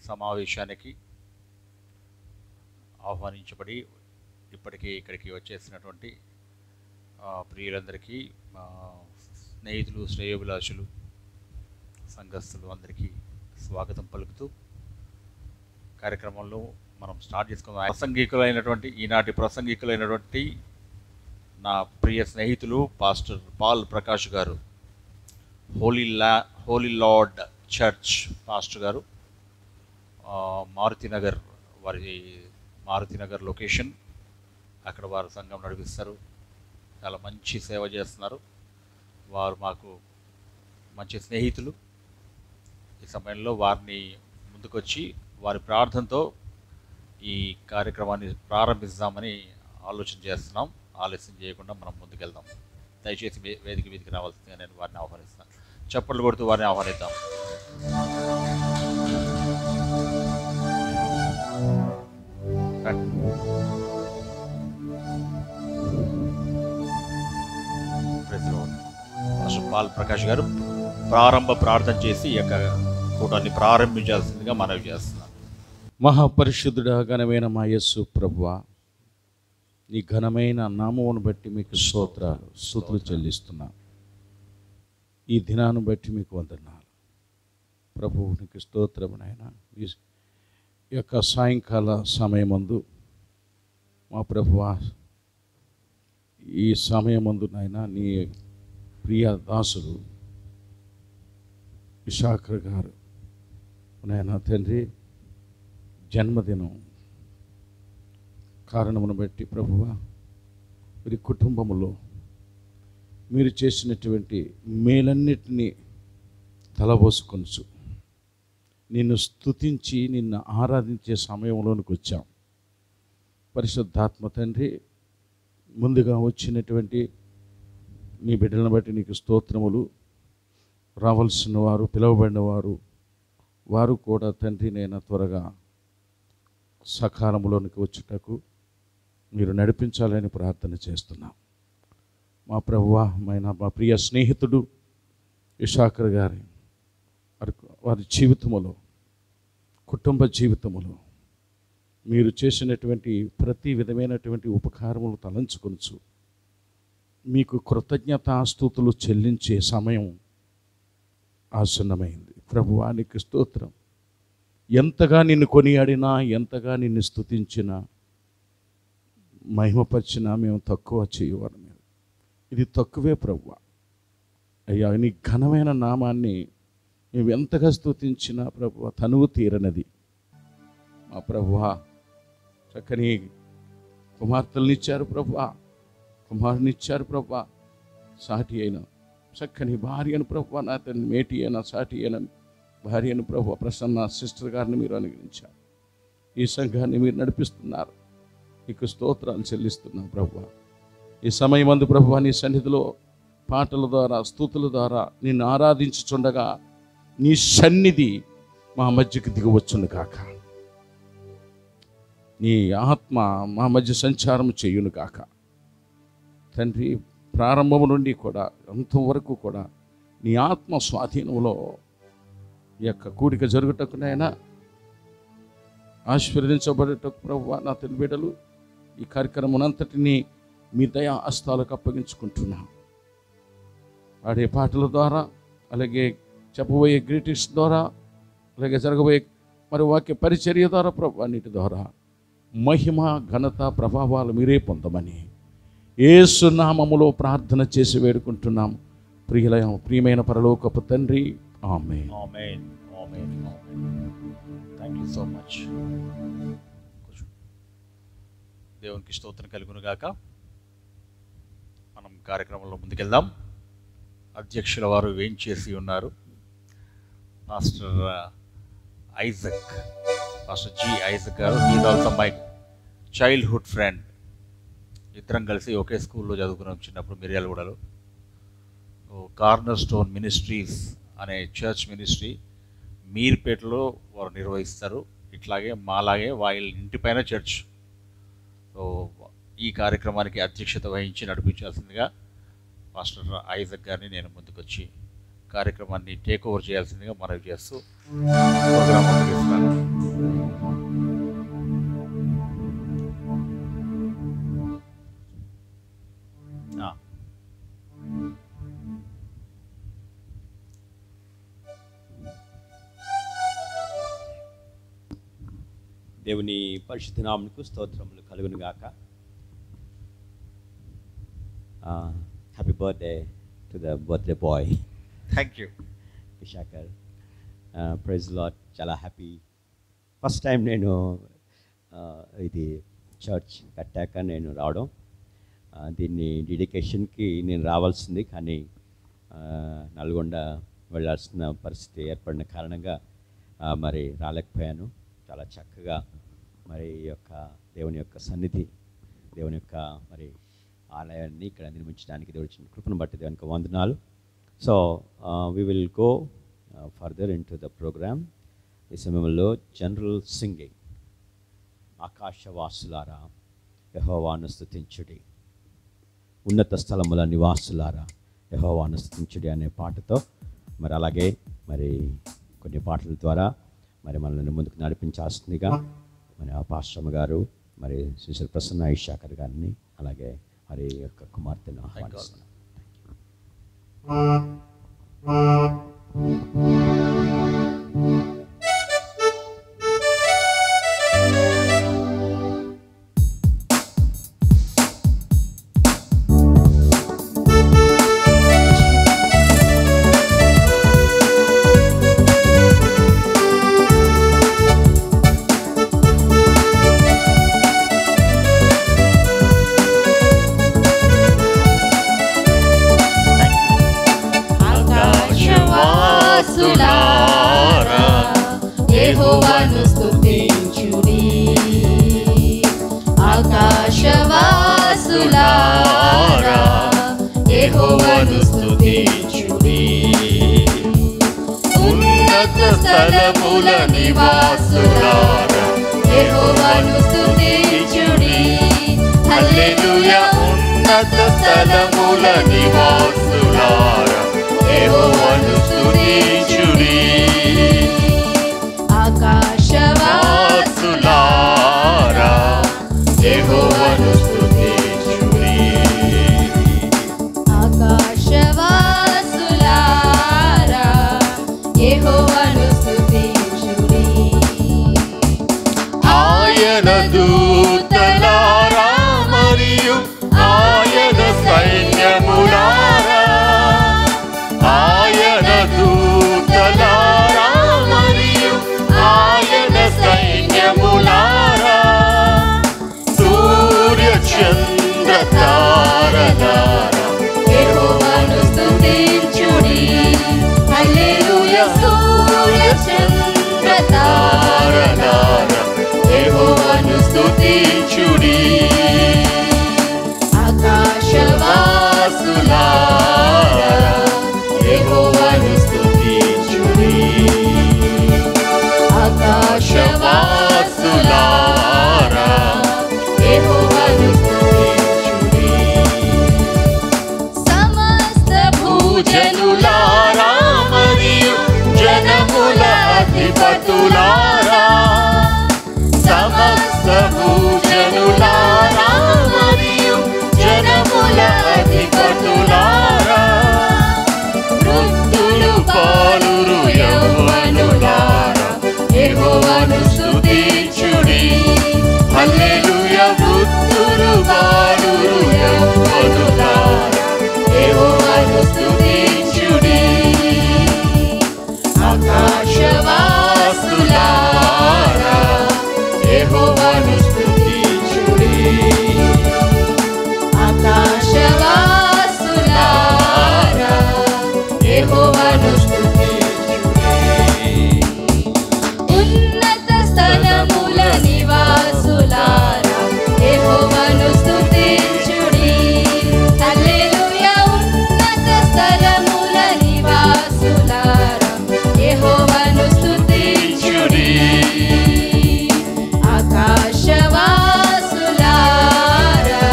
సమావేశానికి ఆహ్వానించబడి ఇప్పటికే ఇక్కడికి వచ్చేసినటువంటి ప్రియులందరికీ, స్నేహితులు, శ్రేయోభిలాషులు, సంఘస్థులు అందరికీ స్వాగతం పలుకుతూ కార్యక్రమంలో మనం స్టార్ట్ చేసుకుందాం. ఈనాటి ప్రసంగికులైనటువంటి నా ప్రియ స్నేహితులు పాస్టర్ పాల్ ప్రకాష్ గారు, హోలీ లార్డ్ చర్చ్ పాస్టర్ గారు, మారుతినగర్ లొకేషన్, అక్కడ వారు సంఘం నడిపిస్తారు. చాలా మంచి సేవ చేస్తున్నారు. వారు మాకు మంచి స్నేహితులు. ఈ సమయంలో వారిని ముందుకొచ్చి వారి ప్రార్థనతో ఈ కార్యక్రమాన్ని ప్రారంభిస్తామని ఆలోచన చేస్తున్నాం. ఆలస్యం చేయకుండా మనం ముందుకెళ్దాం. దయచేసి వేదిక రావాల్సిందిగా నేను వారిని ఆహ్వానిస్తాను. చప్పట్లు కొడుతూ వారిని ఆహ్వానిద్దాం. పాస్టర్ పాల్ ప్రకాష్ గారు ప్రారంభ ప్రార్థన చేసి ఈ యొక్క కూటాన్ని ప్రారంభించాల్సిందిగా మనవి చేస్తున్నాను. మహాపరిశుద్ధుడా, ఘనమైన మా యేసు ప్రభువా, నీ ఘనమైన నామమును బట్టి మీకు స్తుతులు చెల్లిస్తున్నా. ఈ దినాన్ని బట్టి మీకు వందనాలు ప్రభువు. నీకు స్తోత్రమునైనా ఈ యొక్క సాయంకాల సమయమందు మా ప్రభువా, ఈ సమయమందునైనా నీ ప్రియ దాసుడు విశాఖర్ గారు నాయనా తండ్రి జన్మదినం కారణమును బట్టి ప్రభువా, వీరి కుటుంబములో మీరు చేసినటువంటి మేలన్నిటినీ తలబోసుకొనుచు నిన్ను స్తుతించి నిన్ను ఆరాధించే సమయంలోనికి వచ్చాం. పరిశుద్ధాత్మ తండ్రి, ముందుగా వచ్చినటువంటి నీ బిడ్డలను బట్టి నీకు స్తోత్రములు. రావాల్సిన వారు, పిలువబడిన వారు కూడా తండ్రి నేను త్వరగా సకాలంలోనికి వచ్చుటకు మీరు నడిపించాలని ప్రార్థన చేస్తున్నాం. మా ప్రభువా, మా ప్రియ స్నేహితుడు విశాఖర్ గారి వారి జీవితములో, కుటుంబ జీవితములో మీరు చేసినటువంటి ప్రతి విధమైనటువంటి ఉపకారములు తలంచుకొనుచు మీకు కృతజ్ఞతాస్తుతులు చెల్లించే సమయం ఆసన్నమైంది. ప్రభువా, నీకు స్తోత్రం. ఎంతగా నిన్ను కొనియాడినా, ఎంతగా నిన్ను స్తుతించినా, మహిమపరిచినా మేము తక్కువ చేయవారు. ఇది తక్కువే ప్రభువా. అయ్యా, నీ ఘనమైన నామాన్ని మేము ఎంతగా స్తుతించినా ప్రభువా తనువు తీరనది. మా ప్రభువా, చక్కని కుమార్తెలనిచ్చారు ప్రభువా, కుమారునిచ్చారు ప్రభువా, సాటి అయిన చక్కని భార్యను ప్రభువా, నా తల్లి మేటి అయిన సాటి అయిన భార్యను ప్రభువా ప్రసన్న సిస్టర్ గారిని మీరు అనుగ్రహించారు. ఈ సంఘాన్ని మీరు నడిపిస్తున్నారు. నీకు స్తోత్రాలు చెల్లిస్తున్నాం ప్రభువా. ఈ సమయమందు ప్రభువా నీ సన్నిధిలో పాటల ద్వారా, స్తుతుల ద్వారా నిన్ను ఆరాధించుచుండగా నీ సన్నిధి మా మధ్యకి దిగవచ్చును కాక, నీ ఆత్మ మా మధ్య సంచారం చేయును కాక. తండ్రి, ప్రారంభం నుండి కూడా అంతవరకు కూడా నీ ఆత్మ స్వాధీనంలో ఈ యొక్క కూడిక జరుగుటకునైనా ఆశీర్వదించబడేటకు ప్రభువా నా తెలిబిడలు ఈ కార్యక్రమం మీ దయా హస్తాలకు అప్పగించుకుంటున్నాం. పాడే పాటల ద్వారా, అలాగే చెప్పబోయే గ్రీటింగ్స్ ద్వారా, అలాగే జరగబోయే మరి వాక్య పరిచర్య ద్వారా ప్రభువా అన్నిటి ద్వారా మహిమ, ఘనత, ప్రభావాలు మీరే పొందమని యేసు నామములో ప్రార్థన చేసి వేడుకుంటున్నాం. ప్రియమైన పరలోకపు తండ్రి, amen. Amen. Amen. Thank you so much. దేవునికి స్తోత్రం కలుగును గాక. మనం కార్యక్రమంలో ముందుకెళ్దాం. అధ్యక్షుల వారు వేయించేసి ఉన్నారు. పాస్టర్ జి ఐజక్ గారు. Is also my childhood friend. ఇద్దరం కలిసి ఒకే స్కూల్లో చదువుకున్నాం చిన్నప్పుడు మిర్యాలగూడలో. కార్నర్ స్టోన్ మినిస్ట్రీస్ అనే చర్చ్ మినిస్ట్రీ మీర్పేటలో వారు నిర్వహిస్తారు. ఇట్లాగే మాలాగే వాళ్ళ ఇంటిపైన చర్చ్. సో ఈ కార్యక్రమానికి అధ్యక్షత వహించి నడిపించాల్సిందిగా పాస్టర్ ఐజక్ గారిని నేను ముందుకొచ్చి కార్యక్రమాన్ని టేక్ ఓవర్ చేయాల్సిందిగా మనవి చేస్తూ ప్రోగ్రాం ముగిస్తున్నాను. దేవుని పరిశుద్ధ నామమునకు స్తోత్రములు కలుగును గాక. Happy birthday to the birthday boy thank you Issachar. Praise lord. చాలా హ్యాపీ. ఫస్ట్ టైం నేను ఇది చర్చ్ కట్టాక నేను రావడం. దీన్ని డెడికేషన్కి నేను రావాల్సింది, కానీ నల్గొండ వెళ్ళాల్సిన పరిస్థితి ఏర్పడిన కారణంగా మరి రాలేకపోయాను. చాలా చక్కగా మరి ఈ యొక్క దేవుని యొక్క సన్నిధి, దేవుని యొక్క మరి ఆలయాన్ని ఇక్కడ నిర్మించడానికి దేవుడి ఇచ్చిన కృపను బట్టి దేవునికి వందనాలు. So we will go further into the programme. ఈ సమయంలో జనరల్ సింగింగ్, ఆకాశవాసులారా యెహోవాను స్తుతించుడి, ఉన్నత స్థలముల నివాసులారా యెహోవాను స్తుతించుడి అనే పాటతో మరి అలాగే మరి కొన్ని పాటల ద్వారా మరి మనల్ని ముందుకు నడిపించాల్సిందిగా మరి ఆ పాశ్రమ గారు మరి సుశీల్ ప్రసన్న ఇషాకర్ గారిని అలాగే మరి యొక్క కుమార్తెను ఆహ్వానిస్తున్నాను. యెహోవాను స్తుతించుడి, ఆకాశవాసులారా యెహోవాను స్తుతించుడి, ఉన్నత స్థలముల నివాసులారా యెహోవాను స్తుతించుడి. హల్లెలూయా. ఉన్నత స్థలముల నివాసులారా యెహోవాను స్తుతించుడి, ఆకాశవాసులారా యెహోవాను స్తుతించుడి, ఆకాశవాసులారా యెహోవాను స్తుతించుడి. ఆయన దూతలారా మరియు ఆయన సైన్యములారా, ఆయన దూతలారా మరియు ఆయన సైన్యములారా, సూర్య చంద్ర తారలారా యెహోవాను స్తుతించుడి. హల్లెలూయా. సూర్య చంద్ర తారలారా యెహోవాను స్తుతించుడి, ఆకాశవాసులారా యెహోవాను స్తుతించుడి, ఆకాశవాసులారా యెహోవాను స్తుతించుడి. సమస్త భూజనులారా మరియు జనముల అధిపతులారా, సమస్త భూజనులారా మరియు జనముల అధిపతులారా, వృద్ధులు బాలురు యవ్వనులారా యెహోవాను స్తుతించుడి. హల్లెలూయా. వృద్ధులు బాలురు యవ్వనులారా యెహోవాను స్తుతించుడి, ఆకాశవాసులారా యెహోవాను స్తుతించుడి, ఆకాశవాసులారా యెహోవాను స్తుతించుడి. ఉన్నత స్థలముల నివాసులారా యెహోవాను స్తుతించుడి. హల్లెలూయా. ఉన్నత స్థలముల నివాసులారా యెహోవాను స్తుతించుడి, ఆకాశవాసులారా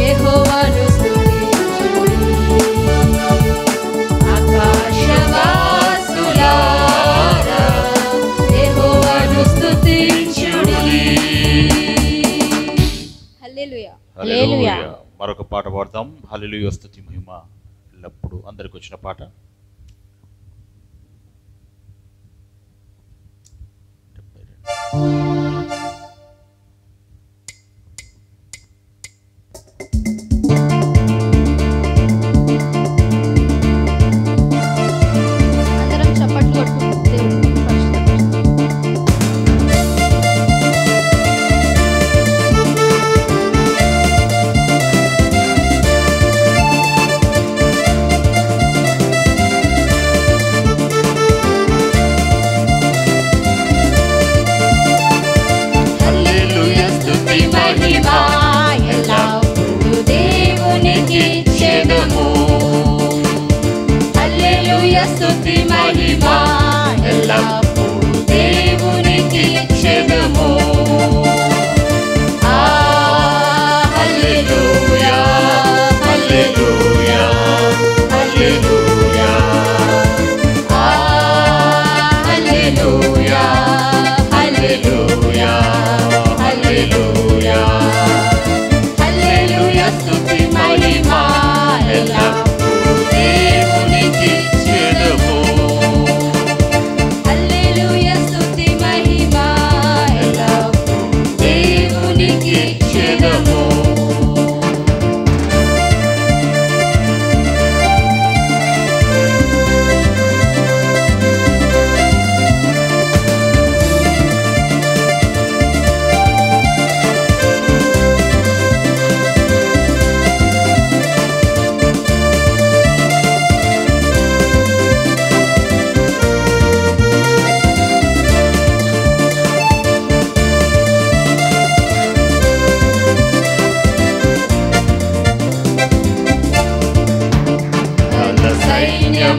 యెహోవాను స్తుతించుడి, ఆకాశవాసులారా యెహోవాను స్తుతించుడి. హల్లెలూయా. హల్లెలూయా. మరొక పాట పాడతాం. హల్లెలూయా స్తుతి మహిమ ఎల్లప్పుడు అందరికి వచ్చిన పాట.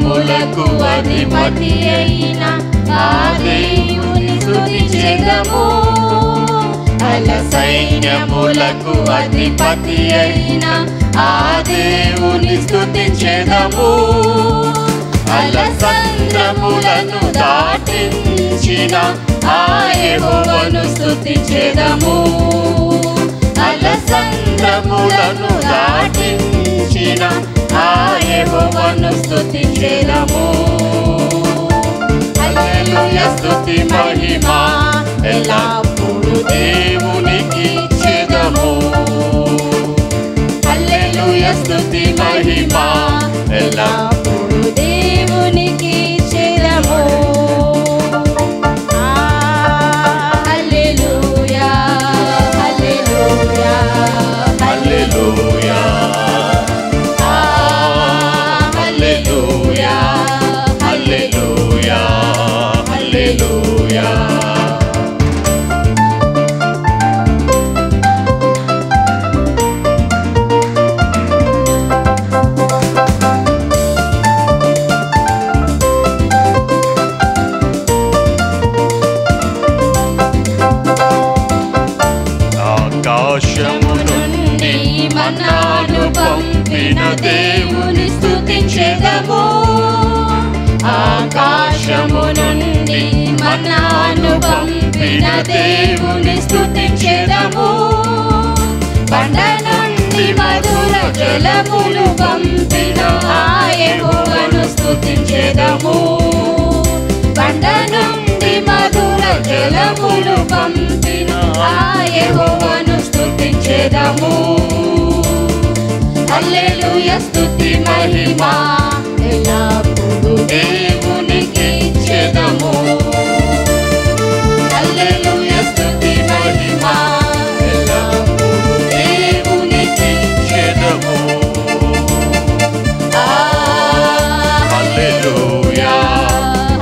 సైన్యములకు అధిపతి అయిన ఆ దేవుని స్తుతించెదము. అల సైన్యములకు అధిపతి అయిన ఆ దేవుని స్తుతించెదము. అలసంద్రములను దాటించిన ఆ యెహోవాను స్తుతించెదము. అలసంద్రములను దాటించిన ఆ యెహోవాను స్తుతించెదము. హల్లెలూయా స్తుతి మహిమ ఎల్లప్పుడూ దేవునికి ఇచ్చెదము. హల్లెలూయా స్తుతి మహిమ ఎల్లప్పుడూ దేవునికి ఇచ్చెదము. హల్లెలూయా హల్లెలూయా హల్లెలూయా హల్లెలూయా హల్లెలూయా హల్లెలూయా. ఆకాశము నుండి మన్నాను పంపిన దేవుని స్తుతించెదము. ఆకాశము నుండి మన్నాను పంపిన దేవుని స్తుతించెదము. బండ నుండి మధుర జలములు పంపిన ఆ యెహోవాను స్తుతించెదము. బండ నుండి మధుర జలములు పంపిన ఆ యెహోవాను స్తుతించెదము. హల్లెలూయా స్తుతి మహిమ ఎల్లప్పుడూ దేవునికి ఇచ్చెదము. హల్లెలూయా స్తుతి మహిమ ఎల్లప్పుడూ దేవునికి ఇచ్చెదము. హల్లెలూయా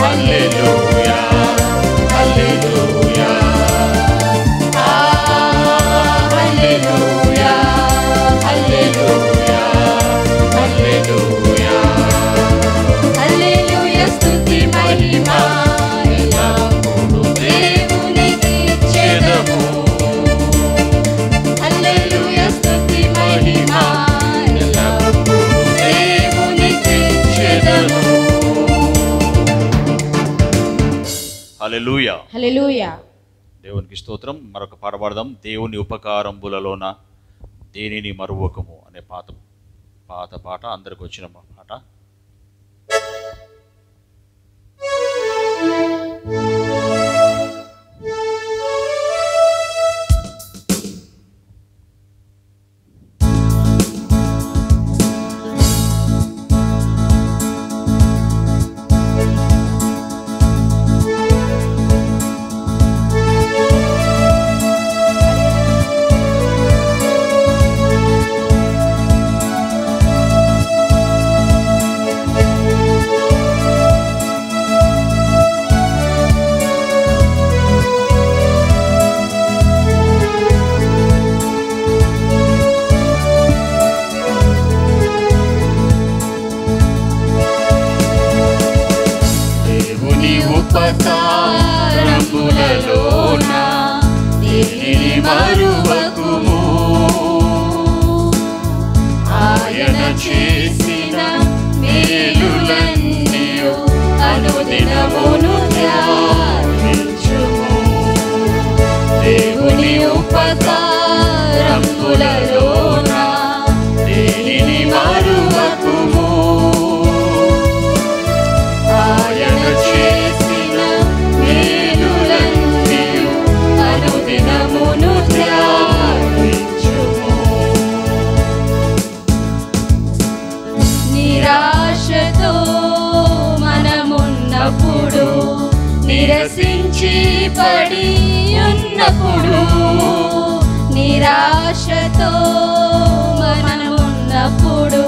హల్లెలూయా హల్లెలూయా హల్లెలూయా హల్లెలూయా హల్లెలూయా హల్లెలూయా స్తుతి మహిమ ఎల్లప్పుడూ దేవునికి ఇచ్చెదము. హల్లెలూయా స్తుతి మహిమ ఎల్లప్పుడూ దేవునికి ఇచ్చెదము. హల్లెలూయా. హల్లెలూయా. దేవునికి స్తోత్రం. మరొక పాట పాడదాం. దేవుని ఉపకారంబులలోన దేనిని మరువకము అనే పాత పాట అందరికి వచ్చిన పాట. ఉపకారములలోన దేనిని మరువకుము. ఆయన చేసిన మేలులన్నీయు అనుదినమును ధ్యానించుము. దేవుని ఉపకారములలోన దేనిని మరువకుము. ఆయన చేసిన మేలులన్నీయు అనుదినమును ధ్యానించుము. నిరాశతో మనమున్నప్పుడు, నిరసించి పడి ఉన్నప్పుడు, నిరాశతో మనమున్నప్పుడు,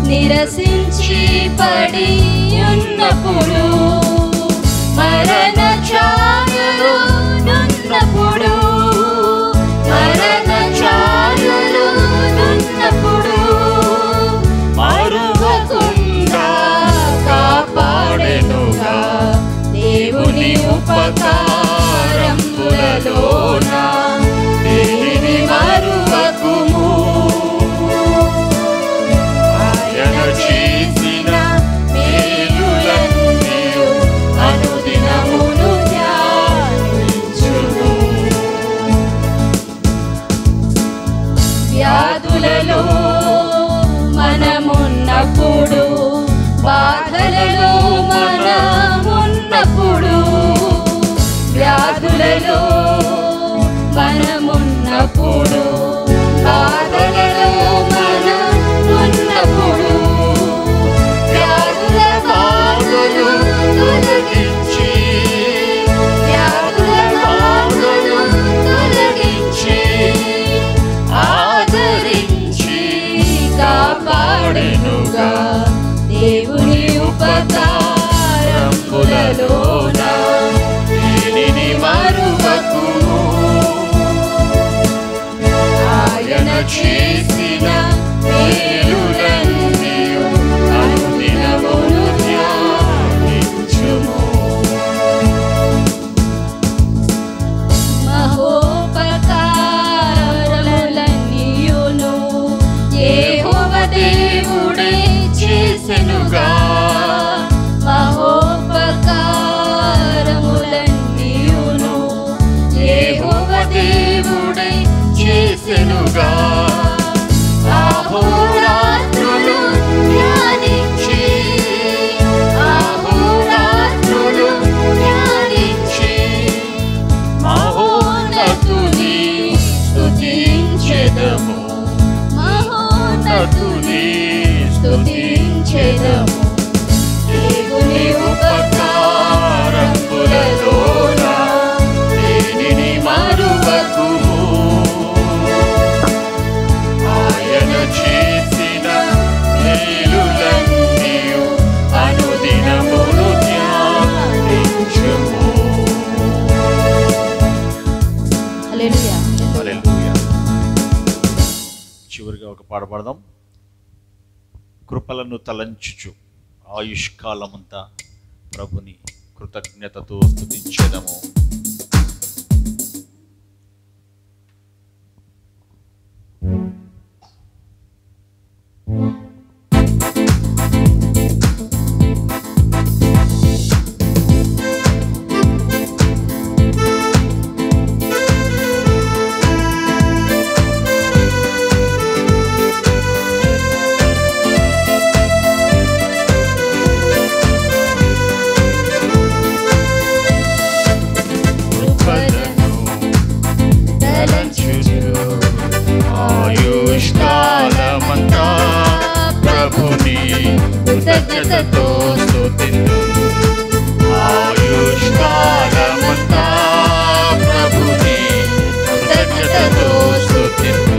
నిరసించి పడి ఉన్నప్పుడు, మరణ ఛాయలు నున్నప్పుడు, మరణ ఛాయలు నున్నప్పుడు, మరువకుండా చేసెనుగా అహోరాత్రులు ధ్యానించి అహోరాత్రులు ధ్యానించి మహోన్నతుని స్తుతించెదము మహోన్నతుని స్తుతించెదము దేవుని ఉపకారములలోన దేనిని మరువకుము ఆయన చేసిన మేలులన్నీయు అనుదినమును ధ్యానించుము. హల్లెలూయా. చివరిగా ఒక పాట పాడదాం. కృపలను తలంచుచు ఆయుష్కాలమంతా ప్రభుని కృతజ్ఞతతో స్తుతించెదము. ఆయుష్కాలమంతా ప్రభుని కృతజ్ఞతతో స్తుతింతు. ఆయుష్కాలమంతా ప్రభుని కృతజ్ఞతతో స్తుతింతు.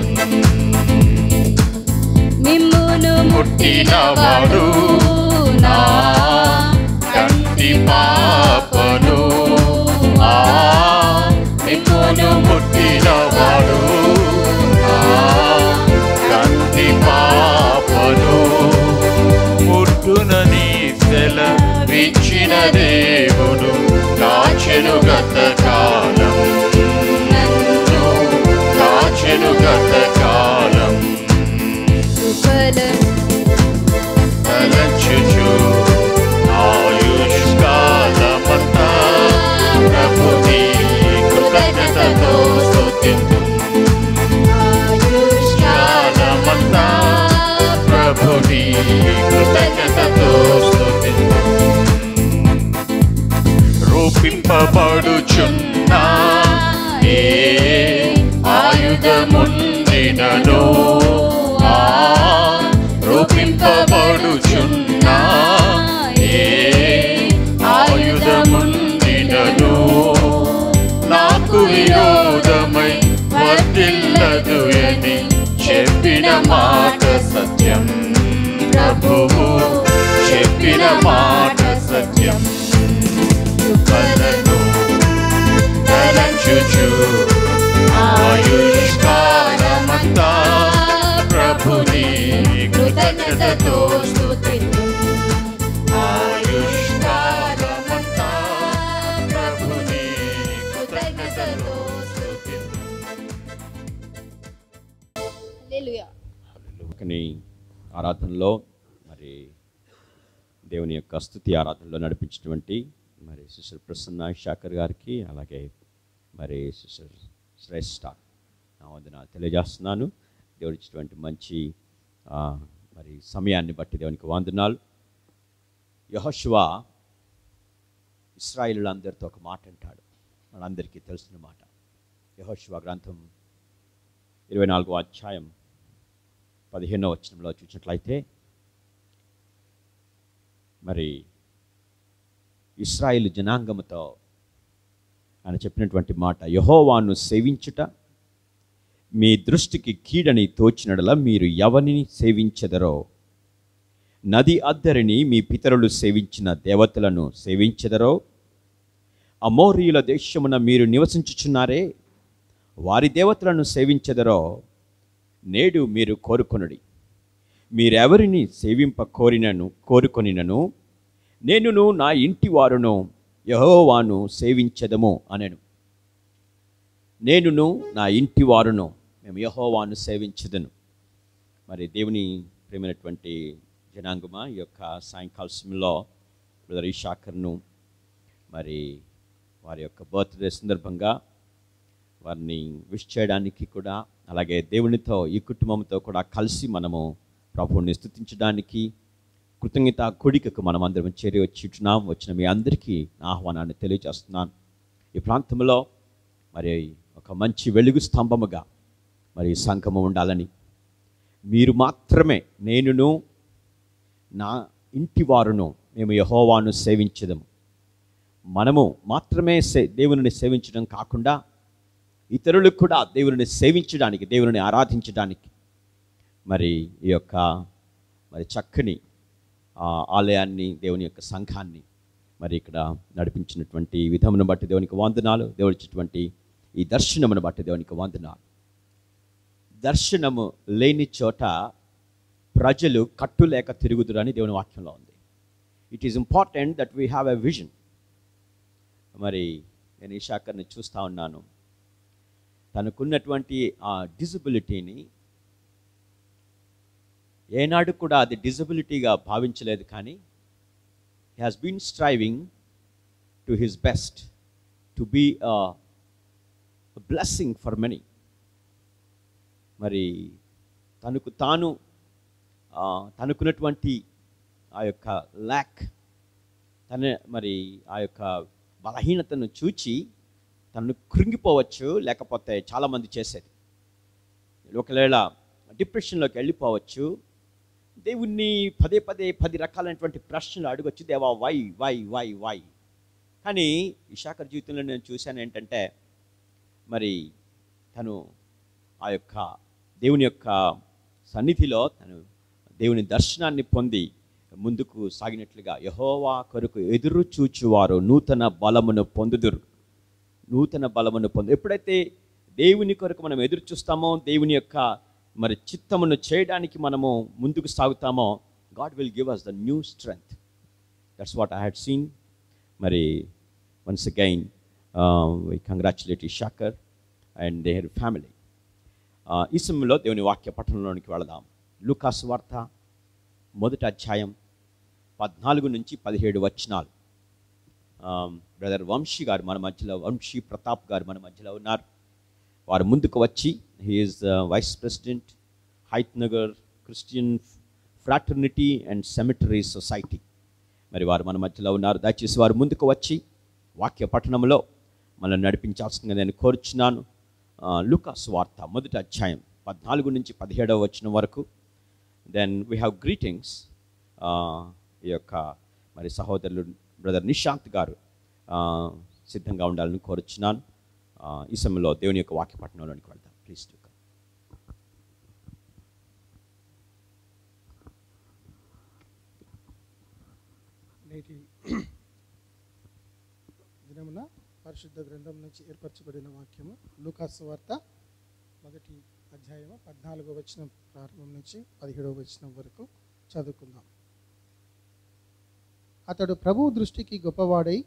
మిమ్మును పుట్టినవాడు నా కంటి పాపను మిమ్మును పుట్టినవాడు నా కంటి పాపను ముట్టునని సెలవిచ్చిన దేవుడు కాచెను గత కాలం నన్ను కాచెను గత కాలం తలంచుచు ఆయుష్కాలమంతా ప్రభుని కృతజ్ఞతతో స్తుతింతు. ఆయుష్కాలమంతా ప్రభుని కృతజ్ఞతతో స్తుతింతు. రూపింపబడుచున్న ఏ ఆయుధముండినను రూపింపబడుచున్న ఏ ఆయుధముండినను నాకు విరోధమై వర్తిల్లదు అని చెప్పిన మాట సత్యం. ప్రభువు చెప్పిన మాట సత్యం. కృపలను తలంచుచు ఆయుష్కాలమంతా ప్రభుని కృతజ్ఞతతో స్తుతింతు. ఆయుష్కాలమంతా ప్రభుని కృతజ్ఞతతో స్తుతింతు. హల్లెలూయా. కానీ ఆరాధనలో మరి దేవుని యొక్క స్తుతి ఆరాధనలో నడిపించినటువంటి మరి సిస్టర్ ప్రసన్న శాకర్ గారికి, అలాగే మరి సిస్టర్ శ్రేష్ఠ నా వందనాలు తెలియజేస్తున్నాను. దేవుడు ఇచ్చినటువంటి మంచి మరి సమయాన్ని బట్టి దేవునికి వందనాలు. యెహోషువ ఇశ్రాయేలులందరితో ఒక మాట అంటాడు, మనందరికీ తెలిసిన మాట. యెహోషువ గ్రంథం 24వ అధ్యాయం 15వ వచనంలో చూసినట్లయితే మరి ఇశ్రాయేలు జనాంగముతో ఆయన చెప్పినటువంటి మాట, యెహోవాను సేవించుట మీ దృష్టికి కీడని తోచినడల మీరు ఎవరిని సేవించెదరో, నది అద్దరిని మీ పితరులు సేవించిన దేవతలను సేవించెదరో, అమోరీయుల దేశమున మీరు నివసించుచున్నారే వారి దేవతలను సేవించెదరో, నేడు మీరు కోరుకొనుడి. మీరెవరిని సేవింప కోరుకొనినను నేనును నా ఇంటి వారును యెహోవాను సేవించెదము అనెను. నేనును నా ఇంటి వారును మేము యెహోవాను సేవించెదను. మరి దేవుని ప్రేమైనటువంటి జనాంగమా, ఈ యొక్క సాయంకాల సమయంలో బ్రదర్ ఇషాకర్ను మరి వారి యొక్క బర్త్డే సందర్భంగా వారిని విష్ చేయడానికి కూడా అలాగే దేవునితో ఈ కుటుంబంతో కూడా కలిసి మనము ప్రభువుని స్తుతించడానికి కృతజ్ఞత కూడికకు మనం అందరం చేరి వచ్చినాం. వచ్చిన మీ అందరికీ నా ఆహ్వానాన్ని తెలియజేస్తున్నాను. ఈ ప్రాంతంలో మరి ఒక మంచి వెలుగు స్తంభముగా మరి సంఘము ఉండాలని, మీరు మాత్రమే నేనును నా ఇంటి వారును మేము యెహోవాను సేవించదము, మనము మాత్రమే దేవుని సేవించడం కాకుండా ఇతరులకు కూడా దేవుని సేవించడానికి, దేవుని ఆరాధించడానికి మరి ఈ యొక్క మరి చక్కని ఆలయాన్ని, దేవుని యొక్క సంఘాన్ని మరి ఇక్కడ నడిపించినటువంటి విధమును బట్టి దేవునికి వందనాలు. దేవుడు ఇచ్చినటువంటి ఈ దర్శనమును బట్టి దేవునికి వందనాలు. దర్శనము లేని చోట ప్రజలు కట్టులేక తిరుగుదురని దేవుని వాక్యంలో ఉంది. It is important that we have a vision. మరి నేను ఇషాకర్ని చూస్తూ ఉన్నాను. తనకున్నటువంటి ఆ డిజబిలిటీని ఏనాడు కూడా అది డిజబిలిటీగా భావించలేదు, కానీ he has been striving to his best to be a blessing for many. మరి తనకున్నటువంటి ఆ యొక్క ల్యాక్, మరి ఆ యొక్క బలహీనతను చూచి తను కృంగిపోవచ్చు, లేకపోతే చాలామంది చేసేది ఒకవేళ డిప్రెషన్లోకి వెళ్ళిపోవచ్చు. దేవుణ్ణి పదే 10 రకాలైనటువంటి ప్రశ్నలు అడగొచ్చు, దేవా వై వై వై వై. కానీ ఇషాకర్ జీవితంలో నేను చూశాను ఏంటంటే, మరి తను ఆ యొక్క దేవుని యొక్క సన్నిధిలో తను దేవుని దర్శనాన్ని పొంది ముందుకు సాగినట్లుగా, యెహోవా కొరకు ఎదురు చూచువారు నూతన బలమును పొందుదురు. నూతన బలమును ఎప్పుడైతే దేవుని కొరకు మనం ఎదురు చూస్తామో, దేవుని యొక్క మరి చిత్తమును చేయడానికి మనము ముందుకు సాగుతామో, God will give us the new strength. That's what I had seen. మరి once again we congratulate Issachar and their family. ఈ సమయంలో దేవుని వాక్య పఠనంలోనికి వెళదాం. లూకా సువార్త 1వ అధ్యాయం 14 నుంచి 17 వచనాలు. బ్రదర్ వంశీ గారు మన మధ్యలో, వంశీ ప్రతాప్ గారు మన మధ్యలో ఉన్నారు. వారు ముందుకు వచ్చి, he is vice president Hayath Nagar Christian fraternity and cemetery society. మరి వారు మన మధ్యలో ఉన్నారు. దయచేసి వారు ముందుకు వచ్చి వాక్య పఠనంలో మనల్ని నడిపించాల్సిందిగా నేను కోరుచున్నాను. లూకా సువార్త 1వ అధ్యాయం 14 నుంచి 17వ వచనం వరకు. Then we have greetings. ఈ యొక్క మరి సహోదరులు బ్రదర్ నిశాంత్ గారు సిద్ధంగా ఉండాలని కోరుచున్నాను. ఈ సమయంలో దేవుని యొక్క వాక్య పఠనంలోనికి వెళ్తాం. Please to come. నేటి దినమున పరిశుద్ధ గ్రంథం నుంచి ఏర్పరచబడిన వాక్యము లూకా సువార్త 1వ అధ్యాయము 14వ వచనం ప్రారంభం నుంచి 17వ వచనం వరకు చదువుకుందాం. అతడు ప్రభువు దృష్టికి గొప్పవాడై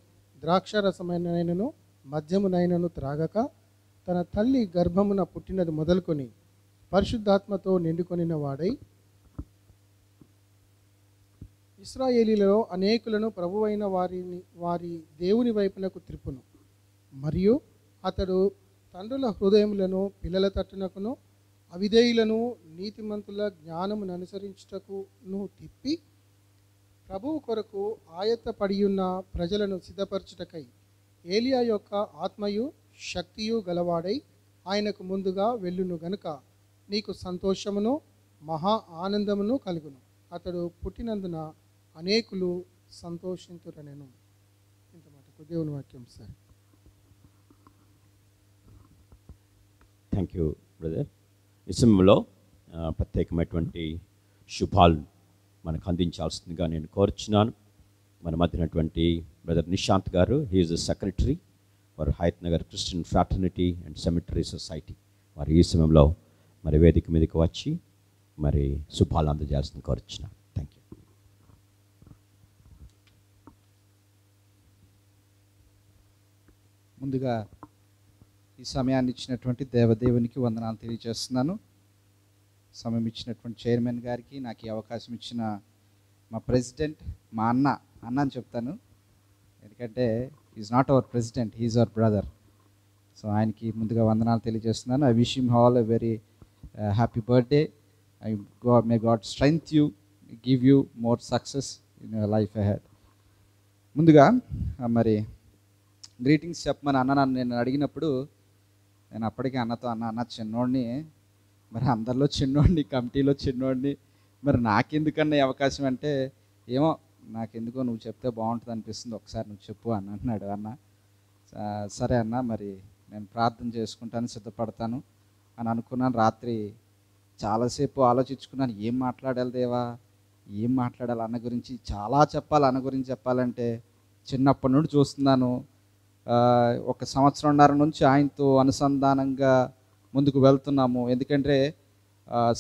ద్రాక్షారసమైనను మద్యమునైనను త్రాగక, తన తల్లి గర్భమున పుట్టినది మొదలుకొని పరిశుద్ధాత్మతో నిండుకొనిన వాడై, ఇశ్రాయేలీలలో అనేకులను ప్రభువైన వారి దేవుని వైపునకు త్రిప్పును. మరియు అతడు తండ్రుల హృదయములను పిల్లల తట్టునకును, అవిధేయులను నీతిమంతుల జ్ఞానమును అనుసరించుటకును తిప్పి, ప్రభువు కొరకు ఆయత్తపడియున్న ప్రజలను సిద్ధపరచుటకై ఏలియా యొక్క ఆత్మయు శక్తియు గలవాడై ఆయనకు ముందుగా వెళ్ళును గనుక నీకు సంతోషమును మహా ఆనందమును కలుగును. అతడు పుట్టినందున అనేకులు సంతోషింతురనెను. ఇంత మటుకు దేవుని వాక్యం సార్. Thank you brother. ఈ సమయంలో ప్రత్యేకమైనటువంటి శుభాలు మనకు అందించాల్సిందిగా నేను కోరుచున్నాను. మన మధ్యనటువంటి బ్రదర్ నిశాంత్ గారు, he is the secretary for Hayath Nagar Christian fraternity and cemetery society. వారు ఈ సమయంలో మరి వేదిక మీదకి వచ్చి మరి శుభాలు అందజేయాల్సింది కోరుచున్నాను. Thank you. ముందుగా ఈ సమయాన్ని ఇచ్చినటువంటి దేవదేవునికి వందనాలు తెలియజేస్తున్నాను. సమయం ఇచ్చినటువంటి చైర్మన్ గారికి, నాకు ఈ అవకాశం ఇచ్చిన మా ప్రెసిడెంట్, మా అన్న అని చెప్తాను, ఎందుకంటే is not our president, he's our brother. So ఆయనకి ముందుగా వందనాలు తెలియజేస్తున్నాను. I wish him all a very happy birthday. May God strength you, give you more success in your life ahead. ముందుగా మరి గ్రీటింగ్స్ చెప్పమని అన్న నన్ను నేను అడిగినప్పుడు నేను అప్పటికే అన్నతో అన్న చిన్నోడిని, మరి అందరిలో చిన్నోడిని, కమిటీలో చిన్నోడిని, మరి నాకెందుకన్నా ఈ అవకాశం అంటే, ఏమో నాకెందుకో నువ్వు చెప్తే బాగుంటుంది అనిపిస్తుంది, ఒకసారి నువ్వు చెప్పు అని అన్నాడు. అన్న సరే అన్న, మరి నేను ప్రార్థన చేసుకుంటాను, సిద్ధపడతాను అని అనుకున్నాను. రాత్రి చాలాసేపు ఆలోచించుకున్నాను, ఏం మాట్లాడాలి దేవా, ఏం మాట్లాడాలి అన్న గురించి. చాలా చెప్పాలి అన్న గురించి చెప్పాలంటే. చిన్నప్పటి నుండి చూస్తున్నాను, 1 సంవత్సరంన్నర నుంచి ఆయనతో అనుసంధానంగా ముందుకు వెళ్తున్నాము. ఎందుకంటే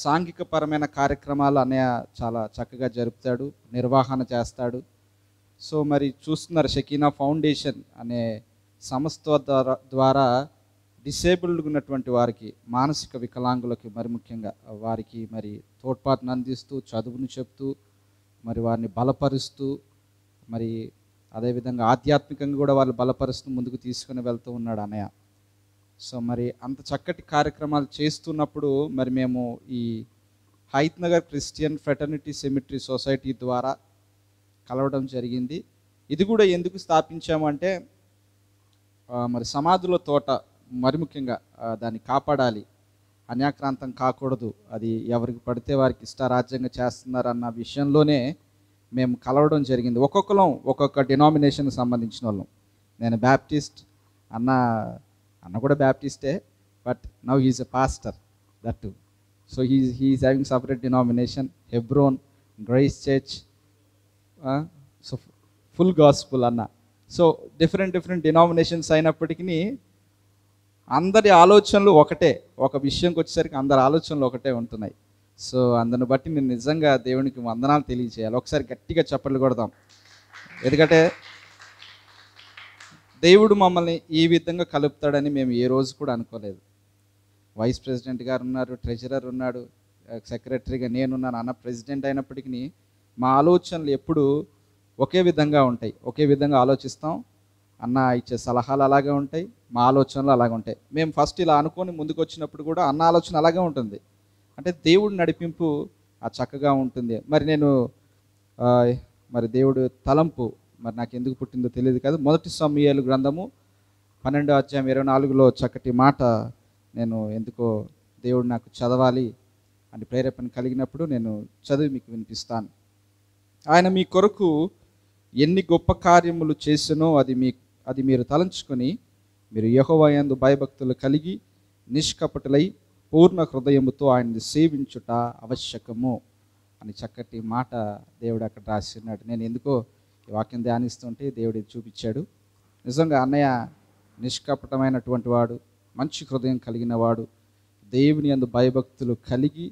సాంఘికపరమైన కార్యక్రమాలు అన్నయ్య చాలా చక్కగా జరుపుతాడు, నిర్వహణ చేస్తాడు. సో మరి చూస్తున్నారు, షకీనా ఫౌండేషన్ అనే సంస్థ ద్వారా డిసేబుల్డ్ ఉన్నటువంటి వారికి, మానసిక వికలాంగులకి మరి ముఖ్యంగా వారికి మరి తోడ్పాటును అందిస్తూ, చదువును చెప్తూ, మరి వారిని బలపరుస్తూ, మరి అదేవిధంగా ఆధ్యాత్మికంగా కూడా వాళ్ళు బలపరుస్తూ ముందుకు తీసుకుని వెళ్తూ ఉన్నాడు అన్నయ్య. సో మరి అంత చక్కటి కార్యక్రమాలు చేస్తున్నప్పుడు మరి మేము ఈ Hayat Nagar Christian fraternity cemetery society ద్వారా కలవడం జరిగింది. ఇది కూడా ఎందుకు స్థాపించామంటే, మరి సమాధుల తోట మరి ముఖ్యంగా దాన్ని కాపాడాలి, అన్యాక్రాంతం కాకూడదు, అది ఎవరికి పడితే వారికి ఇష్టారాజ్యంగా చేస్తున్నారన్న విషయంలోనే మేము కలవడం జరిగింది. ఒక్కొక్కరం ఒక్కొక్క డినామినేషన్కి సంబంధించిన వాళ్ళం. నేను బ్యాప్టిస్ట్, అన్న కూడా బ్యాప్టిస్టే, but now he's a pastor that too. So he's having separate denomination, Hebron, grace church, so full gospel అన్న. సో డిఫరెంట్ డినామినేషన్స్ అయినప్పటికీ అందరి ఆలోచనలు ఒకటే, ఒక విషయంకి వచ్చేసరికి అందరి ఆలోచనలు ఒకటే ఉంటున్నాయి. సో అందుని బట్టి నేను నిజంగా దేవునికి వందనాలు తెలియజేయాలి. ఒకసారి గట్టిగా చప్పట్లు కొడదాం. ఎందుకంటే దేవుడు మమ్మల్ని ఈ విధంగా కలుపుతాడని మేము ఏ రోజు కూడా అనుకోలేదు. వైస్ ప్రెసిడెంట్ గారు ఉన్నారు, ట్రెజరర్ ఉన్నాడు, సెక్రటరీగా నేనున్నాను. అన్న ప్రెసిడెంట్ అయినప్పటికీ మా ఆలోచనలు ఎప్పుడు ఒకే విధంగా ఉంటాయి, ఒకే విధంగా ఆలోచిస్తాం. అన్న ఇచ్చే సలహాలు అలాగే ఉంటాయి, మా ఆలోచనలు అలాగే ఉంటాయి. మేము ఫస్ట్ ఇలా అనుకొని ముందుకు వచ్చినప్పుడు కూడా అన్న ఆలోచన అలాగే ఉంటుంది. అంటే దేవుడు నడిపింపు చక్కగా ఉంటుంది. మరి నేను మరి దేవుడు తలంపు మరి నాకు ఎందుకు పుట్టిందో తెలియదు కాదు. 1 సమూయేలు గ్రంథము 12వ అధ్యాయం 24లో చక్కటి మాట నేను ఎందుకో దేవుడు నాకు చదవాలి అని ప్రేరేపణ కలిగినప్పుడు నేను చదివి మీకు వినిపిస్తాను. ఆయన మీ కొరకు ఎన్ని గొప్ప కార్యములు చేసినో అది మీరు తలంచుకొని, మీరు యెహోవా యందు భయభక్తులు కలిగి నిష్కపటులై పూర్ణ హృదయముతో ఆయన్ని సేవించుట ఆవశ్యకము అని చక్కటి మాట దేవుడు అక్కడ రాసినాడు. నేను ఎందుకో ఈ వాక్యం ధ్యానిస్తుంటే దేవుడు చూపించాడు. నిజంగా అన్నయ్య నిష్కపటమైనటువంటి వాడు, మంచి హృదయం కలిగిన వాడు, దేవుని యందు భయభక్తులు కలిగి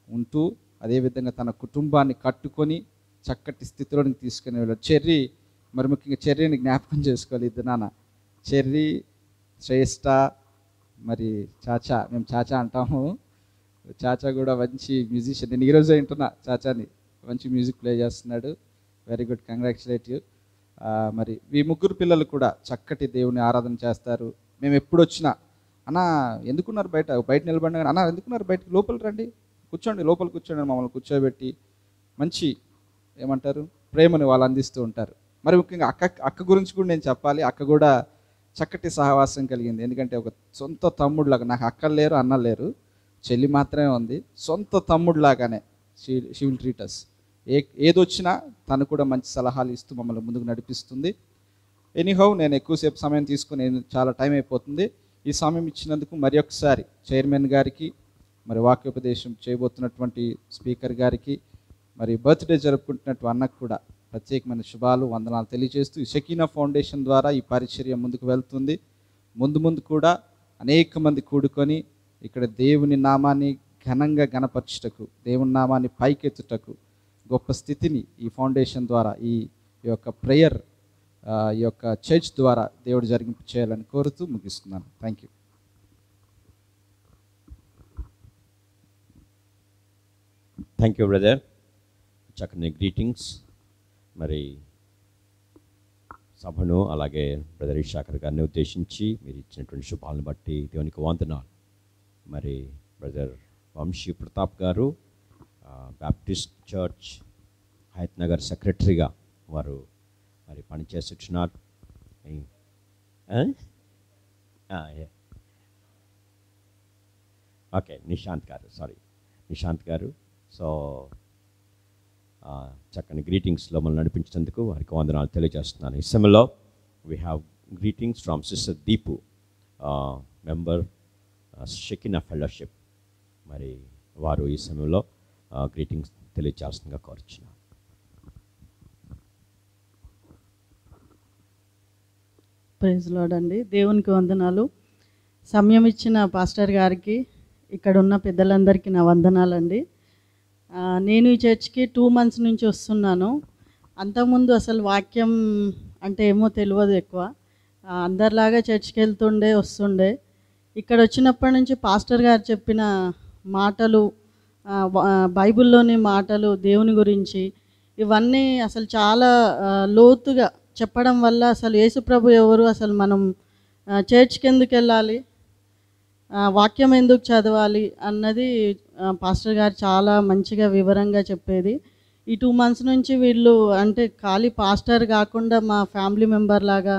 ఉంటూ అదేవిధంగా తన కుటుంబాన్ని కట్టుకొని చక్కటి స్థితిలోనికి తీసుకుని వెళ్ళాడు. చెర్రీ, మరి ముఖ్యంగా చెర్రీని జ్ఞాపకం చేసుకోవాలి. ఇది నాన్న చెర్రీ, శ్రేష్ఠ, మరి చాచా, మేము చాచా అంటాము. చాచా కూడా మంచి మ్యూజిషియన్. నేను ఈరోజు వింటున్నా చాచాని, మంచి మ్యూజిక్ ప్లే చేస్తున్నాడు. Very good, congratulate you. మరి ఈ ముగ్గురు పిల్లలు కూడా చక్కటి దేవుని ఆరాధన చేస్తారు. మేము ఎప్పుడు వచ్చినా అన్న ఎందుకున్నారు బయట నిలబడినా, అన్న ఎందుకున్నారు బయటకు, లోపల రండి, కూర్చోండి, లోపల కూర్చోండి, మమ్మల్ని కూర్చోబెట్టి మంచి ఏమంటారు ప్రేమను వాళ్ళు అందిస్తూ ఉంటారు. మరి ముఖ్యంగా అక్క గురించి కూడా నేను చెప్పాలి. అక్క కూడా చక్కటి సహవాసం కలిగింది. ఎందుకంటే ఒక సొంత తమ్ముడులాగా, నాకు అక్కలు లేరు, అన్న లేరు, చెల్లి మాత్రమే ఉంది. సొంత తమ్ముడులాగానే షీ విల్ ట్రీట్ అస్. ఏదొచ్చినా తను కూడా మంచి సలహాలు ఇస్తూ మమ్మల్ని ముందుకు నడిపిస్తుంది. ఎనీహౌ నేను ఎక్కువసేపు సమయం తీసుకుని చాలా టైం అయిపోతుంది. ఈ సమయం ఇచ్చినందుకు మరి ఒకసారి చైర్మన్ గారికి, మరి వాక్యోపదేశం చేయబోతున్నటువంటి స్పీకర్ గారికి, మరి బర్త్డే జరుపుకుంటున్నట్టు అన్నకు కూడా ప్రత్యేకమైన శుభాలు, వందనాలు తెలియజేస్తూ ఈ షకీనా ఫౌండేషన్ ద్వారా ఈ పరిచర్య ముందుకు వెళ్తుంది. ముందు కూడా అనేక మంది కూడుకొని ఇక్కడ దేవుని నామాన్ని ఘనంగా గణపరచుటకు, దేవుని నామాన్ని పైకెత్తుటకు గొప్ప స్థితిని ఈ ఫౌండేషన్ ద్వారా, ఈ యొక్క ప్రేయర్, ఈ యొక్క చర్చ్ ద్వారా దేవుడు జరిగింపు చేయాలని కోరుతూ ముగిస్తున్నాను. Thank you. Thank you brother, చక్కని గ్రీటింగ్స్. మరి సభను అలాగే బ్రదర్ ఇషాకర్ గారిని ఉద్దేశించి మీరు ఇచ్చినటువంటి శుభాలను బట్టి దేవునికి వందనాలు. మరి బ్రదర్ వంశీ ప్రతాప్ గారు బ్యాప్టిస్ట్ చర్చ్ హయత్ నగర్ సెక్రటరీగా వారు మరి పనిచేస్తున్నారు. ఓకే, నిశాంత్ గారు సో చక్కని గ్రీటింగ్స్లో మనం నడిపించినందుకు వారికి వందనాలు తెలియజేస్తున్నాను. ఈ సమయంలో we have greetings from sister Deepu, member Shekinah fellowship. మరి వారు ఈ సమయంలో గ్రీటింగ్స్ తెలియజేస్తుందిగా కోరుచున్నాను. ప్రైజ్ లార్డ్ అండి. దేవునికి వందనాలు. సమయం ఇచ్చిన పాస్టర్ గారికి, ఇక్కడ ఉన్న పెద్దలందరికీ నా వందనాలండి. నేను ఈ చర్చ్కి 2 months నుంచి వస్తున్నాను. అంతకుముందు అసలు వాక్యం అంటే ఏమో తెలియదు ఎక్కువ. అందరిలాగా చర్చ్కి వెళ్తుండే వస్తుండే. ఇక్కడ వచ్చినప్పటి నుంచి పాస్టర్ గారు చెప్పిన మాటలు, బైబిల్లోని మాటలు, దేవుని గురించి ఇవన్నీ అసలు చాలా లోతుగా చెప్పడం వల్ల అసలు యేసుప్రభు ఎవరు, అసలు మనం చర్చ్కి ఎందుకు వెళ్ళాలి, వాక్యం ఎందుకు చదవాలి అన్నది పాస్టర్ గారు చాలా మంచిగా వివరంగా చెప్పేది. ఈ 2 months నుంచి వీళ్ళు అంటే ఖాళీ పాస్టర్ కాకుండా మా ఫ్యామిలీ మెంబర్ లాగా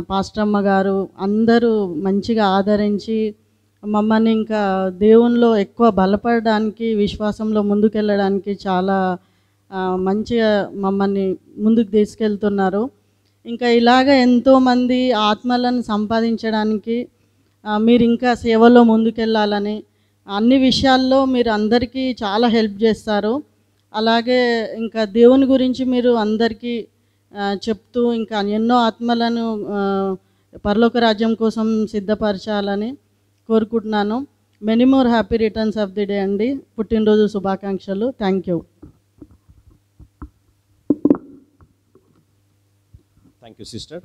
పాస్టర్ అమ్మ గారు అందరూ మంచిగా ఆదరించి మమ్మల్ని ఇంకా దేవునిలో ఎక్కువ బలపడడానికి, విశ్వాసంలో ముందుకెళ్ళడానికి చాలా మంచిగా మమ్మల్ని ముందుకు తీసుకెళ్తున్నారు. ఇంకా ఇలాగ ఎంతోమంది ఆత్మలను సంపాదించడానికి మీరు ఇంకా సేవలో ముందుకెళ్ళాలని, అన్ని విషయాల్లో మీరు అందరికీ చాలా హెల్ప్ చేస్తారు. అలాగే ఇంకా దేవుని గురించి మీరు అందరికీ చెప్తూ ఇంకా ఎన్నో ఆత్మలను పరలోక రాజ్యం కోసం సిద్ధపరచాలని కోరుకుంటున్నాను. Many more happy returns of the day అండి. పుట్టినరోజు శుభాకాంక్షలు. Thank you. Thank you sister.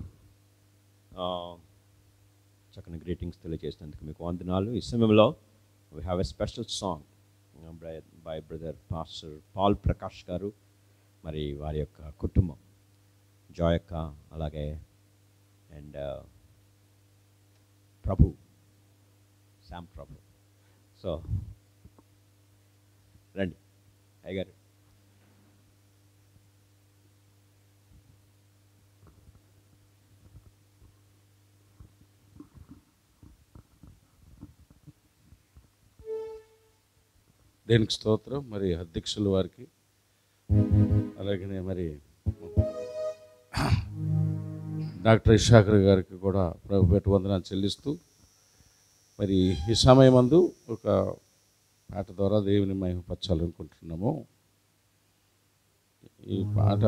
చక్కని గ్రీటింగ్స్ తెలియజేసినందుకు మీకు వందనాలు. ఈ సమయంలో we have a special song by brother pastor Paul Prakash garu, మరి వారి యొక్క కుటుంబం జాయక్క అలాగే and Prabhu Sam Prabhu. So రండి అయ్యగారు. దేనికి స్తోత్రం. మరి అధ్యక్షుల వారికి అలాగనే మరి డాక్టర్ ఇషాకర్ గారికి కూడా ప్రభుపేట వందనాలు చెల్లిస్తూ మరి ఈ సమయమందు ఒక పాట ద్వారా దేవుని మహిమపరచాలనుకుంటున్నాము. ఈ పాట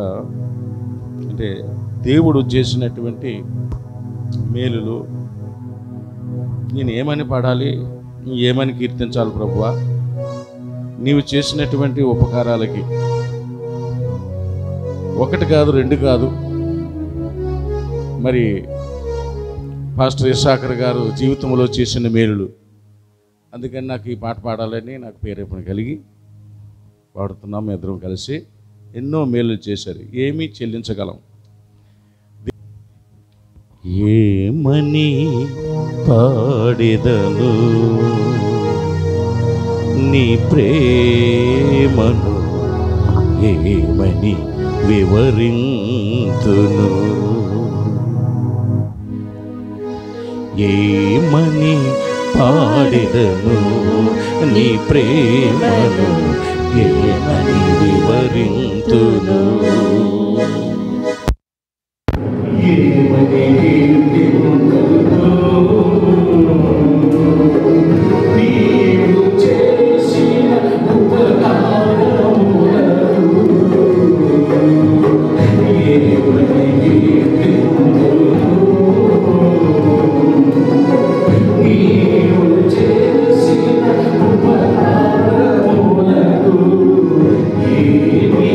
అంటే దేవుడు చేసినటువంటి మేలులు నేను ఏమని పాడాలి, ఏమని కీర్తించాలి ప్రభువా, నీవు చేసినటువంటి ఉపకారాలకి 1 కాదు 2 కాదు, మరి పాస్టర్ ఇషాకర్ గారు జీవితంలో చేసిన మేలులు, అందుకని నాకు ఈ పాట పాడాలని నాకు ప్రేరేపణ కలిగి పాడుతున్నాం. ఇద్దరం కలిసి ఎన్నో మేలులు చేశారు. ఏమీ చెల్లించగలం. ఏమని పాడెదను నీ ప్రేమను, ఏమని వివరింతును, ఏమని పాడెదను నీ ప్రేమను, ఏమని వివరింతును, ఏమని కీర్తింతును, నీవు చేసిన ఉపకారములను, ఏమని కీర్తింతును, నీవు చేసిన ఉపకారములను, ఏమి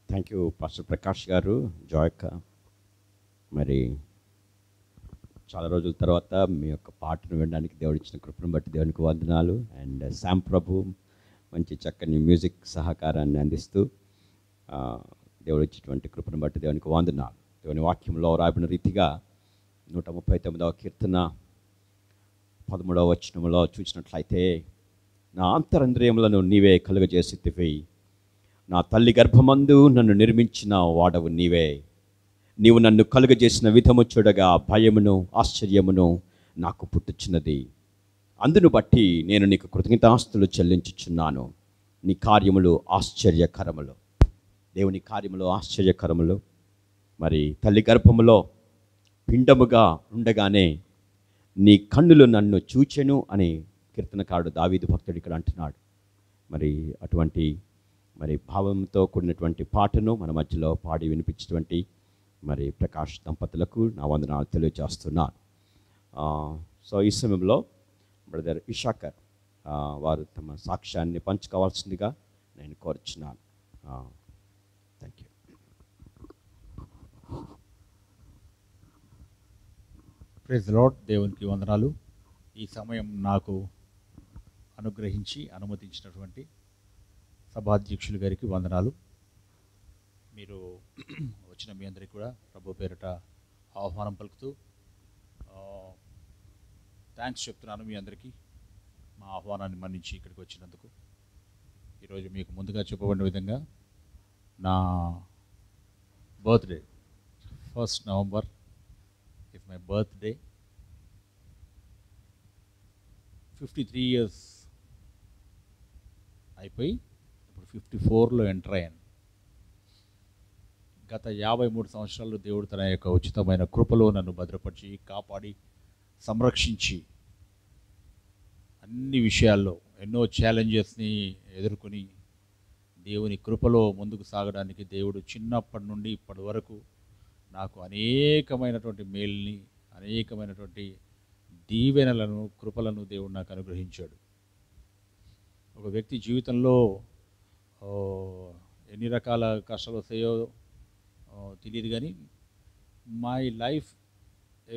థ్యాంక్ యూ పాస్టర్ ప్రకాష్ గారు, జాయక్క. మరి చాలా రోజుల తర్వాత మీ యొక్క పాటను వినడానికి దేవుడు ఇచ్చిన కృపను బట్టి దేవునికి వందనాలు. అండ్ శామ్ ప్రభు మంచి చక్కని మ్యూజిక్ సహకారాన్ని అందిస్తూ దేవుడు ఇచ్చినటువంటి కృపను బట్టి దేవునికి వందనాలు. దేవుని వాక్యంలో రాబడిన రీతిగా 139వ కీర్తన 13వ వచనంలో చూసినట్లయితే, నా అంతరంద్రియములను నీవే కలుగజేసితివి, నా తల్లి గర్భమందు నన్ను నిర్మించిన వాడవు నీవే. నీవు నన్ను కలుగజేసిన విధము చూడగా భయమును ఆశ్చర్యమును నాకు పుట్టుచున్నది. అందును బట్టి నేను నీకు కృతజ్ఞతాస్తులు చెల్లించుచున్నాను. నీ కార్యములు ఆశ్చర్యకరములు. దేవుని కార్యములు ఆశ్చర్యకరములు. మరి తల్లి గర్భములో పిండముగా ఉండగానే నీ కన్నులు నన్ను చూచెను అని కీర్తనకారుడు దావీదు భక్తుడు ఇక్కడ అంటున్నాడు. మరి అటువంటి భావంతో కూడినటువంటి పాటను మన మధ్యలో పాడి వినిపించినటువంటి మరి ప్రకాష్ దంపతులకు నా వందనాలు తెలియజేస్తున్నాను. సో ఈ సమయంలో బ్రదర్ ఇషాకర్ వారు తమ సాక్ష్యాన్ని పంచుకోవాల్సిందిగా నేను కోరుచున్నాను. Thank you. Praise lord. దేవునికి వందనాలు. ఈ సమయం నాకు అనుగ్రహించి అనుమతించినటువంటి సభాధ్యక్షులు గారికి వందనాలు. మీరు వచ్చిన మీ అందరికీ కూడా ప్రభు పేరిట ఆహ్వానం పలుకుతూ థ్యాంక్స్ చెప్తున్నాను మీ అందరికీ మా ఆహ్వానాన్ని మన్నించి ఇక్కడికి వచ్చినందుకు. ఈరోజు మీకు ముందుగా చెప్పబడిన విధంగా నా birthday 1st November is my birthday. 53 years అయిపోయి ఇప్పుడు 54లో ఎంటర్ అయ్యాను. గత 53 సంవత్సరాలు దేవుడు తన యొక్క ఉచితమైన కృపలో నన్ను భద్రపరిచి కాపాడి సంరక్షించి అన్ని విషయాల్లో ఎన్నో ఛాలెంజెస్ని ఎదుర్కొని దేవుని కృపలో ముందుకు సాగడానికి దేవుడు చిన్నప్పటి నుండి ఇప్పటి వరకు నాకు అనేకమైనటువంటి మేల్ని అనేకమైనటువంటి దీవెనలను కృపలను దేవుడు నాకు అనుగ్రహించాడు. ఒక వ్యక్తి జీవితంలో ఎన్ని రకాల కష్టాలు వస్తాయో తెలియదు, కానీ my life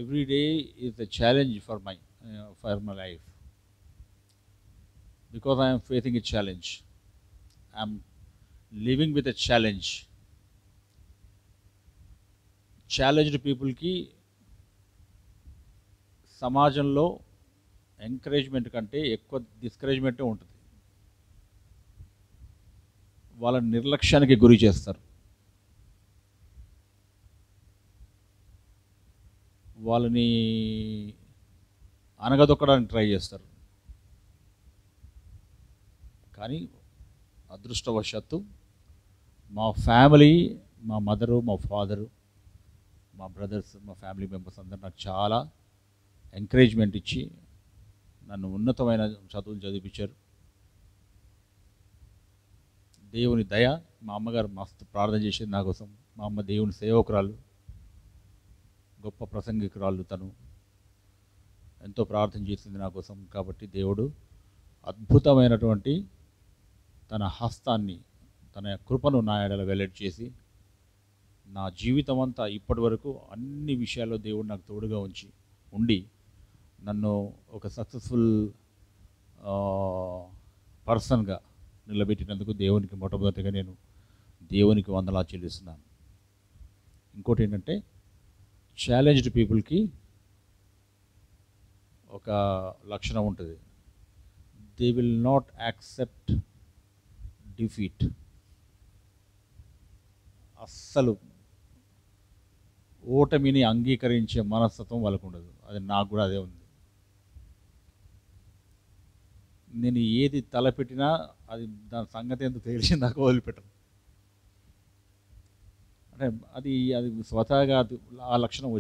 every day is a challenge for my life, because I'm facing a challenge. I'm living with a challenge. Challenged పీపుల్కి సమాజంలో ఎంకరేజ్మెంట్ కంటే ఎక్కువ డిస్కరేజ్మెంటే ఉంటుంది. వాళ్ళని నిర్లక్ష్యానికి గురి చేస్తారు, వాళ్ళని అనగదొక్కడానికి ట్రై చేస్తారు. కానీ అదృష్టవశాత్తు మా ఫ్యామిలీ, మా మదరు, మా ఫాదరు, మా బ్రదర్స్, మా ఫ్యామిలీ మెంబర్స్ అందరూ నాకు చాలా ఎంకరేజ్మెంట్ ఇచ్చి నన్ను ఉన్నతమైన చదువులు చదివించారు. దేవుని దయ. మా అమ్మగారు మస్తు ప్రార్థన చేసేది నా కోసం. మా అమ్మ దేవుని సేవకురాలు. గొప్ప ప్రసంగికురాలు తను, ఎంతో ప్రార్థన చేసింది నా కోసం. కాబట్టి దేవుడు అద్భుతమైనటువంటి తన హస్తాన్ని, తన కృపను నా ఎడల వెల్లడి చేసి నా జీవితం అంతా ఇప్పటి వరకు అన్ని విషయాల్లో దేవుడు నాకు తోడుగా ఉండి నన్ను ఒక సక్సెస్ఫుల్ పర్సన్గా నిలబెట్టినందుకు దేవునికి మొట్టమొదటిగా నేను దేవునికి వందనాలు చెల్లిస్తున్నాను. ఇంకోటి ఏంటంటే, ఛాలెంజ్డ్ పీపుల్కి ఒక లక్షణం ఉంటుంది, they will not accept defeat. అస్సలు ఓటమిని అంగీకరించే మనస్తత్వం వాళ్ళకు ఉండదు. అది నాకు కూడా అదే ఉంది. నేను ఏది తలపెట్టినా అది దాని సంగతి ఎందుకు తెలిసి నాకు వదిలిపెట్టను. అంటే అది స్వతహాగా ఆ లక్షణం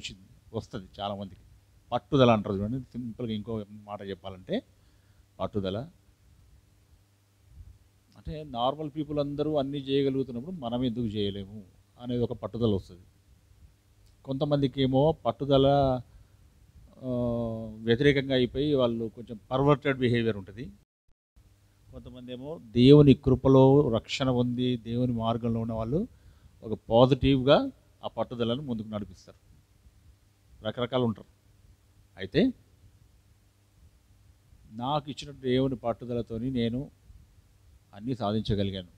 వస్తుంది చాలామందికి. పట్టుదల అంటారు చూడండి. సింపుల్గా ఇంకో మాట చెప్పాలంటే పట్టుదల. అంటే నార్మల్ పీపుల్ అందరూ అన్నీ చేయగలుగుతున్నప్పుడు మనం ఎందుకు చేయలేము అనేది ఒక పట్టుదల వస్తుంది. కొంతమందికి ఏమో పట్టుదల వ్యతిరేకంగా అయిపోయి వాళ్ళు కొంచెం పర్వర్టెడ్ బిహేవియర్ ఉంటుంది. కొంతమంది ఏమో దేవుని కృపలో రక్షణ పొంది దేవుని మార్గంలో ఉన్న వాళ్ళు ఒక పాజిటివ్గా ఆ పట్టుదలను ముందుకు నడిపిస్తారు. రకరకాలు ఉంటారు. అయితే నాకు ఇచ్చిన దేవుని పట్టుదలతోని నేను అన్నీ సాధించగలిగాను.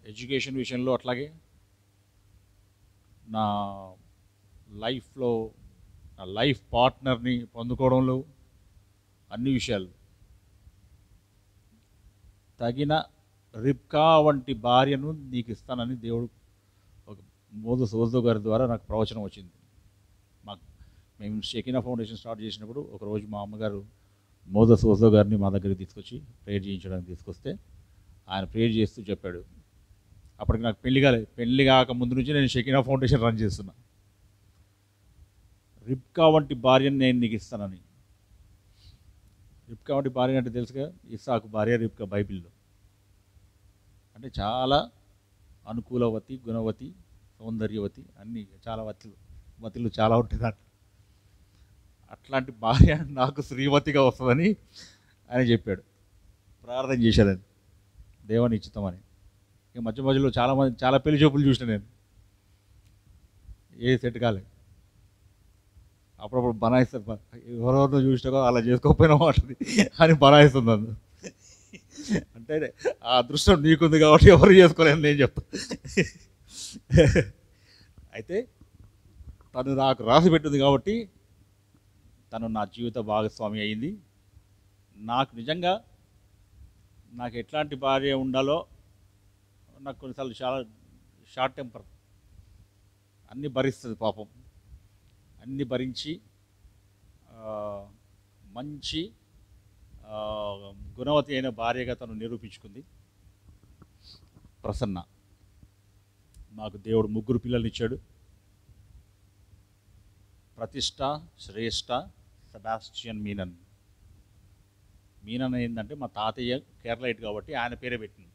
ఎడ్యుకేషన్ విషయంలో అట్లాగే, నా లైఫ్లో నా లైఫ్ పార్ట్నర్ని పొందుకోవడంలో, అన్ని విషయాలు. తగిన రిబ్కా వంటి భార్యను నీకు ఇస్తానని దేవుడు ఒక మోజెస్ ఓజో గారి ద్వారా నాకు ప్రవచనం వచ్చింది. మేము షెకీనా ఫౌండేషన్ స్టార్ట్ చేసినప్పుడు ఒకరోజు మా అమ్మగారు మోజెస్ ఓజో గారిని మా దగ్గరికి తీసుకొచ్చి ప్రేయర్ చేయించడానికి తీసుకొస్తే ఆయన ప్రేయర్ చేస్తూ చెప్పాడు, అప్పటికి నాకు పెళ్లి కాక ముందు నుంచి నేను షెకీనా ఫౌండేషన్ రన్ చేస్తున్నా, రిబ్కా వంటి భార్యను నేను నీకు ఇస్తానని. రిబ్కా వంటి భార్య అంటే తెలుసుగా, ఇస్సాకు భార్య రిబ్కా బైబిల్లో. అంటే చాలా అనుకూలవతి, గుణవతి, సౌందర్యవతి, అన్నీ చాలా వతిలు చాలా ఉంటుంది దాంట్లో. అట్లాంటి భార్య నాకు శ్రీవతిగా వస్తుందని ఆయన చెప్పాడు. ప్రార్థన చేశాడని దేవాన్ని ఇచ్చుతామని. ఇక మధ్యలో చాలా పెళ్లి చూపులు చూసిన నేను, ఏ సెట్ కాలేదు. అప్పుడప్పుడు బనాయిస్తారు, ఎవరెవరినో చూసినాకో అలా చేసుకోకపోయినా ఉంటుంది అని బనాయిస్తుంది. అంటే ఆ అదృష్టం నీకుంది కాబట్టి ఎవరు చేసుకోలేని నేను చెప్తాను. అయితే తను నాకు రాసి పెట్టింది కాబట్టి తను నా జీవిత భాగస్వామి అయింది. నాకు నిజంగా నాకు ఎట్లాంటి భార్య ఉండాలో, నాకు కొన్నిసార్లు చాలా షార్ట్ టెంపర్, అన్నీ భరిస్తుంది పాపం. అన్నీ భరించి మంచి గుణవతి అయిన భార్యగా తను నిరూపించుకుంది. ప్రసన్న. మాకు దేవుడు 3 పిల్లల్ని ఇచ్చాడు. ప్రతిష్ట, శ్రేష్ఠ, సెబాస్టియన్, మీనన్. మీనన్ ఏంటంటే మా తాతయ్య కేరళైట్ కాబట్టి ఆయన పేరే పెట్టింది.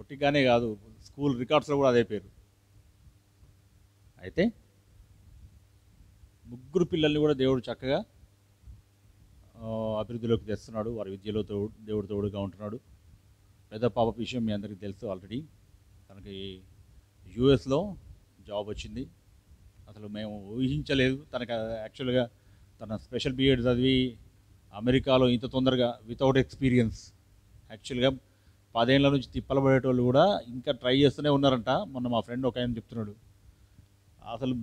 ఒట్టిగానే కాదు, స్కూల్ రికార్డ్స్లో కూడా అదే పేరు. అయితే 3 పిల్లల్ని కూడా దేవుడు చక్కగా అభివృద్ధిలోకి తెస్తున్నాడు. వారి విద్యలో దేవుడు తోడుగా ఉంటున్నాడు. పెద్ద పాప విషయం మీ అందరికీ తెలుసు ఆల్రెడీ. తనకి యూఎస్లో జాబ్ వచ్చింది. అసలు మేము ఊహించలేదు. తనకు యాక్చువల్గా తన స్పెషల్ బిఎడ్ చదివి అమెరికాలో ఇంత తొందరగా వితౌట్ ఎక్స్పీరియన్స్, యాక్చువల్గా 10 ఏళ్ల నుంచి తిప్పలబడేటోళ్ళు కూడా ఇంకా ట్రై చేస్తూనే ఉన్నారంట. మొన్న మా ఫ్రెండ్ ఒక ఆయన చెప్తున్నాడు, అసలు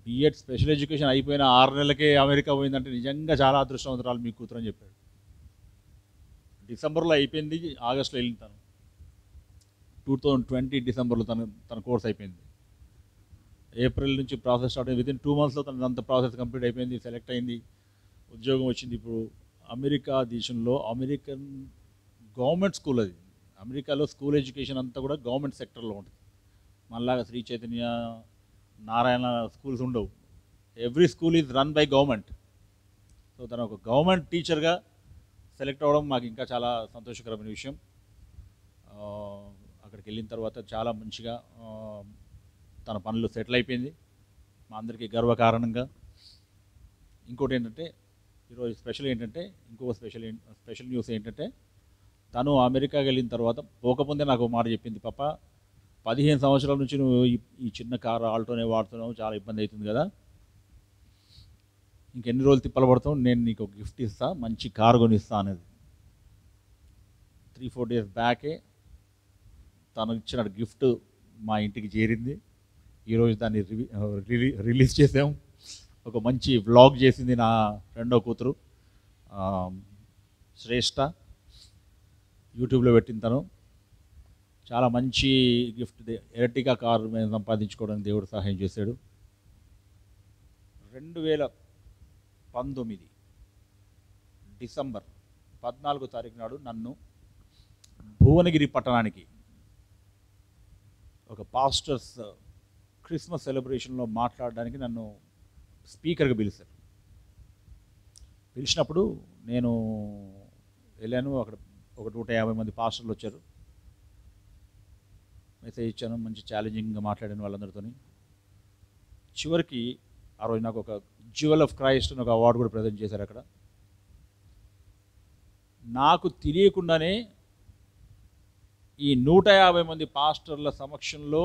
బిఎడ్ స్పెషల్ ఎడ్యుకేషన్ అయిపోయిన 6 నెలలకే అమెరికా పోయిందంటే నిజంగా చాలా అదృష్టవంతురాలు మీ కూతురు అని చెప్పాడు. డిసెంబర్లో అయిపోయింది, ఆగస్టులో వెళ్ళింది తను. 2020 డిసెంబర్లో తన కోర్స్ అయిపోయింది. ఏప్రిల్ నుంచి ప్రాసెస్ స్టార్ట్ అయింది. వితిన్ 2 మంత్స్లో తనంత ప్రాసెస్ కంప్లీట్ అయిపోయింది, సెలెక్ట్ అయింది, ఉద్యోగం వచ్చింది. ఇప్పుడు అమెరికా దేశంలో అమెరికన్ గవర్నమెంట్ స్కూల్, అది అమెరికాలో స్కూల్ ఎడ్యుకేషన్ అంతా కూడా గవర్నమెంట్ సెక్టర్లో ఉంటుంది. మనలాగా శ్రీ చైతన్య, నారాయణ స్కూల్స్ ఉండవు. Every school is run by government. So తను ఒక గవర్నమెంట్ టీచర్గా సెలెక్ట్ అవ్వడం మాకు ఇంకా చాలా సంతోషకరమైన విషయం. వెళ్ళిన తర్వాత చాలా మంచిగా తన పనులు సెటిల్ అయిపోయింది, మా అందరికీ గర్వకారణంగా. ఇంకోటి ఏంటంటే ఈరోజు స్పెషల్ ఏంటంటే, ఇంకో స్పెషల్ న్యూస్ ఏంటంటే, తను అమెరికాకి వెళ్ళిన తర్వాత పోకముందే నాకు ఒక మాట చెప్పింది, పాప 15 సంవత్సరాల నుంచి నువ్వు ఈ చిన్న కారు ఆల్టోనే వాడుతున్నావు, చాలా ఇబ్బంది అవుతుంది కదా, ఇంకెన్ని రోజులు తిప్పలు పడతావు, నేను నీకు ఒక గిఫ్ట్ ఇస్తా, మంచి కారు కొనిస్తా అనేది. 3-4 డేస్ బ్యాకే తను ఇచ్చిన గిఫ్ట్ మా ఇంటికి చేరింది. ఈరోజు దాన్ని రిలీజ్ చేసాం. ఒక మంచి వ్లాగ్ చేసింది నా రెండో కూతురు శ్రేష్ఠ, యూట్యూబ్లో పెట్టిన తను. చాలా మంచి గిఫ్ట్, ఎర్టిగా కారు మేము సంపాదించుకోవడానికి దేవుడు సహాయం చేశాడు. 2019 డిసెంబర్ 14వ తారీఖు నాడు నన్ను భువనగిరి పట్టణానికి ఒక పాస్టర్స్ క్రిస్మస్ సెలబ్రేషన్లో మాట్లాడడానికి నన్ను స్పీకర్గా పిలిచారు. పిలిచినప్పుడు నేను వెళ్ళాను. అక్కడ ఒక 150 మంది పాస్టర్లు వచ్చారు. మెసేజ్ ఇచ్చాను, మంచి ఛాలెంజింగ్గా మాట్లాడాను వాళ్ళందరితో. చివరికి ఆ రోజు నాకు ఒక జ్యువెల్ ఆఫ్ క్రైస్ట్ అని ఒక అవార్డు కూడా ప్రజెంట్ చేశారు అక్కడ. నాకు తెలియకుండానే ఈ 150 మంది పాస్టర్ల సమక్షంలో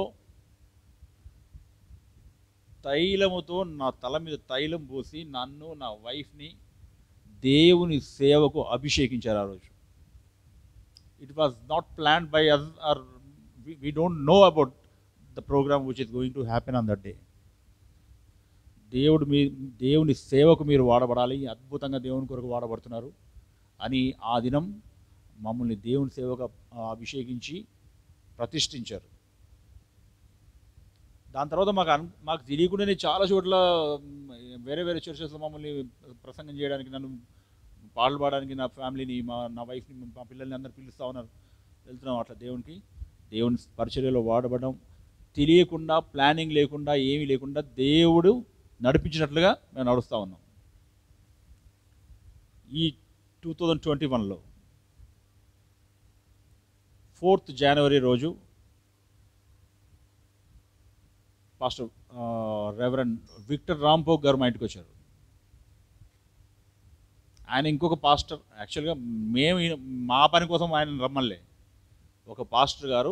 తైలముతో నా తల మీద తైలం పోసి నన్ను నా వైఫ్ని దేవుని సేవకు అభిషేకించారు ఆ రోజు. It was not planned by us or we don't know about the program which is going to happen on that day. దేవుని సేవకు మీరు వాడబడాలి, అద్భుతంగా దేవుని కొరకు వాడబడుతున్నారు అని ఆ దినం మమ్మల్ని దేవుని సేవకు అభిషేకించి ప్రతిష్ఠించారు. దాని తర్వాత మాకు తెలియకుండానే చాలా చోట్ల వేరే వేరే చర్చెస్లో మమ్మల్ని ప్రసంగం చేయడానికి, నన్ను పాటలు పాడడానికి నా ఫ్యామిలీని, నా వైఫ్ని, మా పిల్లల్ని అందరు పిలుస్తూ ఉన్నారు. వెళ్తున్నాం అట్లా దేవుని పరిచర్యలో వాడబడడం, తెలియకుండా, ప్లానింగ్ లేకుండా, ఏమీ లేకుండా దేవుడు నడిపించినట్లుగా మేము నడుస్తూ ఉన్నాం. ఈ 2021లో 4th జనవరి రోజు పాస్టర్ రెవరెండ్ విక్టర్ రాంపోక్ గారు మా ఇంటికి వచ్చారు. ఆయన ఇంకొక పాస్టర్, యాక్చువల్గా మా పని కోసం ఆయన రమ్మలే. ఒక పాస్టర్ గారు,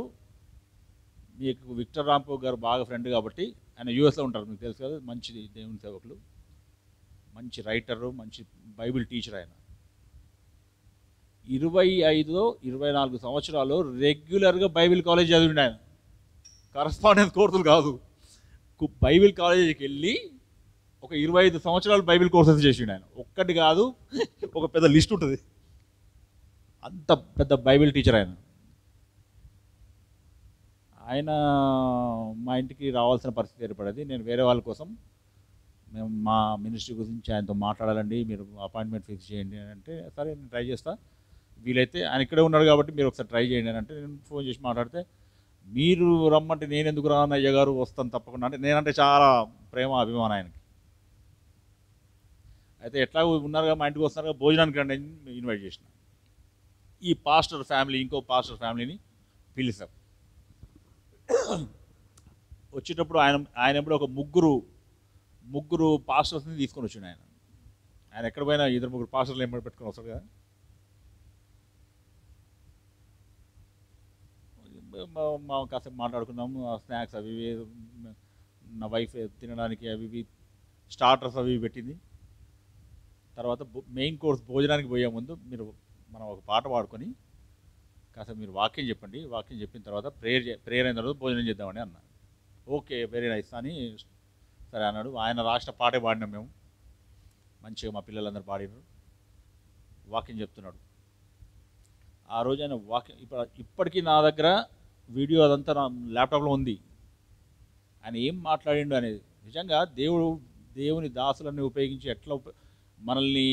మీకు విక్టర్ రాంపోక్ గారు బాగా ఫ్రెండ్ కాబట్టి, ఆయన యూఎస్లో ఉంటారు, మీకు తెలుసు కదా, మంచి దేవుని సేవకులు, మంచి రైటరు, మంచి బైబిల్ టీచర్. ఆయన 25-24 సంవత్సరాలు రెగ్యులర్గా బైబిల్ కాలేజ్ చదివిండు. ఆయన కరస్పాండెన్స్ కోర్సులు కాదు, బైబిల్ కాలేజీకి వెళ్ళి ఒక 25 సంవత్సరాలు బైబిల్ కోర్సెస్ చేసిండు ఆయన. ఒక్కటి కాదు, ఒక పెద్ద లిస్ట్ ఉంటుంది, అంత పెద్ద బైబిల్ టీచర్ ఆయన. ఆయన మా ఇంటికి రావాల్సిన పరిస్థితి ఏర్పడేది. నేను వేరే వాళ్ళ కోసం, మేము మా మినిస్ట్రీ గురించి ఆయనతో మాట్లాడాలండి, మీరు అపాయింట్మెంట్ ఫిక్స్ చేయండి అని అంటే, సరే నేను ట్రై చేస్తా, వీలైతే ఆయన ఇక్కడే ఉన్నాడు కాబట్టి మీరు ఒకసారి ట్రై చేయండి అని అంటే, నేను ఫోన్ చేసి మాట్లాడితే, మీరు రమ్మంటే నేను ఎందుకు రాను అయ్య గారు, వస్తాను తప్పకుండా అంటే, నేనంటే చాలా ప్రేమ అభిమానం ఆయనకి. అయితే ఎట్లా ఉన్నారుగా, మా ఇంటికి వస్తున్నారుగా, భోజనానికి రండి ఇన్వైట్ చేసిన. ఈ పాస్టర్ ఫ్యామిలీ ఇంకో పాస్టర్ ఫ్యామిలీని పిలిచాం. వచ్చేటప్పుడు ఆయన ఎప్పుడు ఒక ముగ్గురు పాస్టర్స్ని తీసుకొని వచ్చిండు. ఆయన ఎక్కడ పోయినా 2-3 పాస్టర్లు ఏమో పెట్టుకొని వస్తాడు కదా. మా కాసేపు మాట్లాడుకున్నాము, స్నాక్స్ అవి నా వైఫ్ తినడానికి అవి స్టార్టర్స్ అవి పెట్టింది. తర్వాత మెయిన్ కోర్స్ భోజనానికి పోయే ముందు మనం ఒక పాట పాడుకొని కాసేపు మీరు వాక్యం చెప్పండి, వాక్యం చెప్పిన తర్వాత ప్రేయర్ అయిన తర్వాత భోజనం చేద్దామని అన్నా. ఓకే, వెరీ నైస్ అని సరే అన్నాడు. ఆయన రాసిన పాటే పాడినాం మేము, మంచిగా మా పిల్లలందరూ పాడినారు. వాక్యం చెప్తున్నాడు. ఆ రోజు ఆయన వాక్యం ఇప్పటికీ నా దగ్గర వీడియో అదంతా నా ల్యాప్టాప్లో ఉంది. ఆయన ఏం మాట్లాడిండు అనేది, నిజంగా దేవుని దాసులన్నీ ఉపయోగించి ఎట్లా మనల్ని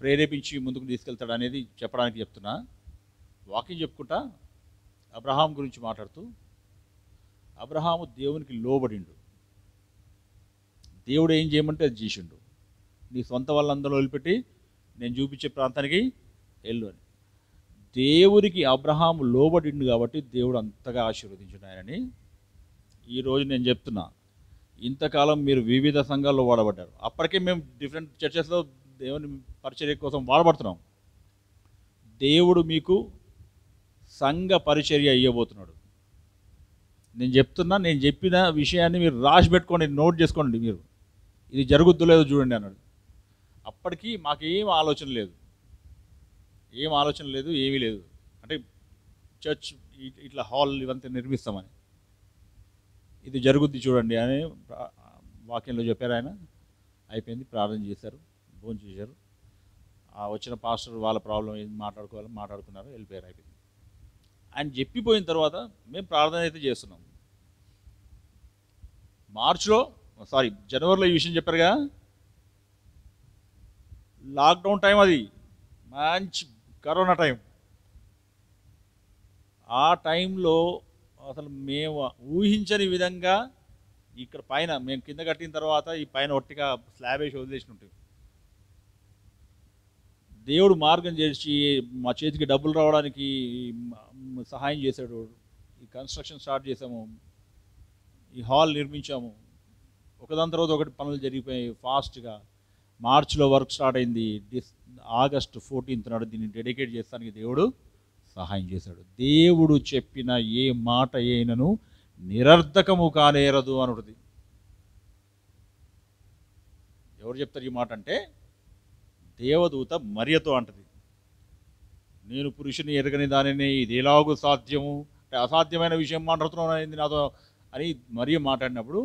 ప్రేరేపించి ముందుకు తీసుకెళ్తాడు అనేది చెప్పడానికి చెప్తున్నా. వాక్యం చెప్పుకుంటా అబ్రహాం గురించి మాట్లాడుతూ, అబ్రహాము దేవునికి లోబడిండు, దేవుడు ఏం చేయమంటే అది చేసిండు. నీ సొంత వాళ్ళందరూ వదిలిపెట్టి నేను చూపించే ప్రాంతానికి వెళ్ళు అని. దేవునికి అబ్రహాము లోబడిండు కాబట్టి దేవుడు అంతగా ఆశీర్వదించాడు ఆయనని. ఈరోజు నేను చెప్తున్నా, ఇంతకాలం మీరు వివిధ సంఘాల్లో వాడబడ్డారు. అప్పటికే మేము డిఫరెంట్ చర్చెస్లో దేవుని పరిచర్య కోసం వాడబడుతున్నాం. దేవుడు మీకు సంఘ పరిచర్య ఇవ్వబోతున్నాడు. నేను చెప్తున్నా, నేను చెప్పిన విషయాన్ని మీరు రాసి పెట్టుకోండి, నోట్ చేసుకోండి. మీరు ఇది జరుగుద్దో లేదో చూడండి అన్నాడు. అప్పటికి మాకేం ఆలోచన లేదు, ఏమీ లేదు. అంటే చర్చ్ ఇట్లా హాల్ ఇవంతా నిర్మిస్తామని, ఇది జరుగుద్ది చూడండి అని వాక్యంలో చెప్పారు ఆయన. అయిపోయింది, ప్రార్థన చేశారు, భోజనం చేశారు. ఆ వచ్చిన పాస్టర్ వాళ్ళ ప్రాబ్లం ఏం మాట్లాడుకున్నారు, వెళ్ళిపోయారు. అయిపోయింది. ఆయన చెప్పిపోయిన తర్వాత మేము ప్రార్థన అయితే చేస్తున్నాం. జనవరిలో ఈ విషయం చెప్పారుగా, లాక్డౌన్ టైం, అది మంచి కరోనా టైం. ఆ టైంలో అసలు మేము ఊహించని విధంగా ఇక్కడ పైన మేము కింద కట్టిన తర్వాత ఈ పైన ఒట్టిగా స్లాబ్ వేసి వదిలేసి ఉంటుంది. దేవుడు మార్గం చేసి మా చేతికి డబ్బులు రావడానికి సహాయం చేశాడు. ఈ కన్స్ట్రక్షన్ స్టార్ట్ చేసాము, ఈ హాల్ నిర్మించాము. ఒకదాని తర్వాత ఒకటి పనులు జరిగిపోయాయి ఫాస్ట్గా. మార్చిలో వర్క్ స్టార్ట్ అయింది. ఆగస్టు 14th నాడు దీన్ని డెడికేట్ చేస్తానికి దేవుడు సహాయం చేశాడు. దేవుడు చెప్పిన ఏ మాట అయినను నిరర్ధకము కానేరదు అనుంటుంది. ఎవరు చెప్తారు ఈ మాట అంటే, దేవదూత మరియతో అంటది, నేను పురుషుని ఎరగని దానిని ఇది ఎలాగూ సాధ్యము, అంటే అసాధ్యమైన విషయం మాట్లాడుతున్నాను అయింది నాతో అని మరియ మాట్లాడినప్పుడు,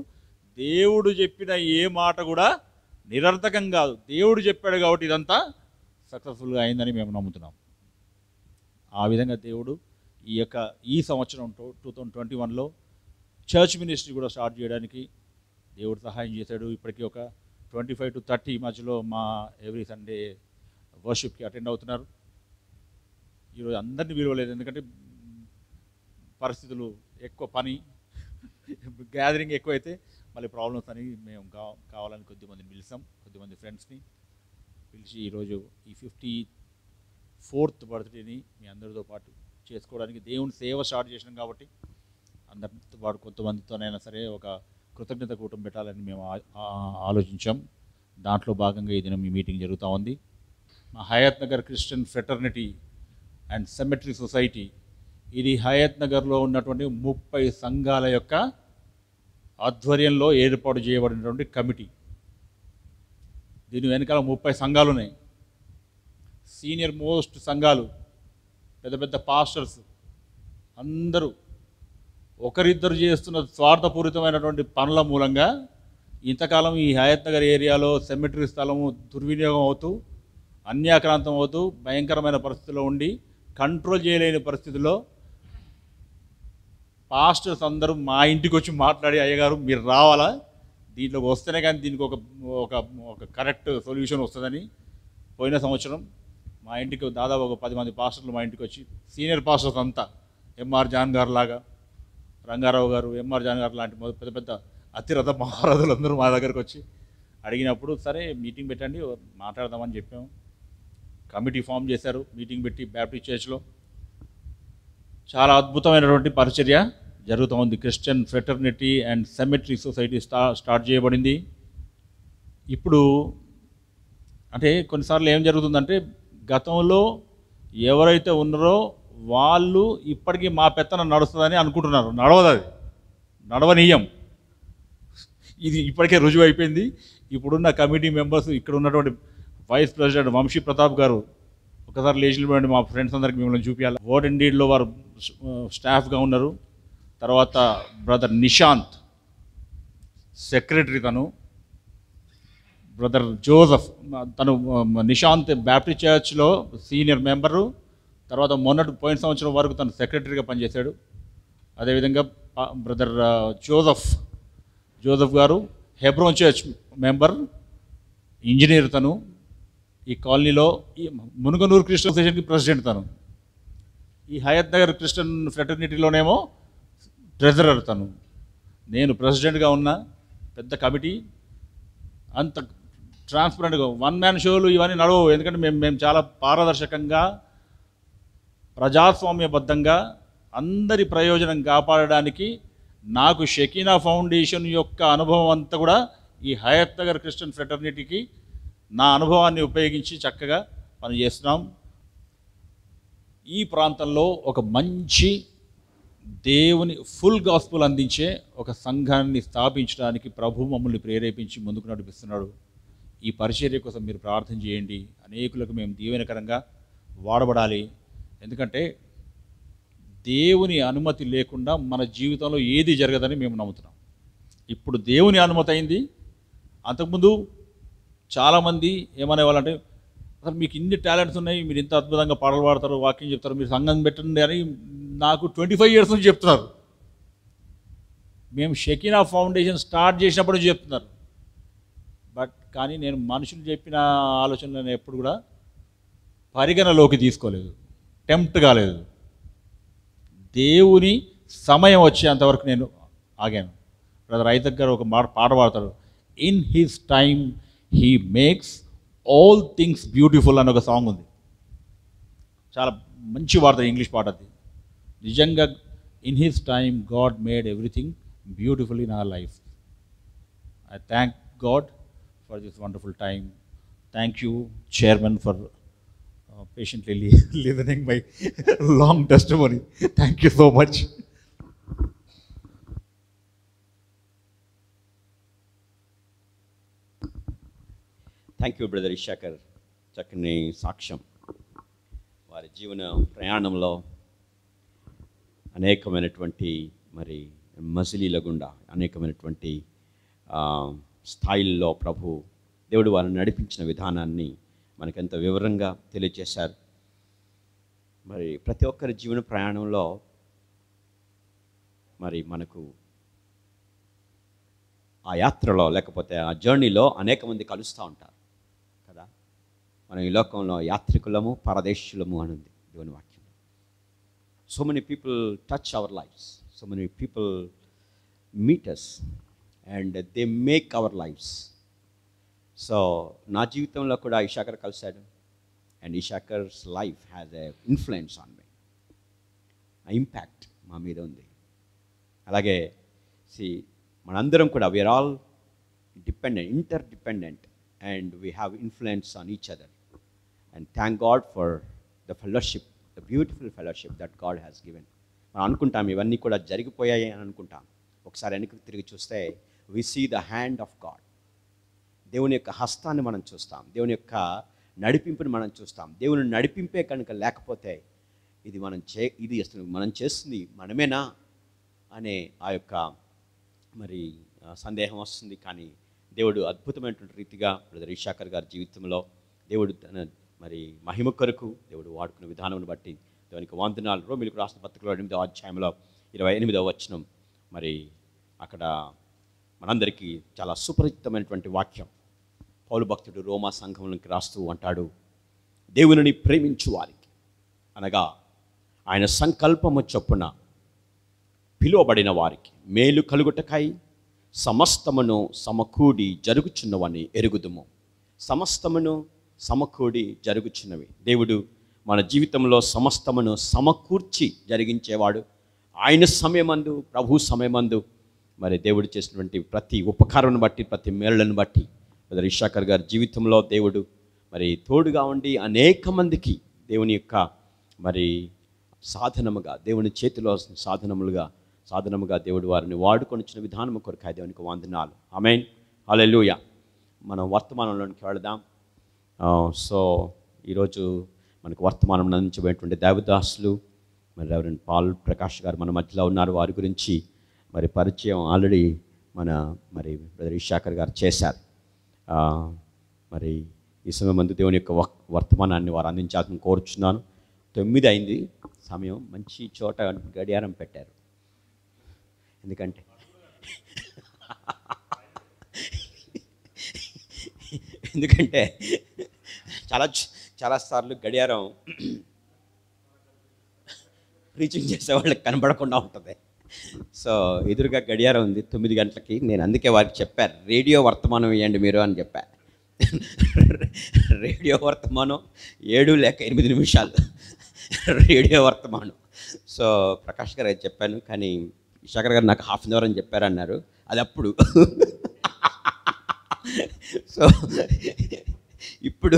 దేవుడు చెప్పిన ఏ మాట కూడా నిరర్థకం కాదు. దేవుడు చెప్పాడు కాబట్టి ఇదంతా సక్సెస్ఫుల్గా అయిందని మేము నమ్ముతున్నాం. ఆ విధంగా దేవుడు ఈ సంవత్సరం 2021లో చర్చ్ మినిస్ట్రీ కూడా స్టార్ట్ చేయడానికి దేవుడు సహాయం చేశాడు. ఇప్పటికీ ఒక 25 to 30 మధ్యలో మా ఎవ్రీ సండే వర్షిప్కి అటెండ్ అవుతున్నారు. ఈరోజు అందరినీ విలువలేదు, ఎందుకంటే పరిస్థితులు ఎక్కువ, పని గ్యాదరింగ్ ఎక్కువైతే మళ్ళీ ప్రాబ్లమ్స్ అని మేము కావాలని కొద్దిమందిని పిలిచాం, కొద్దిమంది ఫ్రెండ్స్ని పిలిచి ఈరోజు ఈ 54th బర్త్డేని మీ అందరితో పాటు చేసుకోవడానికి దేవుని సేవ స్టార్ట్ చేసినాం కాబట్టి అందరితో పాటు కొంతమందితోనైనా సరే ఒక కృతజ్ఞత కూటం పెట్టాలని మేము ఆలోచించాం. దాంట్లో భాగంగా ఈ దినం ఈ మీటింగ్ జరుగుతూ ఉంది. మా Hayat Nagar Christian fraternity and cemetery society, ఇది హయత్ నగర్లో ఉన్నటువంటి 30 సంఘాల యొక్క ఆధ్వర్యంలో ఏర్పాటు చేయబడినటువంటి కమిటీ. దీని వెనకాల 30 సంఘాలు ఉన్నాయి. సీనియర్ మోస్ట్ సంఘాలు, పెద్ద పెద్ద పాస్టర్స్ అందరూ ఒకరిద్దరు చేస్తున్న స్వార్థపూరితమైనటువంటి పనుల మూలంగా ఇంతకాలం ఈ హయత్ నగర్ ఏరియాలో సెమెట్రీ స్థలము దుర్వినియోగం అవుతూ, అన్యాక్రాంతం అవుతూ, భయంకరమైన పరిస్థితిలో ఉండి కంట్రోల్ చేయలేని పరిస్థితిలో పాస్టర్స్ అందరూ మా ఇంటికి వచ్చి మాట్లాడి, అయ్యగారు మీరు రావాలా, దీంట్లోకి వస్తేనే కానీ దీనికి ఒక కరెక్ట్ సొల్యూషన్ వస్తుందని పోయిన సంవత్సరం మా ఇంటికి దాదాపు ఒక 10 మంది పాస్టర్లు మా ఇంటికి వచ్చి, సీనియర్ పాస్టర్స్ అంతా, ఎంఆర్ జాన్ గారు లాగా, రంగారావు గారు, ఎంఆర్ జాన్ గారు లాంటి పెద్ద పెద్ద అతిరథ మహారథులు అందరూ మా దగ్గరకు వచ్చి అడిగినప్పుడు, సరే మీటింగ్ పెట్టండి మాట్లాడదామని చెప్పాము. కమిటీ ఫామ్ చేశారు, మీటింగ్ పెట్టి బ్యాప్టిస్ట్ చర్చ్లో చాలా అద్భుతమైనటువంటి పరిచర్య జరుగుతూ ఉంది. Christian fraternity and cemetery society start చేయబడింది. ఇప్పుడు అంటే కొన్నిసార్లు ఏం జరుగుతుందంటే, గతంలో ఎవరైతే ఉన్నారో వాళ్ళు ఇప్పటికీ మా పెత్తనం నడుస్తుందని అనుకుంటున్నారు. నడవదు, అది నడవనీయం. ఇది ఇప్పటికే రుజువు అయిపోయింది. ఇప్పుడున్న కమిటీ మెంబర్స్, ఇక్కడ ఉన్నటువంటి వైస్ ప్రెసిడెంట్ వంశీ ప్రతాప్ గారు, ఒకసారి లేచిపోయండి, మా ఫ్రెండ్స్ అందరికి మిమ్మల్ని చూపించాలి. వర్డ్ అండ్ డీడ్లో వారు స్టాఫ్గా ఉన్నారు. తర్వాత బ్రదర్ నిశాంత్ సెక్రటరీ, తను బ్రదర్ జోసఫ్, తను నిశాంత్ బ్యాప్టిస్ట్ చర్చ్లో సీనియర్ మెంబరు. తర్వాత పోయిన సంవత్సరం వరకు తను సెక్రటరీగా పనిచేశాడు. అదేవిధంగా బ్రదర్ జోసఫ్ గారు హెబ్రోన్ చర్చ్ మెంబర్, ఇంజనీర్. తను ఈ కాలనీలో ఈ మునుగనూరు క్రిస్టియన్ అసోసియేషన్కి ప్రెసిడెంట్. తను ఈ హయత్ నగర్ క్రిస్టియన్ ఫ్రెటర్నిటీలోనేమో ట్రెజరర్. తను నేను ప్రెసిడెంట్గా ఉన్న పెద్ద కమిటీ. అంత ట్రాన్స్పరెంట్గా 1 man షోలు ఇవన్నీ నడవవు, ఎందుకంటే మేము చాలా పారదర్శకంగా ప్రజాస్వామ్యబద్ధంగా అందరి ప్రయోజనం కాపాడడానికి నాకు షకీనా ఫౌండేషన్ యొక్క అనుభవం అంతా కూడా ఈ హయత్ నగర్ క్రిస్టియన్ ఫ్రెటర్నిటీకి నా అనుభవాన్ని ఉపయోగించి చక్కగా పనిచేస్తున్నాం. ఈ ప్రాంతంలో ఒక మంచి దేవుని ఫుల్ గాస్పుల్ అందించే ఒక సంఘాన్ని స్థాపించడానికి ప్రభు మమ్మల్ని ప్రేరేపించి ముందుకు నడిపిస్తున్నాడు. ఈ పరిచర్య కోసం మీరు ప్రార్థన చేయండి. అనేకులకు మేము దీవెనకరంగా వాడబడాలి. ఎందుకంటే దేవుని అనుమతి లేకుండా మన జీవితంలో ఏది జరగదని మేము నమ్ముతున్నాం. ఇప్పుడు దేవుని అనుమతి అయింది. అంతకుముందు చాలామంది ఏమనేవాళ్ళంటే, అసలు మీకు ఇన్ని టాలెంట్స్ ఉన్నాయి, మీరు ఇంత అద్భుతంగా పాటలు పాడతారు, వాక్యం చెప్తారు, మీరు సంఘం పెట్టండి అని నాకు 25 years నుంచి చెప్తున్నారు. మేము షకీనా ఫౌండేషన్ స్టార్ట్ చేసినప్పుడు చెప్తున్నారు. కానీ నేను మనుషులు చెప్పిన ఆలోచనలను ఎప్పుడు కూడా పరిగణలోకి తీసుకోలేదు, టెంప్ట్ కాలేదు. దేవుని సమయం వచ్చేంతవరకు నేను ఆగాను. బ్రదర్ ఐజక్ గారు ఒక పాట పాడతాడు, in his time he makes all things beautiful అని ఒక సాంగ్ ఉంది. చాలా మంచి పాడతాడు, ఇంగ్లీష్ పాట అది. నిజంగా in his time God made everything beautiful in our life. I thank God for this wonderful time. Thank you, Chairman, for patiently listening my long testimony. Thank you so much. Thank you brother Issachar. చక్కని సాక్ష్యం. వారి జీవన ప్రయాణంలో అనేకమైనటువంటి మరి మజిలీల గుండా అనేకమైనటువంటి స్థాయిల్లో ప్రభు దేవుడు వారిని నడిపించిన విధానాన్ని మనకెంత వివరంగా తెలియజేశారు. మరి ప్రతి ఒక్కరి జీవన ప్రయాణంలో మరి మనకు ఆ యాత్రలో లేకపోతే ఆ జర్నీలో అనేక మంది కలుస్తూ ఉంటారు కదా. మనం ఈ లోకంలో యాత్రికులము పరదేశులము అని ఉంది దేవుని వాక్యం. So many people touch our lives, so many people meet us and they make our lives. So నా జీవితంలో కూడా ఇషాకర్ కలిశాడు and Issachar's life has a influence on me. ఆ ఇంపాక్ట్ మా మీద ఉంది. అలాగే మనందరం కూడా we are all dependent, interdependent and we have influence on each other. And thank God for the fellowship, the beautiful fellowship that God has given. మనం అనుకుంటాం ఇవన్నీ కూడా జరిగిపోయాయి అని అనుకుంటాం. ఒకసారి వెనక్కి తిరిగి చూస్తే we see the hand of God. దేవుని యొక్క హస్తాన్ని మనం చూస్తాం, దేవుని యొక్క నడిపింపుని మనం చూస్తాం. దేవుని నడిపింపే కనుక లేకపోతే ఇది అసలు మనం చేస్తుంది మనమేనా అనే ఆ యొక్క మరి సందేహం వస్తుంది. కానీ దేవుడు అద్భుతమైనటువంటి రీతిగా బ్రదర్ ఇషాకర్ గారి జీవితంలో దేవుడు తన మరి మహిమ కొరకు దేవుడు వాడుకున్న విధానం బట్టి దేవునికి వందనాలు. రోమీయులకు రాసిన పత్రికలో 8వ అధ్యాయంలో 28వ వచనం మరి అక్కడ మనందరికీ చాలా సుపరిచితమైనటువంటి వాక్యం. పౌలు భక్తుడు రోమా సంఘంలోకి రాస్తూ అంటాడు, దేవునిని ప్రేమించు వారికి అనగా ఆయన సంకల్పము చొప్పున పిలువబడిన వారికి మేలు కలుగుటకై సమస్తమును సమకూడి జరుగుచున్నవని ఎరుగుదుము. సమస్తమును సమకూడి జరుగుచున్నవి. దేవుడు మన జీవితంలో సమస్తమును సమకూర్చి జరిగించేవాడు. ఆయన సమయమందు, ప్రభు సమయమందు మరి దేవుడు చేసినటువంటి ప్రతి ఉపకారం బట్టి, ప్రతి మేళ్లను బట్టి బ్రదర్ ఇషాకర్ గారి జీవితంలో దేవుడు మరి తోడుగా ఉండి అనేక మందికి దేవుని యొక్క మరి సాధనముగా, దేవుని చేతిలో సాధనముగా దేవుడు వారిని వాడుకొనిచ్చిన విధానము కొరకు దేవునికి వందనాలు. ఆమేన్, హల్లెలూయా. మనం వర్తమానంలోనికి వెళదాం. సో ఈరోజు మనకు వర్తమానం అందించబోయేటువంటి దేవదాసులు మరి రెవరెండ్ పాల్ ప్రకాష్ గారు మన మధ్యలో ఉన్నారు. వారి గురించి మరి పరిచయం ఆల్రెడీ మరి బ్రదర్ ఇషాకర్ గారు చేశారు. మరి ఈ సమయం మందు దేవుని యొక్క వర్తమానాన్ని వారు అందించాలని కోరుచున్నాను. 9 అయింది సమయం. మంచి చోట గడియారం పెట్టారు. ఎందుకంటే చాలాసార్లు గడియారం ప్రీచింగ్ చేసే వాళ్ళకి కనబడకుండా ఉంటుంది. సో ఎదురుగా గడియారం ఉంది 9 గంటలకి. నేను అందుకే వారికి చెప్పాను, రేడియో వర్తమానం వేయండి మీరు అని చెప్పా. రేడియో వర్తమానం 7 లేక 8 నిమిషాలు. రేడియో వర్తమానం. సో ప్రకాష్ గారు అయితే చెప్పాను, కానీ విశాఖర్ గారు నాకు హాఫ్ అన్ అవర్ అని చెప్పారన్నారు. అది అప్పుడు. సో ఇప్పుడు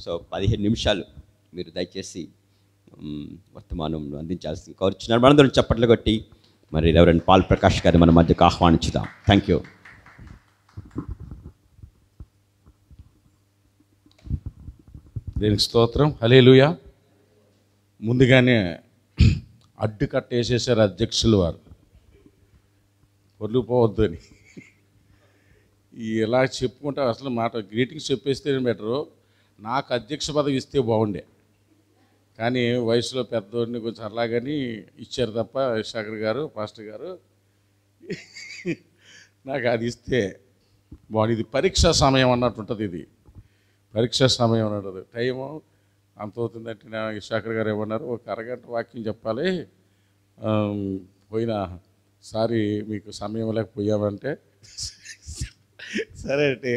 సో 15 నిమిషాలు మీరు దయచేసి వర్తమానం అందించాల్సింది కోరుచున్నారు. మనందరం చప్పట్లు కొట్టి మరి రెవరెండ్ పాల్ ప్రకాష్ గారిని మన మధ్యకు ఆహ్వానించుదాం. Thank you. దేనికి స్తోత్రం. హల్లెలూయా. ముందుగానే అడ్డు కట్టేసేసారు అధ్యక్షులు వారు, పొర్లుపోవద్దు అని. ఇలా చెప్పుకుంటా అసలు మాట గ్రీటింగ్స్ చెప్పేస్తే బెటరు. నాకు అధ్యక్ష పదవి ఇస్తే బాగుండే, కానీ వయసులో పెద్దోడిని కొంచెం అలాగని ఇచ్చారు తప్ప విశాఖర్ గారు, పాస్టర్ గారు నాకు అది ఇస్తే బాగుంది. ఇది పరీక్షా సమయం అన్నట్టు ఉంటుంది. ఇది పరీక్షా సమయం అన్నట్టు. టైము అంత అవుతుందంటే నా విశాఖర్ గారు ఏమన్నారు, ఒక అరగంట వాక్యం చెప్పాలి, పోయినసారి మీకు సమయం లేకపోయామంటే సరే అంటే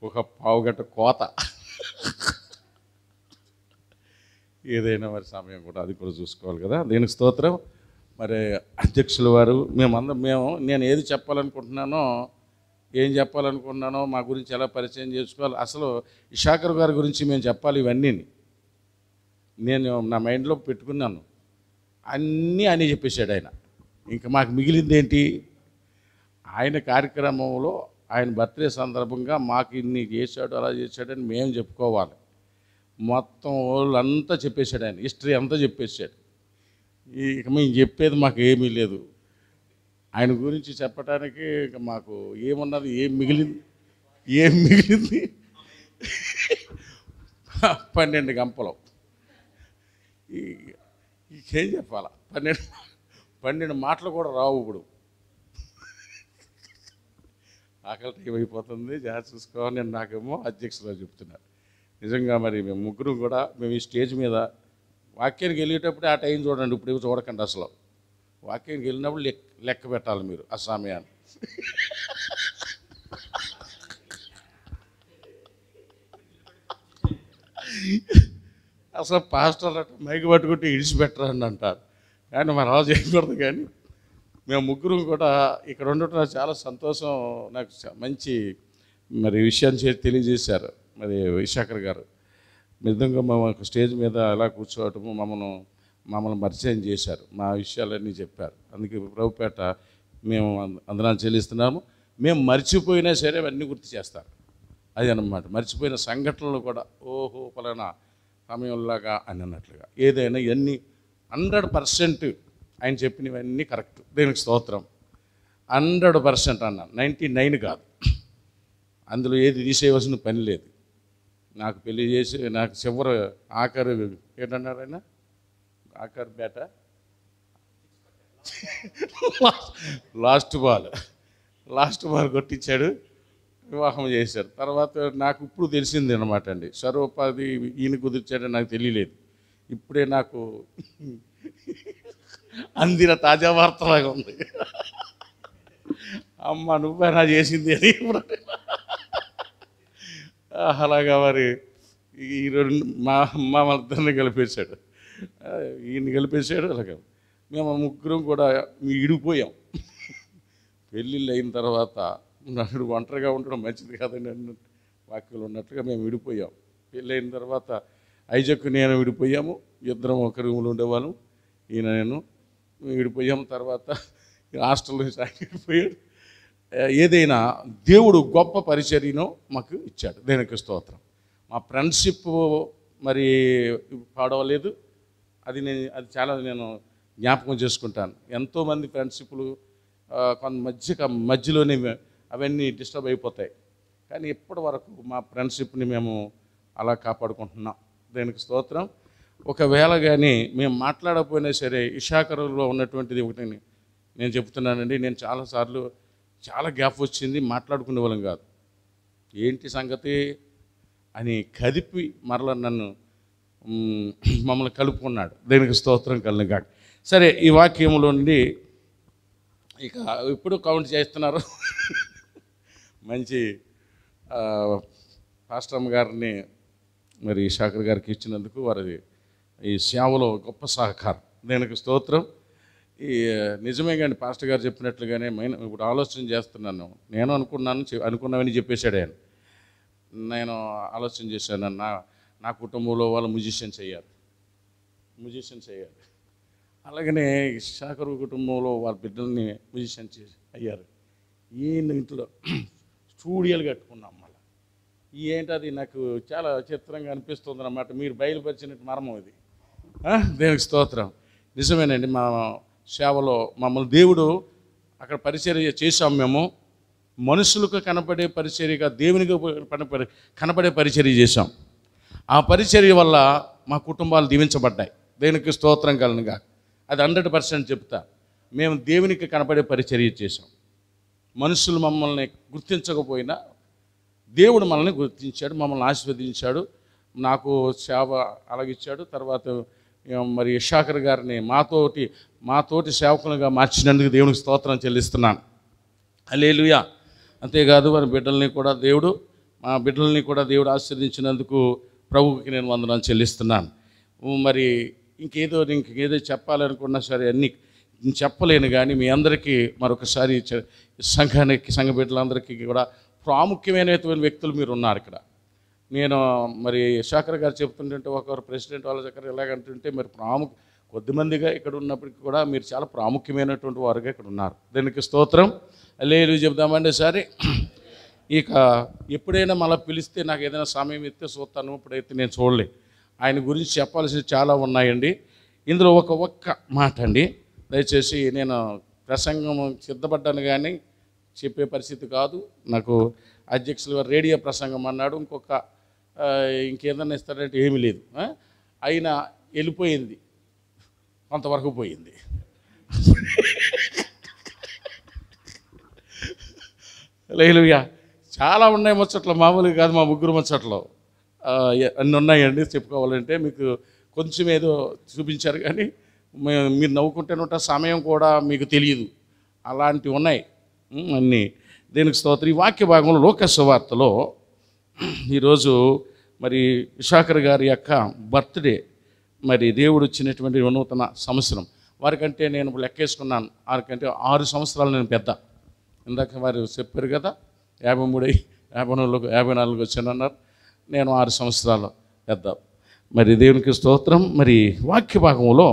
ఒక పావుగంట కోత. ఏదైనా మరి సమయం కూడా అది కూడా చూసుకోవాలి కదా. దీనికి స్తోత్రం. మరి అధ్యక్షుల వారు నేను ఏది చెప్పాలనుకుంటున్నానో, ఏం చెప్పాలనుకుంటున్నానో, మా గురించి ఎలా పరిచయం చేసుకోవాలి, అసలు విశాఖర్ గారి గురించి మేము చెప్పాలి. ఇవన్నీ నేను నా మైండ్లో పెట్టుకున్నాను. అన్నీ అని చెప్పేశాడు ఆయన. ఇంకా మాకు మిగిలింది ఏంటి? ఆయన కార్యక్రమంలో ఆయన బర్త్డే సందర్భంగా మాకు ఇన్ని చేశాడు, అలా చేశాడని మేము చెప్పుకోవాలి. మొత్తం వాళ్ళంతా చెప్పేశాడు ఆయన, హిస్టరీ అంతా చెప్పేశాడు. ఇక మేము చెప్పేది మాకు ఏమీ లేదు. ఆయన గురించి చెప్పడానికి ఇక మాకు ఏమున్నది? ఏం మిగిలింది? 12 గంపలు. ఇంకేం చెప్పాలా? 12 మాటలు కూడా రావు. ఇప్పుడు ఆకలి టైం అయిపోతుంది, జాగ్రత్త చూసుకోవాలి. నేను నాకేమో అధ్యక్షులు చెప్తున్నారు. నిజంగా మరి మేము ముగ్గురు కూడా మేము ఈ స్టేజ్ మీద వాక్యానికి వెళ్ళేటప్పుడు ఆ టైం చూడండి, ఇప్పుడు చూడకండి. అసలు వాక్యానికి వెళ్ళినప్పుడు లెక్క పెట్టాలి మీరు ఆ సమయాన్ని. అసలు పాస్టర్లు అంటే మైకి పట్టుకుంటే ఇడిచిపెట్టరండి అంటారు, కానీ మరి అలా చేయకూడదు. కానీ మేము ముగ్గురు కూడా ఇక్కడ ఉండటం నాకు చాలా సంతోషం. నాకు మంచి మరి విషయాన్ని తెలియజేశారు మరి విశాఖర్ గారు. నిజంగా మేము స్టేజ్ మీద ఎలా కూర్చోవటము, మమ్మల్ని పరిచయం చేశారు, మా విషయాలన్నీ చెప్పారు. అందుకే ప్రభుపేట మేము వందనాలు చెల్లిస్తున్నాము. మేము మర్చిపోయినా సరే అవన్నీ గుర్తు చేస్తారు. అది అన్నమాట. మర్చిపోయిన సంఘటనలు కూడా ఓహో పలానా సమయంలాగా అని అన్నట్లుగా ఏదైనా ఇవన్నీ 100% ఆయన చెప్పినవన్నీ కరెక్ట్. దేనికి స్తోత్రం. 100% అన్నా, 99 కాదు. అందులో ఏది తీసేయవలసిన పని లేదు. నాకు పెళ్లి చేసి నాకు చివరి ఆఖరు ఏంటన్నారు ఆయన, ఆఖరు బేట లాస్ట్ బాల్ కొట్టించాడు, వివాహం చేశారు. తర్వాత నాకు ఇప్పుడు తెలిసింది అనమాట అండి, సర్వోపాధి ఈయన కుదిర్చాడని నాకు తెలియలేదు. ఇప్పుడే నాకు అందిన తాజా వార్తలాగా ఉంది. అమ్మ నువ్వేనా చేసింది అని. అలాగా మరి ఈ రెండు మా ఇద్దరిని కలిపేశాడు, ఈయన్ని కలిపేశాడు. అలాగా మేము ముగ్గురం కూడా ఇడిపోయాం. పెళ్ళిళ్ళు అయిన తర్వాత నన్ను ఒంటరిగా ఉండడం మంచిది కాదని వాక్యాలు ఉన్నట్లుగా మేము విడిపోయాం. పెళ్ళి అయిన తర్వాత ఐజక్ నేను విడిపోయాము. ఇద్దరం ఒక రూమ్లో ఉండేవాళ్ళం. ఈయన నేను విడిపోయాము. తర్వాత హాస్టల్ నుంచి విడిపోయాడు. ఏదైనా దేవుడు గొప్ప పరిచర్యను మాకు ఇచ్చాడు. దేనికి స్తోత్రం. మా ఫ్రెండ్షిప్ మరి పాడవలేదు. అది చాలా నేను జ్ఞాపకం చేసుకుంటాను. ఎంతోమంది ఫ్రెండ్షిప్లు కొంత మధ్యలోనే అవన్నీ డిస్టర్బ్ అయిపోతాయి. కానీ ఇప్పటి వరకు మా ఫ్రెండ్షిప్ని మేము అలా కాపాడుకుంటున్నాం. దేనికి స్తోత్రం. ఒకవేళ కానీ మేము మాట్లాడకపోయినా సరే విశాఖలో ఉన్నటువంటిది ఒకటి నేను చెప్తున్నానండి. నేను చాలాసార్లు చాలా గ్యాప్ వచ్చింది, మాట్లాడుకునే వాళ్ళం కాదు. ఏంటి సంగతి అని కదిపి మరల నన్ను మమ్మల్ని కలుపుకున్నాడు. దేనికి స్తోత్రం కలిగిన కాక. సరే, ఈ వాక్యంలో నుండి ఇక ఇప్పుడు కౌంట్ చేస్తున్నారు. మంచి పాస్టర్ గారిని మరి శాఖర్ గారికి ఇచ్చినందుకు వారి ఈ సేవలో గొప్ప సహకారం. దేనికి స్తోత్రం. ఈ నిజమే కానీ పాస్టర్ గారు చెప్పినట్లుగానే ఇప్పుడు ఆలోచన చేస్తున్నాను. నేను అనుకున్నామని చెప్పేశాడు ఆయన. నేను ఆలోచన చేశాను, నా కుటుంబంలో వాళ్ళు మ్యూజిషియన్స్ అయ్యారు. అలాగనే శాఖరు కుటుంబంలో వాళ్ళ బిడ్డల్ని మ్యూజిషియన్స్ అయ్యారు. ఈయన ఇంట్లో స్టూడియోలు కట్టుకున్నాం. మళ్ళీ ఏంటది నాకు చాలా చిత్రంగా అనిపిస్తుంది అన్నమాట. మీరు బయలుపరిచినట్టు మర్మం ఇది. దేనికి స్తోత్రం. నిజమేనండి. మా సేవలో మమ్మల్ని దేవుడు అక్కడ పరిచర్య చేశాం. మేము మనుషులకు కనపడే పరిచర్యగా దేవునికి కనపడే పరిచర్య చేశాం. ఆ పరిచర్య వల్ల మా కుటుంబాలు దీవించబడ్డాయి. దేనికి స్తోత్రం కలనుగా. అది 100% చెప్తా. మేము దేవునికి కనపడే పరిచర్య చేశాం. మనుషులు మమ్మల్ని గుర్తించకపోయినా దేవుడు మనల్ని గుర్తించాడు, మమ్మల్ని ఆశీర్వదించాడు. నాకు సేవ అలాగిచ్చాడు. తర్వాత మరి ఇషాకర్ గారిని మాతోటి సేవకులుగా మార్చినందుకు దేవునికి స్తోత్రం చెల్లిస్తున్నాను. హల్లెలూయా. అంతేకాదు మా బిడ్డల్ని కూడా దేవుడు ఆశీర్వదించినందుకు ప్రభువుకి నేను వందనాలు చెల్లిస్తున్నాను. మరి ఇంకేదో చెప్పాలనుకున్నా సరే అన్నీ చెప్పలేను. కానీ మీ అందరికీ మరొకసారి సంఘ బిడ్డలందరికీ కూడా ప్రాముఖ్యమైనటువంటి వ్యక్తులు మీరు ఉన్నారు ఇక్కడ. నేను మరి శాఖర్ గారు చెప్తుంటే ఒకరు ప్రెసిడెంట్ వాళ్ళ దగ్గర ఎలాగంటుంటే మరి కొద్దిమందిగా ఇక్కడ ఉన్నప్పటికీ కూడా మీరు చాలా ప్రాముఖ్యమైనటువంటి వారుగా ఇక్కడ ఉన్నారు. దానికి స్తోత్రం. హల్లెలూయా చెప్దామండి. సరే, ఇక ఎప్పుడైనా మళ్ళీ పిలిస్తే నాకు ఏదైనా సమయం ఇస్తే చూస్తాను. ఇప్పుడైతే నేను చూడలే. ఆయన గురించి చెప్పాల్సి చాలా ఉన్నాయండి. ఇందులో ఒక్క మాట అండి. దయచేసి నేను ప్రసంగం సిద్ధపడ్డాను కానీ చెప్పే పరిస్థితి కాదు. నాకు అధ్యక్షులు గారు రేడియో ప్రసంగం అన్నాడు. ఇంకేదన్నా ఇస్తాడంటే ఏమీ లేదు. అయినా వెళ్ళిపోయింది, కొంతవరకు పోయింది. హల్లెలూయా. చాలా ఉన్నాయి ముచ్చట్లు, మామూలుగా కాదు. మా ముగ్గురు ముచ్చట్లు అన్నీ ఉన్నాయండి. చెప్పుకోవాలంటే మీకు కొంచెం ఏదో చూపించారు కానీ మీరు నవ్వుకుంటేనుంటే సమయం కూడా మీకు తెలియదు. అలాంటివి ఉన్నాయి అన్నీ. దేనికి స్తోత్రం. ఈ వాక్య భాగంలో లోక సువార్తలో ఈరోజు మరి విశాఖర్ గారి యొక్క బర్త్డే, మరి దేవుడు ఇచ్చినటువంటి నూతన సంవత్సరం. వారికంటే నేను లెక్కేసుకున్నాను, వారికంటే 6 సంవత్సరాలు నేను పెద్ద. ఇందాక వారు చెప్పారు కదా 53 54 వచ్చానన్నారు. నేను 6 సంవత్సరాలు పెద్ద. మరి దేవునికి స్తోత్రం. మరి వాక్య భాగంలో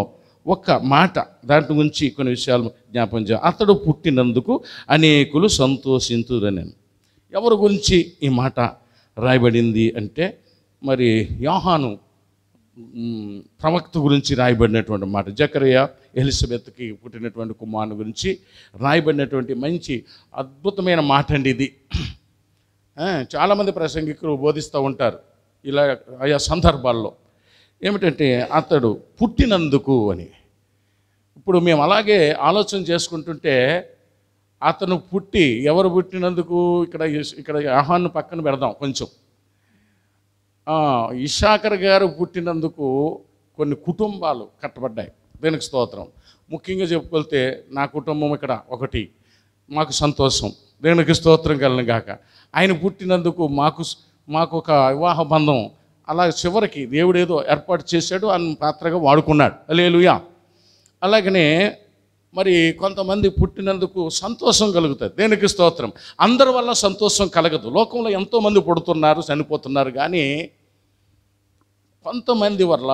ఒక్క మాట దాంట్లో గురించి కొన్ని విషయాలు జ్ఞాపకం చేయాలి. అతడు పుట్టినందుకు అనేకులు సంతోషింతురని. ఎవరి గురించి ఈ మాట రాయబడింది అంటే మరి యోహాను ప్రవక్త గురించి రాయబడినటువంటి మాట. జకరియా ఎలిజబెత్కి పుట్టినటువంటి కుమారుని గురించి రాయబడినటువంటి మంచి అద్భుతమైన మాట అండి ఇది. చాలామంది ప్రసంగికులు బోధిస్తూ ఉంటారు ఇలా ఆయా సందర్భాల్లో. ఏమిటంటే అతడు పుట్టినందుకు అని. ఇప్పుడు మేము అలాగే ఆలోచన చేసుకుంటుంటే అతను ఎవరు పుట్టినందుకు ఇక్కడ యోహాను పక్కన పెడదాం కొంచెం. ఇషాకర్ గారు పుట్టినందుకు కొన్ని కుటుంబాలు కట్టబడ్డాయి. దేనికి స్తోత్రం. ముఖ్యంగా చెప్పుకొస్తే నా కుటుంబం ఇక్కడ ఒకటి, మాకు సంతోషం. దేవునికి స్తోత్రం కలను గాక. ఆయన పుట్టినందుకు మాకు ఒక వివాహ బంధం అలా చివరికి దేవుడు ఏదో ఏర్పాటు చేశాడు, అని పాత్రగా వాడుకున్నాడు. హల్లెలూయా. అలాగనే మరి కొంతమంది పుట్టినందుకు సంతోషం కలుగుతుంది. దేనికి స్తోత్రం. అందరి వల్ల సంతోషం కలగదు. లోకంలో ఎంతోమంది పుడుతున్నారు, చనిపోతున్నారు. కానీ కొంతమంది వల్ల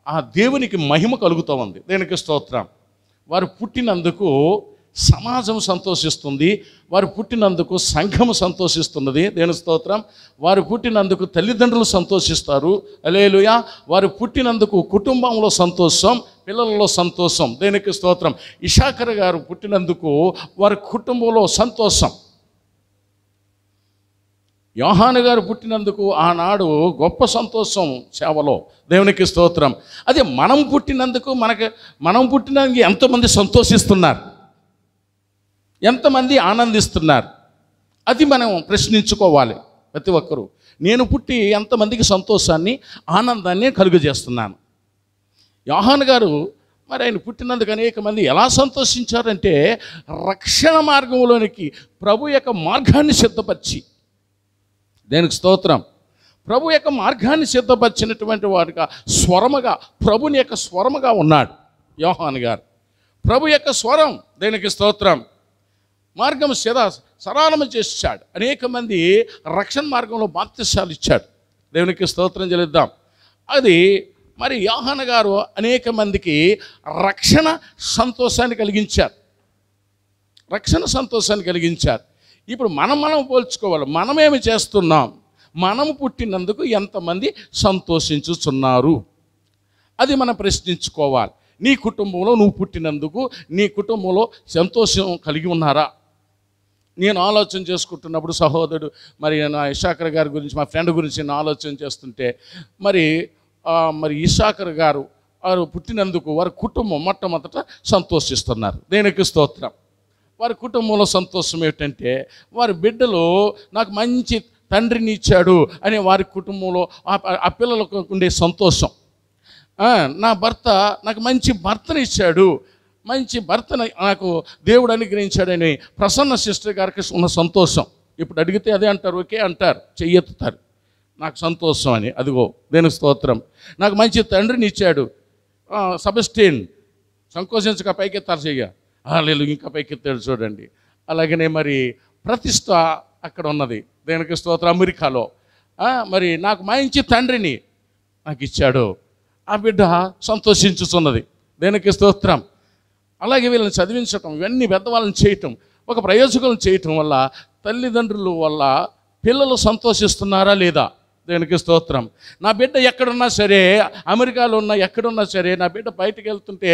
ఆ దేవునికి మహిమ కలుగుతూ ఉంది. దేనికి స్తోత్రం. వారు పుట్టినందుకు సమాజం సంతోషిస్తుంది, వారు పుట్టినందుకు సంఘం సంతోషిస్తున్నది. దేనికి స్తోత్రం. వారు పుట్టినందుకు తల్లిదండ్రులు సంతోషిస్తారు. హల్లెలూయా. వారు పుట్టినందుకు కుటుంబంలో సంతోషం, పిల్లలలో సంతోషం. దేనికి స్తోత్రం. ఇషాకర్ గారు పుట్టినందుకు వారి కుటుంబంలో సంతోషం. యోహాను గారు పుట్టినందుకు ఆనాడు గొప్ప సంతోషం సేవలో. దేవునికి స్తోత్రం. అదే మనం పుట్టినందుకు ఎంతమంది సంతోషిస్తున్నారు, ఎంతమంది ఆనందిస్తున్నారు, అది మనం ప్రశ్నించుకోవాలి ప్రతి ఒక్కరూ. నేను పుట్టి ఎంతమందికి సంతోషాన్ని, ఆనందాన్ని కలుగజేస్తున్నాను. యోహాను గారు మరి ఆయన పుట్టినందుకు అనేక మంది ఎలా సంతోషించారంటే రక్షణ మార్గంలోనికి ప్రభు యొక్క మార్గాన్ని సిద్ధపరిచి, దేనికి స్తోత్రం, ప్రభు యొక్క మార్గాన్ని సిద్ధపరిచినటువంటి వాడుగా స్వరముగా, ప్రభుని యొక్క స్వరముగా ఉన్నాడు యోహాను గారు. ప్రభు యొక్క స్వరం, దేనికి స్తోత్రం. మార్గం సరళము చేశాడు. అనేక మంది రక్షణ మార్గంలో బాప్తిసాలు ఇచ్చాడు. దేవునికి స్తోత్రం చెల్లిద్దాం. అది మరి యోహాను గారు అనేక మందికి రక్షణ సంతోషాన్ని కలిగించారు. ఇప్పుడు మనం పోల్చుకోవాలి. మనమేమి చేస్తున్నాం? మనము పుట్టినందుకు ఎంతమంది సంతోషించుచున్నారు? అది మనం ప్రశ్నించుకోవాలి. నీ కుటుంబంలో నువ్వు పుట్టినందుకు నీ కుటుంబంలో సంతోషం కలిగి ఉన్నారా? నేను ఆలోచన చేసుకుంటున్నప్పుడు సహోదరుడు మరి నా ఇషాకర్ గారి గురించి, మా ఫ్రెండ్ గురించి నేను ఆలోచన చేస్తుంటే మరి ఇషాకర్ గారు వారు పుట్టినందుకు వారి కుటుంబం మొట్టమొదట సంతోషిస్తున్నారు. దేనికి స్తోత్రం. వారి కుటుంబంలో సంతోషం ఏమిటంటే వారి బిడ్డలు నాకు మంచి తండ్రిని ఇచ్చాడు అనే వారి కుటుంబంలో ఆ పిల్లలకు ఉండే సంతోషం. నా భర్త నాకు మంచి భర్తని ఇచ్చాడు, మంచి భర్తను నాకు దేవుడు అనుగ్రహించాడని ప్రసన్న సిస్టర్ గారికి ఉన్న సంతోషం. ఇప్పుడు అడిగితే అదే అంటారు, ఓకే అంటారు, చెయ్యెత్తుతారు, నాకు సంతోషం అని. అదిగో దేనికి స్తోత్రం. నాకు మంచి తండ్రిని ఇచ్చాడు, సబస్టిన్, సంకోచించక పైకెత్తారు చెయ్య, లేదు ఇంకా పైకెత్తాడు చూడండి. అలాగనే మరి ప్రతిష్ట అక్కడ ఉన్నది, దేనికి స్తోత్రం, అమెరికాలో. మరి నాకు మంచి తండ్రిని నాకు ఇచ్చాడు, ఆ బిడ్డ సంతోషించుతున్నది, దేనికి స్తోత్రం. అలాగే వీళ్ళని చదివించటం, ఇవన్నీ పెద్దవాళ్ళని చేయటం, ఒక ప్రయోజకులను చేయటం వల్ల తల్లిదండ్రుల వల్ల పిల్లలు సంతోషిస్తున్నారా లేదా? దేనికి స్తోత్రం. నా బిడ్డ ఎక్కడున్నా సరే, అమెరికాలో ఉన్నా ఎక్కడున్నా సరే, నా బిడ్డ బయటకు వెళ్తుంటే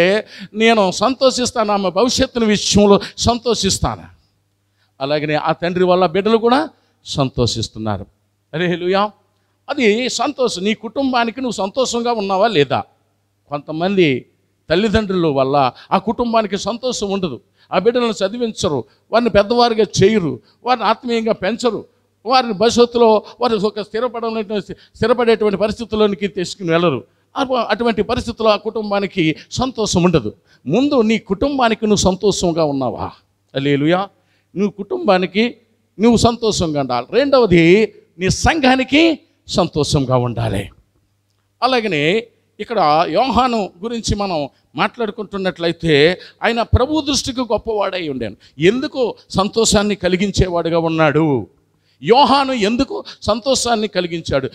నేను సంతోషిస్తాను, ఆమె భవిష్యత్తుని విషయంలో సంతోషిస్తాను. అలాగనే ఆ తండ్రి వల్ల బిడ్డలు కూడా సంతోషిస్తున్నారు. హల్లెలూయా. అది సంతోషం. నీ కుటుంబానికి నువ్వు సంతోషంగా ఉన్నావా లేదా? కొంతమంది తల్లిదండ్రుల వల్ల ఆ కుటుంబానికి సంతోషం ఉండదు. ఆ బిడ్డలను చదివించరు, వారిని పెద్దవారిగా చేయరు, వారిని ఆత్మీయంగా పెంచరు, వారిని భవిష్యత్తులో వారు ఒక స్థిరపడేటువంటి పరిస్థితుల్లోనికి తీసుకుని వెళ్ళరు. అటువంటి పరిస్థితుల్లో ఆ కుటుంబానికి సంతోషం ఉండదు. ముందు నీ కుటుంబానికి నువ్వు సంతోషంగా ఉన్నావా? హల్లెలూయా. నువ్వు కుటుంబానికి నువ్వు సంతోషంగా ఉండాలి. రెండవది, నీ సంఘానికి సంతోషంగా ఉండాలి. అలాగనే ఇక్కడ యోహాను గురించి మనం మాట్లాడుకుంటున్నట్లయితే ఆయన ప్రభు దృష్టికి గొప్పవాడై ఉండాను. ఎందుకు సంతోషాన్ని కలిగించేవాడుగా ఉన్నాడు? యోహాను ఎందుకు సంతోషాన్ని కలిగించాడు?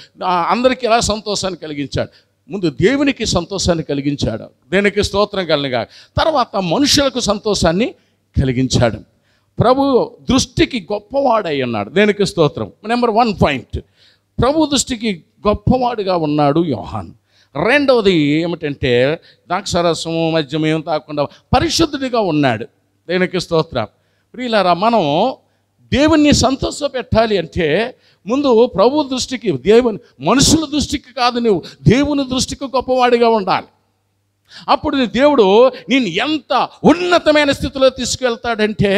అందరికీ ఎలా సంతోషాన్ని కలిగించాడు? ముందు దేవునికి సంతోషాన్ని కలిగించాడు, దేనికి స్తోత్రం కలిగా. తర్వాత మనుషులకు సంతోషాన్ని కలిగించాడు. ప్రభు దృష్టికి గొప్పవాడై ఉన్నాడు, దేనికి స్తోత్రం. నెంబర్ 1 పాయింట్, ప్రభు దృష్టికి గొప్పవాడుగా ఉన్నాడు యోహాను. రెండవది ఏమిటంటే ద్రాక్షారసము మద్యము ఏం తాకుండా పరిశుద్ధుడిగా ఉన్నాడు, దేనికి స్తోత్రం. ప్రియులారా, మనం దేవుణ్ణి సంతోష పెట్టాలి అంటే ముందు ప్రభు దృష్టికి, దేవుని మనుషుల దృష్టికి కాదు, నువ్వు దేవుని దృష్టికి గొప్పవాడిగా ఉండాలి. అప్పుడు దేవుడు నేను ఎంత ఉన్నతమైన స్థితిలో తీసుకువెళ్తాడంటే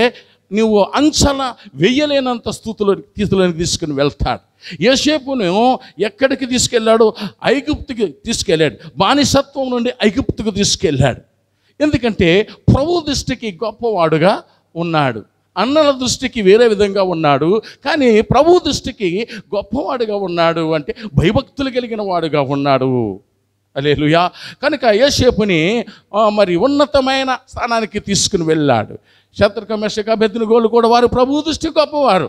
నువ్వు అంచనా వెయ్యలేనంత స్థితిలోకి తీసుకుని వెళ్తాడు. యోసేపును ఎక్కడికి తీసుకెళ్ళాడు? ఐగుప్తుకి తీసుకెళ్ళాడు. బానిసత్వం నుండి ఐగుప్తుకు తీసుకెళ్ళాడు. ఎందుకంటే ప్రభు దృష్టికి గొప్పవాడుగా ఉన్నాడు. అన్నల దృష్టికి వేరే విధంగా ఉన్నాడు, కానీ ప్రభు దృష్టికి గొప్పవాడుగా ఉన్నాడు. అంటే భయభక్తులు కలిగిన వాడుగా ఉన్నాడు. హల్లెలూయా. కనుక యోసేపుని మరి ఉన్నతమైన స్థానానికి తీసుకుని వెళ్ళాడు. శత్రుక మెషక అబేద్నెగోలు కూడా వారు ప్రభు దృష్టి గొప్పవారు,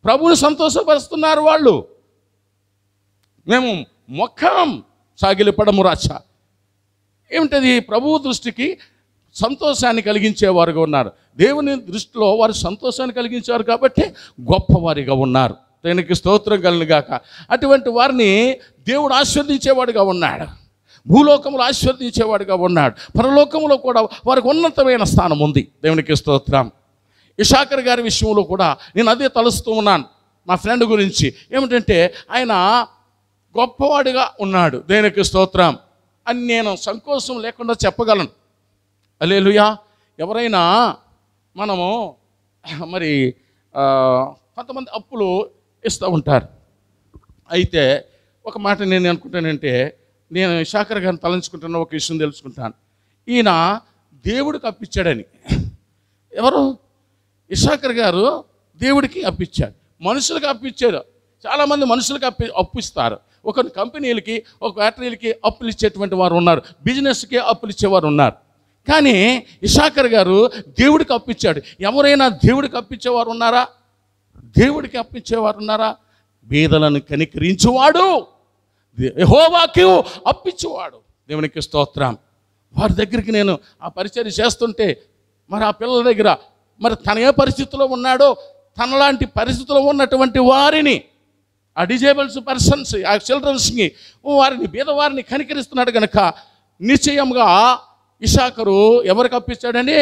ప్రభువుని సంతోషపరుస్తున్నారు. వాళ్ళు మేము మొఖం సాగిలిపడము రాచ ఏమిటది? ప్రభు దృష్టికి సంతోషాన్ని కలిగించేవారుగా ఉన్నారు. దేవుని దృష్టిలో వారు సంతోషాన్ని కలిగించారు కాబట్టి గొప్పవారిగా ఉన్నారు, దానికి స్తోత్రం కలుగుగాక. అటువంటి వారిని దేవుడు ఆశీర్వదించేవాడుగా ఉన్నాడు, భూలోకములు ఆశీర్వదించేవాడుగా ఉన్నాడు, పరలోకములో కూడా వారికి ఉన్నతమైన స్థానం ఉంది, దేవునికి స్తోత్రం. ఇషాకర్ గారి విషయంలో కూడా నేను అదే తలుస్తూ ఉన్నాను, మా ఫ్రెండ్ గురించి. ఏమిటంటే ఆయన గొప్పవాడిగా ఉన్నాడు, దేవునికి స్తోత్రం అని నేను సంకోచం లేకుండా చెప్పగలను. హల్లెలూయా. ఎవరైనా మనము మరి కొంతమంది అప్పులు ఇస్తూ ఉంటారు. అయితే ఒక మాట నేను అనుకుంటానంటే, నేను ఇషాకర్ గారిని తలంచుకుంటున్న ఒక విషయం తెలుసుకుంటాను. ఈయన దేవుడికి అప్పిచ్చాడని. ఎవరు? ఇషాకర్ గారు దేవుడికి అప్పిచ్చాడు, మనుషులకు అప్పిచ్చాడు. చాలామంది మనుషులకు అప్పిస్తారు. ఒక కంపెనీలకి, ఒక ఫ్యాక్టరీలకి అప్పులు ఇచ్చేటువంటి వారు ఉన్నారు, బిజినెస్కి అప్పులు ఇచ్చేవారు ఉన్నారు. కానీ ఇషాకర్ గారు దేవుడికి అప్పిచ్చాడు. ఎవరైనా దేవుడికి అప్పించేవారు ఉన్నారా? దేవుడికి అప్పించేవారు ఉన్నారా? బీదలను కనికరించువాడు, యెహోవాకు అప్పించువాడు. దేవునికి స్తోత్రం. వారి దగ్గరికి నేను ఆ పరిచర్య చేస్తుంటే మరి ఆ పిల్లల దగ్గర మరి తన ఏ పరిస్థితిలో ఉన్నాడో తనలాంటి పరిస్థితిలో ఉన్నటువంటి వారిని, ఆ డిజేబుల్స్ పర్సన్స్, ఆ చిల్డ్రన్స్ని, వారిని బీదవారిని కనికరిస్తున్నాడు కనుక నిశ్చయంగా ఇషాకరు ఎవరికి అప్పించాడని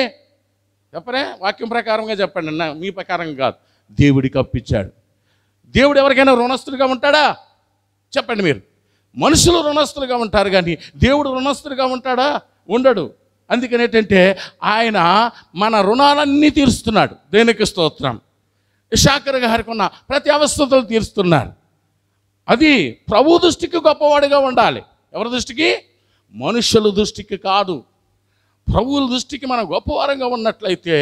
చెప్పరే? వాక్యం ప్రకారంగా చెప్పండి, మీ ప్రకారంగా కాదు. దేవుడికి అప్పించాడు. దేవుడు ఎవరికైనా రుణస్తుడిగా ఉంటాడా? చెప్పండి మీరు. మనుషులు రుణస్తులుగా ఉంటారు కానీ దేవుడు రుణస్తుడిగా ఉంటాడా? ఉండడు. అందుకని ఏంటంటే ఆయన మన రుణాలన్నీ తీరుస్తున్నాడు. దేవునికి స్తోత్రం. ఇషాకర్ గారికి ఉన్న ప్రతి అవస్థలు తీరుస్తున్నారు. అది ప్రభు దృష్టికి గొప్పవాడిగా ఉండాలి. ఎవరి దృష్టికి? మనుషుల దృష్టికి కాదు. ప్రభువుల దృష్టికి మనం గొప్పవారంగా ఉన్నట్లయితే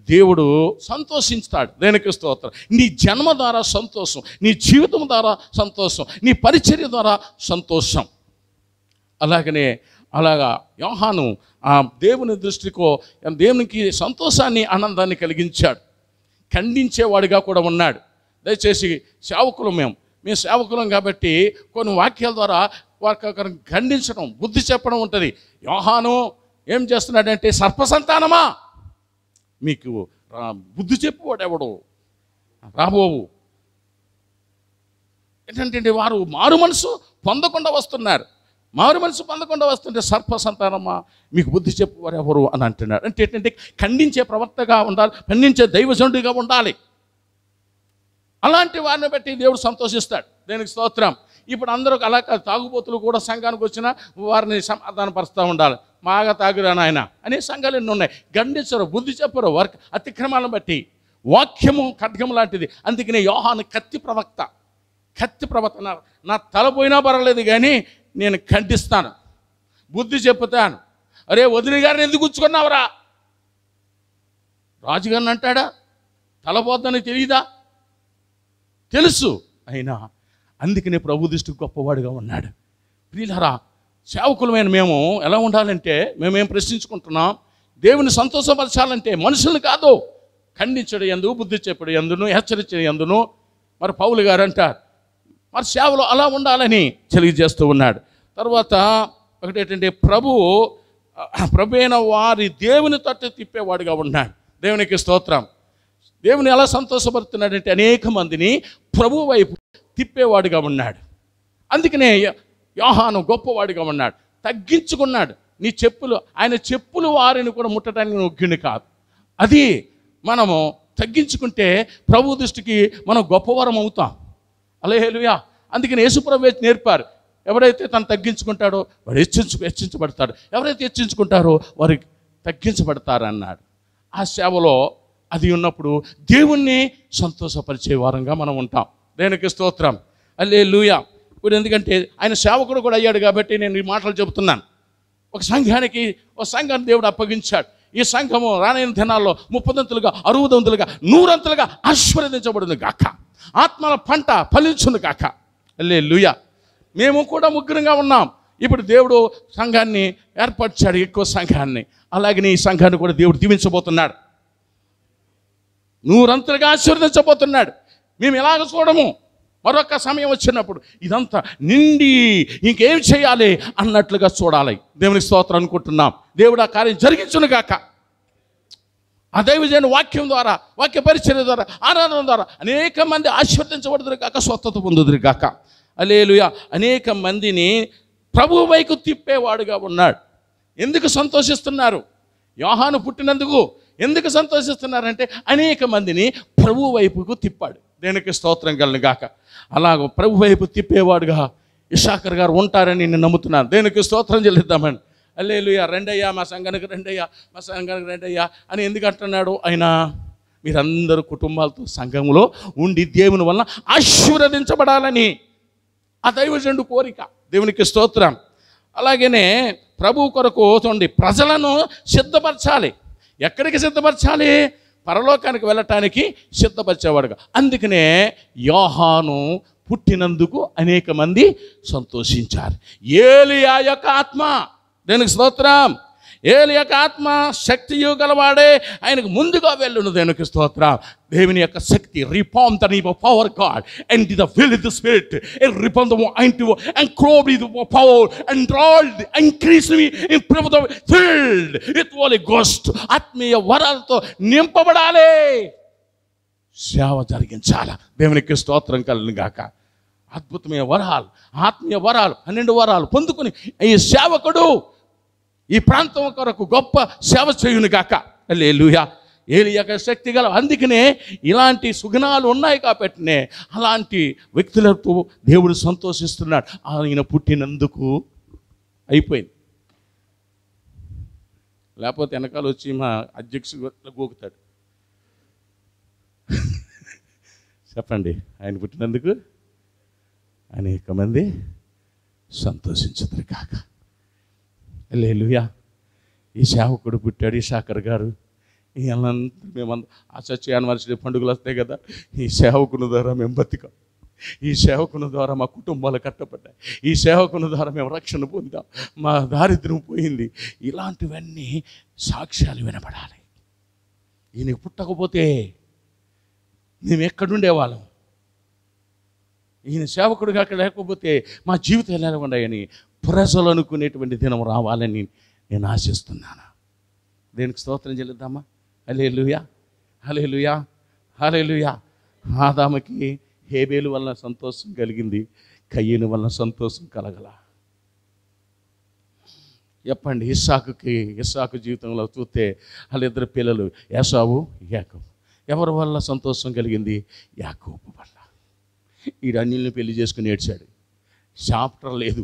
దేవుడు సంతోషిస్తాడు. దేవునికి స్తోత్రం. నీ జన్మ ద్వారా సంతోషం, నీ జీవితం ద్వారా సంతోషం, నీ పరిచర్య ద్వారా సంతోషం. అలాగా యోహాను ఆ దేవుని దృష్టికో దేవునికి సంతోషాన్ని, ఆనందాన్ని కలిగించాడు. ఖండించేవాడిగా కూడా ఉన్నాడు. దయచేసి సేవకులు మేము సేవకులం కాబట్టి కొన్ని వాక్యాల ద్వారా వారికి ఖండించడం, బుద్ధి చెప్పడం ఉంటుంది. యోహాను ఏం చేస్తున్నాడంటే, సర్పసంతానమా, మీకు బుద్ధి చెప్పువాడు ఎవడు రాబోవు. ఏంటంటే వారు మారు మనసు పొందకుండా వస్తున్నారు. మారు మనసు పొందకుండా వస్తుంటే సర్పసంతానమా, మీకు బుద్ధి చెప్పువారు ఎవరు అని అంటున్నాడు. అంటే ఏంటంటే ఖండించే ప్రవక్తగా ఉండాలి, ఖండించే దైవజనుడిగా ఉండాలి. అలాంటి వారిని బట్టి దేవుడు సంతోషిస్తాడు. దేనికి స్తోత్రం. ఇప్పుడు అందరూ అలా తాగుబోతులు కూడా సంఘానికి వచ్చినా వారిని సమాధానపరుస్తూ ఉండాలి. మాగా తాగురా నాయన అనే సంఘాలు ఎన్ని ఉన్నాయి. ఖండించరు, బుద్ధి చెప్పరు వారికి అతిక్రమాలను బట్టి. వాక్యము ఖడ్గం లాంటిది. అందుకనే యోహాను కత్తి ప్రవక్త. నా తల పోయినా పర్వాలేదు కానీ నేను ఖండిస్తాను, బుద్ధి చెప్పుతాను. అరే వదిలి గారిని ఎందుకు గుచ్చుకున్నావురా? రాజుగారిని అంటాడా? తలపోద్దని తెలియదా? తెలుసు. అయినా అందుకనే ప్రభు దృష్టికి గొప్పవాడిగా ఉన్నాడు. ప్రియులారా, సేవకులమైన మేము ఎలా ఉండాలంటే, మేమేం ప్రశ్నించుకుంటున్నాం, దేవుని సంతోషపరచాలంటే మనుషులు కాదు, ఖండించడం ఎందు, బుద్ధి చెప్పడం ఎందును, హెచ్చరించడం ఎందును. మరి పౌలు గారు అంటారు మరి సేవలో అలా ఉండాలని తెలియజేస్తూ ఉన్నాడు. తర్వాత ఒకటేంటంటే ప్రభు అయిన వారి దేవుని తట్టు తిప్పేవాడుగా ఉన్నాడు. దేవునికి స్తోత్రం. దేవుని ఎలా సంతోషపడుతున్నాడంటే అనేక మందిని ప్రభు వైపు తిప్పేవాడుగా ఉన్నాడు. అందుకనే యోహాను గొప్పవాడిగా ఉన్నాడు. తగ్గించుకున్నాడు. ఆయన చెప్పులు వారిని కూడా ముట్టడానికి ముఖ్యుని కాదు. అది మనము తగ్గించుకుంటే ప్రభు దృష్టికి మనం గొప్పవరం అవుతాం. హల్లెలూయా. అందుకని యేసుప్రభు నేర్పారు, ఎవరైతే తను తగ్గించుకుంటాడో వాడు హెచ్చించబడతాడు, ఎవరైతే హెచ్చించుకుంటారో వారు తగ్గించబడతారు అన్నాడు. ఆ సేవలో అది ఉన్నప్పుడు దేవుణ్ణి సంతోషపరిచే వారంగా మనం ఉంటాం. దేవునికి స్తోత్రం. హల్లెలూయా. ఇప్పుడు ఎందుకంటే ఆయన సేవకుడు కూడా అయ్యాడు కాబట్టి నేను ఈ మాటలు చెబుతున్నాను. ఒక సంఘాన్ని దేవుడు అప్పగించాడు. ఈ సంఘము రానైన దినాల్లో 30 60 100 ఆశీర్వదించబడును గాక. ఆత్మల పంట ఫలించును గాక. హల్లెలూయా. మేము కూడా ముగ్గురంగా ఉన్నాం. ఇప్పుడు దేవుడు సంఘాన్ని ఏర్పరిచాడు, ఎక్కువ సంఘాన్ని. అలాగే ఈ సంఘాన్ని కూడా దేవుడు దీవించబోతున్నాడు, 100 ఆశీర్వదించబోతున్నాడు. మేము ఎలాగ చూడము, మరొక సమయం వచ్చినప్పుడు ఇదంతా నిండి ఇంకేం చేయాలి అన్నట్లుగా చూడాలి. దేవునికి స్తోత్రం అనుకుంటున్నాం. దేవుడు ఆ కార్యం జరిగించును గాక. ఆ దైవజన వాక్యం ద్వారా, వాక్య పరిచర్య ద్వారా, ఆరాధన ద్వారా అనేక మంది ఆశీర్వదించబడుదురు గాక, స్వస్థత పొందుదురు గాక. హల్లెలూయా. అనేక మందిని ప్రభు వైపు తిప్పేవాడుగా ఉన్నాడు. ఎందుకు సంతోషిస్తున్నారు? యోహాను పుట్టినందుకు ఎందుకు సంతోషిస్తున్నారంటే అనేక మందిని ప్రభు వైపుకు తిప్పాడు. దేనికి స్తోత్రం కలను గాక. అలాగ ప్రభు వైపు తిప్పేవాడుగా ఇషాకర్ గారు ఉంటారని నేను నమ్ముతున్నాను. దేనికి స్తోత్రం చెల్లిద్దామని. హల్లెలూయా. రెండయ్యా మా సంఘానికి రెండయ్యా అని ఎందుకు అంటున్నాడు ఆయన? మీరందరూ కుటుంబాలతో సంఘంలో ఉండి దేవుని వలన ఆశీర్వదించబడాలని ఆ దైవజనుడు కోరిక. దేవునికి స్తోత్రం. అలాగనే ప్రభు కొరకు చూడండి, ప్రజలను సిద్ధపరచాలి. ఎక్కడికి సిద్ధపరచాలి? పరలోకానికి వెళ్ళటానికి సిద్ధపరిచేవాడుగా. అందుకనే యోహాను పుట్టినందుకు అనేక మంది సంతోషించారు. ఏలియా యొక్క ఆత్మ, దేనికి స్తోత్రం, ఏలి యొక్క ఆత్మ శక్తియు గలవాడే, ఆయనకు ముందుగా వెళ్ళును. దేనికి స్తోత్రం, దేవుని యొక్క శక్తి. Reform the name of power God and the fill the spirit and reform the mind and grow with the power and all increase me in the filled with Holy Ghost. ఆత్మీయ వరాలతో నింపబడాలి, సేవ జరిగించాలి. దేవునికి స్తోత్రం కలుగును గాక. అద్భుతమైన వరాలు, ఆత్మీయ వరాలు, 12 వరాలు పొందుకుని ఈ సేవకుడు ఈ ప్రాంతం కొరకు గొప్ప సేవ చేయును గాక. హల్లెలూయా. ఏలియా శక్తి గల, అందుకనే ఇలాంటి సుగుణాలు ఉన్నాయి కాబట్టినే అలాంటి వ్యక్తులతో దేవుడు సంతోషిస్తున్నాడు. ఆయన పుట్టినందుకు అయిపోయింది. లేకపోతే వెనకాల వచ్చి మా అధ్యక్షుడు గోకుతాడు. చెప్పండి, ఆయన పుట్టినందుకు అనేక మంది సంతోషించుతారు కాక. హల్లెలూయా. ఈ సేవకుడు పుట్టాడు, ఇషాకర్ గారు. మేమంతా ఆ చర్చ్ యానివర్సరీ పండుగలు వస్తాయి కదా, ఈ సేవకుని ద్వారా మేము బతికాం, ఈ సేవకుని ద్వారా మా కుటుంబాలు కట్టబడ్డాయి, ఈ సేవకుని ద్వారా మేము రక్షణ పొందాం, మా దారిద్ర్యం పోయింది. ఇలాంటివన్నీ సాక్ష్యాలు వినపడాలి. ఈయనకి పుట్టకపోతే మేము ఎక్కడుండేవాళ్ళం, ఈయన సేవకుడుగా అక్కడ లేకపోతే మా జీవితాలు ఎలా ఉన్నాయని ప్రజలు అనుకునేటువంటి దినం రావాలని నేను ఆశిస్తున్నాను. దేనికి స్తోత్రం చెల్లిద్దామా? హల్లెలూయా, హల్లెలూయా, హల్లెలూయా. ఆదాముకి హేబేలు వలన సంతోషం కలిగింది, కయ్యను వలన సంతోషం కలగల. చెప్పండి, ఇస్సాకు జీవితంలో చూస్తే వాళ్ళిద్దరు పిల్లలు ఏసావు, యాకోబు. ఎవరి వల్ల సంతోషం కలిగింది? యాకోబు వల్ల. ఈడు అన్యుల్ని పెళ్లి చేసుకుని ఏడ్చాడు. చాప్టర్ లేదు,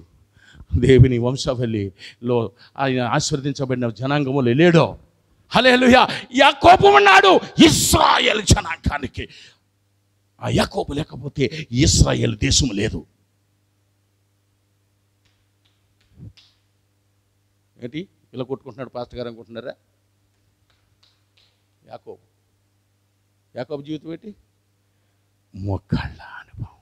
దేవుని వంశావళిలో ఆయన ఆశీర్వదించబడిన జనాంగములు లేడో. హల్లెలూయా. యాకోబు ఉన్నాడు ఇశ్రాయేల్ జనాంగానికి. ఆ యాకోబు లేకపోతే ఇశ్రాయేల్ దేశం లేదు. ఏంటి ఇలా కొట్టుకుంటున్నాడు పాస్టర్ గారు అనుకుంటున్నారా? యాకోబు జీవితం ఏంటి? మొక్కళ్ళ అనుభవం.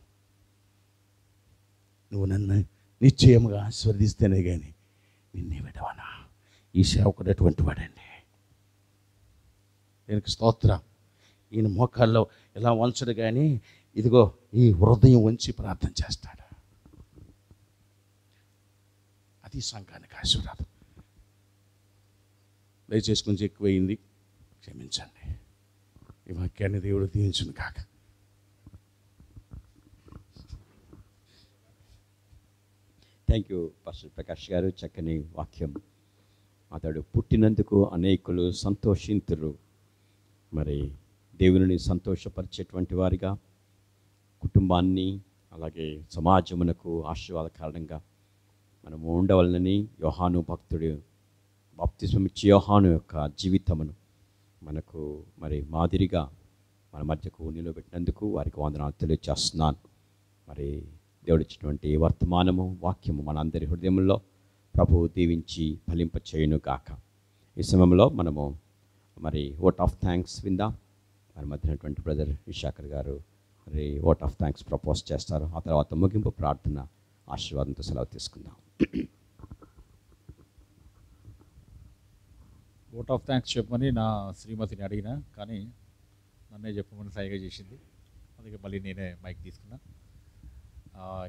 నువ్వు నన్ను నిశ్చయముగా ఆశీర్వదిస్తేనే కానీ నిన్నే విడవనా. ఈ సేవకుడు అటువంటి వాడండి. దీనికి స్తోత్రం. ఈయన మోకాల్లో ఇలా వంచడు కానీ ఇదిగో ఈ హృదయం వంచి ప్రార్థన చేస్తాడు. అది సంఘానికి ఆశీర్వాదం. దయచేసి కొంచెం ఎక్కువైంది, క్షమించండి. ఈ వాక్యాన్ని దేవుడు దీవించును కాక. థ్యాంక్ యూ పాస్టర్ ప్రకాష్ గారు, చక్కని వాక్యం. అతడు పుట్టినందుకు అనేకులు సంతోషింతురు. మరి దేవుని సంతోషపరిచేటువంటి వారిగా కుటుంబాన్ని అలాగే సమాజమునకు ఆశీర్వాదకరంగా మనము ఉండవలనని యోహాను భక్తుడు బాప్తిస్మం ఇచ్చే యోహాను యొక్క జీవితమును మనకు మరి మాదిరిగా మన మధ్యకు నిలబెట్టినందుకు వారికి వందనాలు తెలియజేస్తున్నాను. మరి దేవుడిచ్చినటువంటి వర్తమానము వాక్యము మనందరి హృదయంలో ప్రభువు దీవించి ఫలింపచేయును గాక. ఈ సమయంలో మనము మరి ఓట్ ఆఫ్ థ్యాంక్స్ విందాం. మరి మధ్యనటువంటి బ్రదర్ ఇషాకర్ గారు మరి ఓట్ ఆఫ్ థ్యాంక్స్ ప్రపోజ్ చేస్తారు. ఆ తర్వాత ముగింపు ప్రార్థన ఆశీర్వాదంతో సెలవు తీసుకుందాం. ఓట్ ఆఫ్ థ్యాంక్స్ చెప్పమని నా శ్రీమతిని అడిగిన, కానీ నన్నే చెప్పమని సైగా చేసింది. అందుకే మళ్ళీ నేనే మైక్ తీసుకున్నా.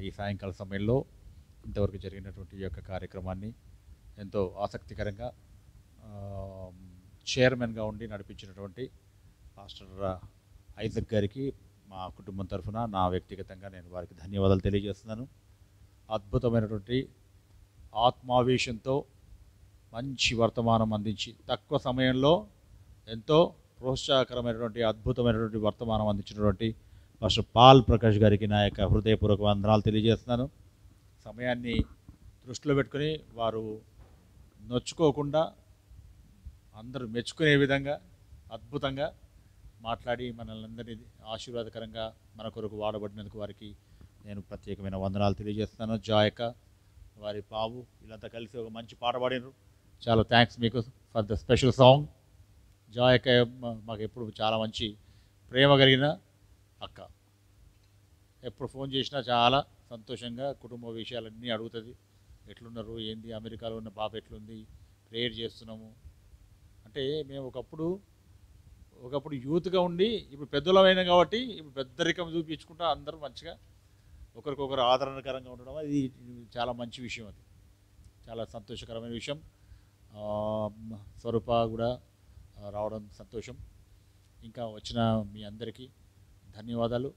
ఈ సాయంకాల సమయంలో ఇంతవరకు జరిగినటువంటి ఈ యొక్క కార్యక్రమాన్ని ఎంతో ఆసక్తికరంగా చైర్మన్గా ఉండి నడిపించినటువంటి పాస్టర్ ఐజక్ గారికి మా కుటుంబం తరఫున నా వ్యక్తిగతంగా నేను వారికి ధన్యవాదాలు తెలియజేస్తున్నాను. అద్భుతమైనటువంటి ఆత్మావేశంతో మంచి వర్తమానం అందించి తక్కువ సమయంలో ఎంతో ప్రోత్సాహకరమైనటువంటి అద్భుతమైనటువంటి వర్తమానం అందించినటువంటి పాస్టర్ పాల్ ప్రకాష్ గారికి నా యొక్క హృదయపూర్వక వందనాలు తెలియజేస్తున్నాను. సమయాన్ని దృష్టిలో పెట్టుకుని వారు నొచ్చుకోకుండా అందరూ మెచ్చుకునే విధంగా అద్భుతంగా మాట్లాడి మనల్ని అందరినీ ఆశీర్వాదకరంగా మన కొరకు వాడబడినందుకు వారికి నేను ప్రత్యేకమైన వందనాలు తెలియజేస్తున్నాను. జాయక, వారి బాబు వీళ్ళంతా కలిసి ఒక మంచి పాట పాడినారు. చాలా థ్యాంక్స్ మీకు for the special song. Joy అక్క మాకు ఎప్పుడు చాలా మంచి ప్రేమ కలిగిన అక్క. ఎప్పుడు ఫోన్ చేసినా చాలా సంతోషంగా కుటుంబ విషయాలన్నీ అడుగుతుంది. ఎట్లున్నారు, ఏంది, అమెరికాలో ఉన్న పాప ఎట్లుంది, ప్రేయర్ చేస్తున్నాము అంటే. మేము ఒకప్పుడు యూత్గా ఉండి ఇప్పుడు పెద్దలమైనా కాబట్టి ఇప్పుడు పెద్దరికం చూపించుకుంటా అందరూ మంచిగా ఒకరికొకరు ఆదరణకరంగా ఉండడం అది చాలా మంచి విషయం. అది చాలా సంతోషకరమైన విషయం. స్వరూప కూడా రావడం సంతోషం. ఇంకా వచ్చిన మీ అందరికీ ధన్యవాదాలు.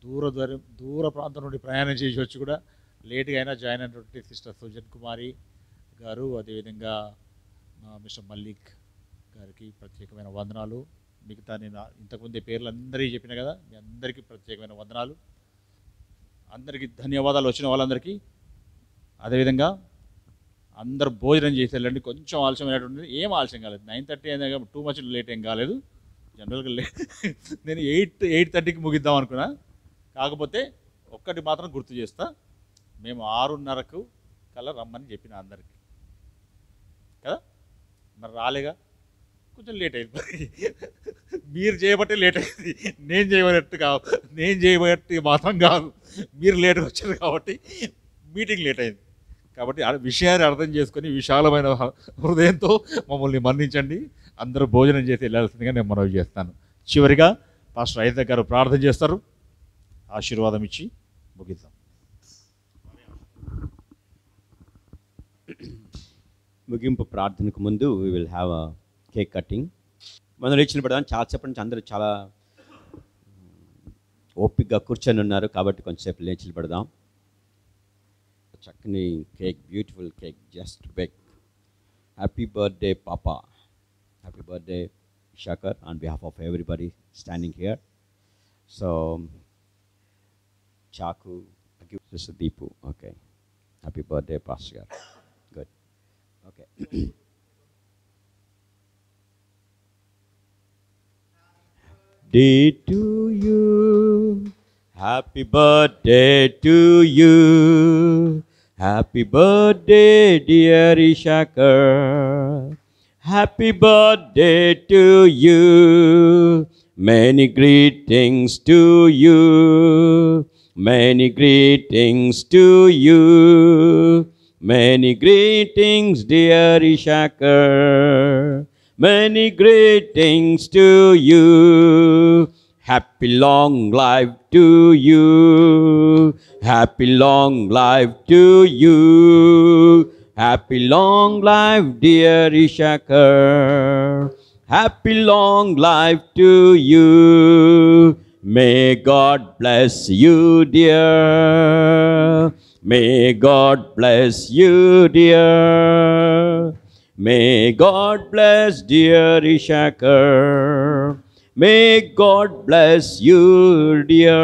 దూర ప్రాంతం నుండి ప్రయాణం చేసి వచ్చి కూడా లేట్గా అయినా జాయిన్ అయినటువంటి సిస్టర్ సుజన్ కుమారి గారు, అదేవిధంగా మిస్టర్ మల్లిక్ గారికి ప్రత్యేకమైన వందనాలు. మిగతా నేను ఇంతకుముందే పేర్లు అందరికీ చెప్పిన కదా, మీ అందరికీ ప్రత్యేకమైన వందనాలు. అందరికీ ధన్యవాదాలు వచ్చిన వాళ్ళందరికీ. అదేవిధంగా అందరు భోజనం చేసి వెళ్ళండి. కొంచెం ఆలస్యమైనటువంటి ఏం ఆలస్యం కాలేదు. 9:30 అయినా కాబట్టి టూ మచ్ లేట్ ఏం కాలేదు. జనరల్గా నేను 8:30కి ముగిద్దాం అనుకున్నా. కాకపోతే ఒక్కటి మాత్రం గుర్తు చేస్తా, మేము 6:30కు కల్లా రమ్మని చెప్పిన అందరికీ కదా. మరి రాలేగా, కొంచెం లేట్ అయింది. మీరు చేయబట్టే లేట్ అయింది, నేను చేయబట్టి మాత్రం కాదు. మీరు లేట్గా వచ్చారు కాబట్టి మీటింగ్ లేట్ అయింది. కాబట్టి విషయాన్ని అర్థం చేసుకొని విశాలమైన హృదయంతో మమ్మల్ని మన్నించండి. అందరూ భోజనం చేసి వెళ్ళాల్సిందిగా నేను మనవి చేస్తాను. చివరిగా పాస్టర్ ఐజక్ గారు ప్రార్థన చేస్తారు. ఆశీర్వాదం ఇచ్చి ముగిద్దాం. ముగింపు ప్రార్థనకు ముందు we will have a cake cutting. మనం లేచిన పడదాం. చాలాసేపటి నుంచి అందరూ చాలా ఓపికగా కూర్చొని ఉన్నారు కాబట్టి కొంచెంసేపు లేచి పడదాం. చక్కని cake, beautiful cake, just bake. Happy birthday papa, happy birthday Shakar, on behalf of everybody standing here. So Chaku, this is Deepu. Okay, happy birthday Pastor. Good. Okay. Day to you, happy birthday to you, happy birthday dear Shakar, happy birthday to you, many greetings to you, many greetings to you, many greetings dear Shakar, many greetings to you. Happy long life to you. Happy long life to you. Happy long life, dear Shakar. Happy long life to you. May God bless you, dear. May God bless you, dear. May God bless dear Shakar. May God bless you, dear.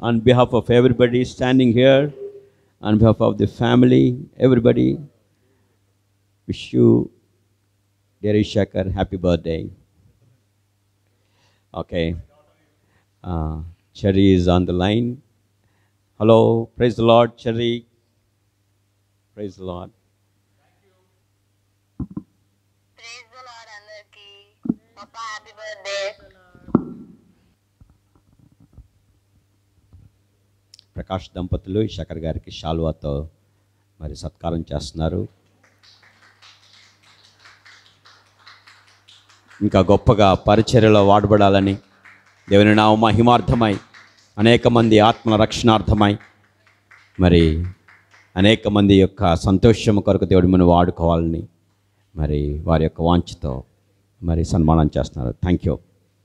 On behalf of everybody standing here, on behalf of the family, everybody, wish you, dear Shakar, happy birthday. Okay. Cherry is on the line. Hello, praise the Lord, Cherry. Praise the Lord. Praise the Lord, అందరికీ. Papa, happy birthday. Prakash దంపతులు శేఖర్ గారికి శాలువాతో మరి సత్కారం చేస్తున్నారు. ఇంకా గొప్పగా పరిచర్యలో వాడబడాలని దేవుని నామ మహిమార్థమై అనేక మంది ఆత్మల రక్షణార్థమై మరి అనేక మంది యొక్క సంతోషం కొరకు దేవుడు మనం వాడుకోవాలని మరి వారి యొక్క వాంఛతో మరి సన్మానం చేస్తున్నారు. Thank you.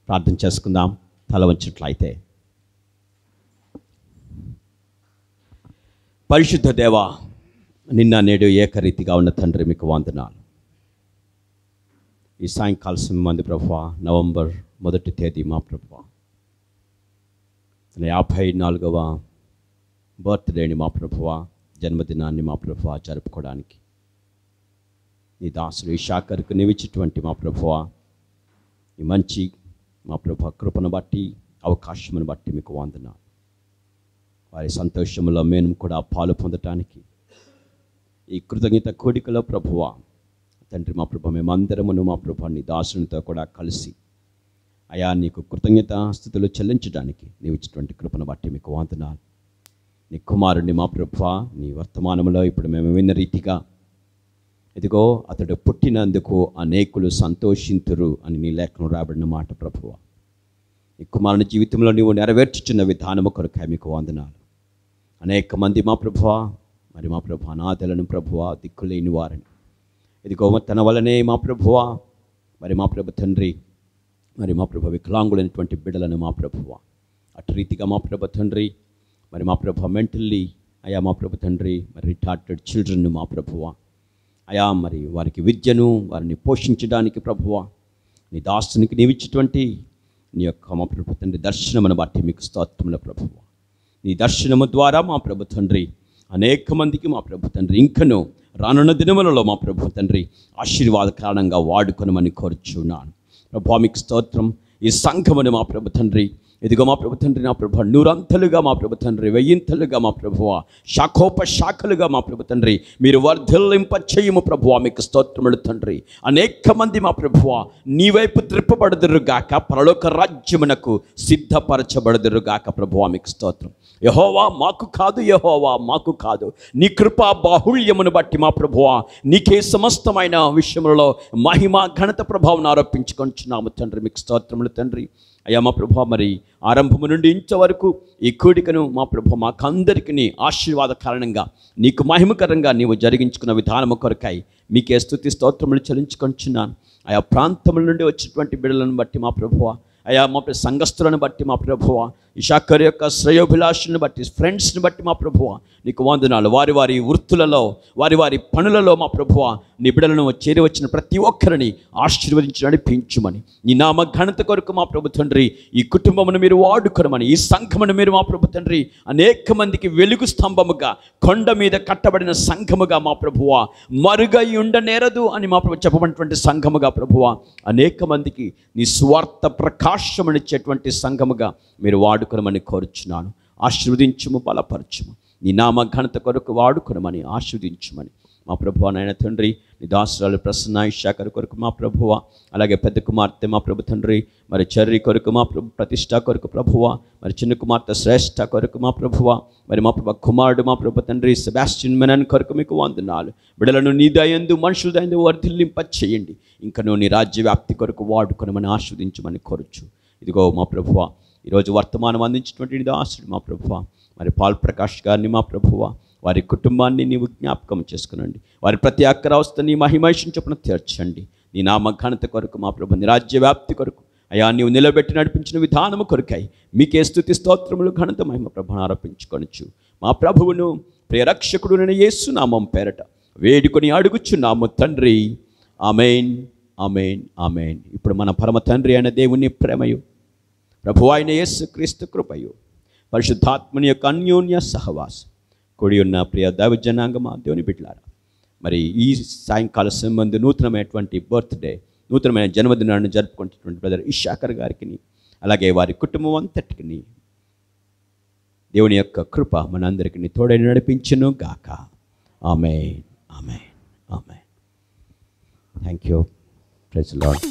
ప్రార్థన చేసుకుందాం తల వంచినట్లయితే. పరిశుద్ధ దేవ, నిన్న నేడు ఏకరీతిగా ఉన్న తండ్రి మీకు వందనాలు. ఈ సాయంకాల సమయం ప్రభువా, నవంబర్ 1వ తేదీ మా ప్రభువా 54వ బర్త్డేని మా ప్రభువా, జన్మదినాన్ని మా ప్రభువా జరుపుకోవడానికి నీ దాసుడు ఈ శాఖకు నివిచ్చినటువంటి మా ప్రభువా ఈ మంచి మా ప్రభువా కృపను బట్టి అవకాశమును బట్టి మీకు వందనాలు. వారి సంతోషంలో మేము కూడా పాలు పొందటానికి ఈ కృతజ్ఞత కోడికలో ప్రభువా తండ్రి మా ప్రభు మేమందరమును మా ప్రభు నీ దాసునితో కూడా కలిసి అయా నీకు కృతజ్ఞత స్థుతులు చెల్లించడానికి నీవు ఇచ్చినటువంటి కృపను బట్టి మీకు వందనాలు. నీ కుమారుడిని మా ప్రభువా నీ వర్తమానంలో ఇప్పుడు మేము విన్న రీతిగా ఇదిగో అతడు పుట్టినందుకు అనేకులు సంతోషింతురు అని నీ లేఖనం రాబడిన మాట ప్రభువా. నీ కుమారుని జీవితంలో నీవు నెరవేర్చుచున్న విధానము కొరకాయ మీకు వందనాలు. అనేక మంది మా ప్రభువా మరి మా ప్రభు అనాథలను ప్రభువా దిక్కులేని వారిని ఇదిగో తన వలనే మా ప్రభువా మరి మా ప్రభు తండ్రి మరి మా ప్రభు వికలాంగులైనటువంటి బిడ్డలను మా ప్రభువా అటు రీతిగా మా ప్రభు తండ్రి మరి మా ప్రభు మెంటల్లీ అయా మా ప్రభు తండ్రి మరి రిటార్టెడ్ చిల్డ్రన్ మా ప్రభువా అయా మరి వారికి విద్యను వారిని పోషించడానికి ప్రభువా నీ దాసునికి నీవిచ్చినటువంటి నీ యొక్క మా ప్రభు తండ్రి దర్శనమును బట్టి మీకు స్తోత్రముల ప్రభువా. నీ దర్శనము ద్వారా మా ప్రభు తండ్రి అనేక మందికి మా ప్రభు తండ్రి ఇంకను రానున్న దినములలో మా ప్రభు తండ్రి ఆశీర్వాద కారణంగా వాడుకొనమని కోరుచున్నాను ప్రభువా. మీకు స్తోత్రం. ఈ సంఘమును మా ప్రభు తండ్రి ఇదిగో మా ప్రభు తండ్రి నా ప్రభు నూరంతలుగా మా ప్రభు తండ్రి వెయ్యింతలుగా మా ప్రభువ శాఖోపశాఖలుగా మా ప్రభు తండ్రి మీరు వర్ధిల్లింప చేయము ప్రభువా. మీకు స్తోత్రములు తండ్రి. అనేక మంది మా ప్రభువ నీ వైపు త్రిప్పబడదురుగాక పరలోక రాజ్యమునకు సిద్ధపరచబడదురుగాక ప్రభువా. మీకు స్తోత్రం. యెహోవా మాకు కాదు, యెహోవా మాకు కాదు, నీ కృపా బాహుళ్యమును బట్టి మా ప్రభువా నీకే సమస్తమైన విషయములలో మహిమ ఘనత ప్రభావం ఆరోపించుకొంచున్నాము తండ్రి. మీకు స్తోత్రములు తండ్రి. అయ్యా మా ప్రభు మరి ఆరంభము నుండి ఇంతవరకు ఈ కూడికను మా ప్రభు మాకందరికీ ఆశీర్వాద కారణంగా నీకు మహిమకరంగా నీవు జరిగించుకున్న విధానము కొరకాయి మీకే స్తుతి స్తోత్రములు చెల్లించుకొంచున్నాను. ఆయా ప్రాంతముల నుండి వచ్చినటువంటి బిడ్డలను బట్టి మా ప్రభువ అయా మా సంఘస్థులను బట్టి మా ప్రభువ ఇషాకర్ యొక్క శ్రేయోభిలాషులను బట్టి ఫ్రెండ్స్ని బట్టి మా ప్రభువ నీకు వందనాలు. వారి వారి వృత్తులలో వారి వారి పనులలో మా ప్రభువ నీ బిడ్డలను చేరి వచ్చిన ప్రతి ఒక్కరిని ఆశీర్వదించి నడిపించుమని నీ నామ ఘనత కొరకు మా ప్రభు తండ్రి ఈ కుటుంబమును మీరు వాడుకొనమని ఈ సంఘమును మీరు మా ప్రభు తండ్రి అనేక మందికి వెలుగు స్తంభముగా కొండ మీద కట్టబడిన సంఘముగా మా ప్రభువ మరుగై ఉండనేరదు అని మా ప్రభు చెప్పబడినటువంటి సంఘముగా ప్రభువ అనేక మందికి నీ స్వార్థ ప్రకాశమునిచ్చేటువంటి సంఘముగా మీరు వాడుకొనమని కోరుచున్నాను. ఆశీర్వదించుము, బలపరచుము, నీ నామ ఘనత కొరకు వాడుకొనమని ఆశీర్వదించుమని మా ప్రభువా నాయన తండ్రి. నీ దాసురాలు ప్రసన్న ఇషాకర్ కొరకు మా ప్రభువ అలాగే పెద్ద కుమార్తె మా ప్రభు తండ్రి మరి చెర్రి కొరకు మా ప్రభు ప్రతిష్ట కొరకు ప్రభువ మరి చిన్న కుమార్తె శ్రేష్ఠ కొరకు మా ప్రభువ మరి మా ప్రభు కుమారుడు మా ప్రభు తండ్రి సెబాస్టియన్ మెనన్ కొరకు మీకు వందనాలు. బిడ్డలను నీ దయందు మనుషుల దయందు వర్ధిల్లింప చేయండి. ఇంకనూ నీ రాజ్య వ్యాప్తి కొరకు వాడుకొనమని ఆశీర్వదించమని కోరుచు. ఇదిగో మా ప్రభువ ఈరోజు వర్తమానం అందించినటువంటి దాసుడు మా ప్రభువ మరి పాల్ ప్రకాష్ గారిని మా ప్రభువ వారి కుటుంబాన్ని నీవు జ్ఞాపకం చేసుకునండి. వారి ప్రతి అక్కరావస్థని మహిమైషం చొప్పున తీర్చండి. నీ నామ ఘనత కొరకు మా ప్రభు నీ రాజ్య వ్యాప్తి కొరకు అయా నీవు నిలబెట్టి నడిపించిన విధానము కొరకై మీకే స్తుతి స్తోత్రములు ఘనత మహిమ ప్రభుని ఆరోపించుకొనొచ్చు. మా ప్రభువును ప్రియరక్షకుడు నేను యేసు నామం పేరట వేడుకొని అడుగుచున్నాము తండ్రి. ఆమేన్, ఆమేన్, ఆమేన్. ఇప్పుడు మన పరమ తండ్రి అయిన దేవుని ప్రేమయు ప్రభు అయిన యేసు క్రీస్తు కృపయు పరిశుద్ధాత్మని యొక్క అన్యోన్య సహవాసం కూడి ఉన్న ప్రియ దైవ జనాంగమా దేవుని బిడ్డలారా మరి ఈ సాయంకాల సంబంధ నూతనమైనటువంటి బర్త్డే నూతనమైన జన్మదినాన్ని జరుపుకుంటున్నటువంటి బ్రదర్ ఇషాకర్ గారికి అలాగే వారి కుటుంబం అంతటికి దేవుని యొక్క కృప మనందరికీ తోడై నడిపించును గాక. Amen, amen, amen. Thank you. Praise the lord.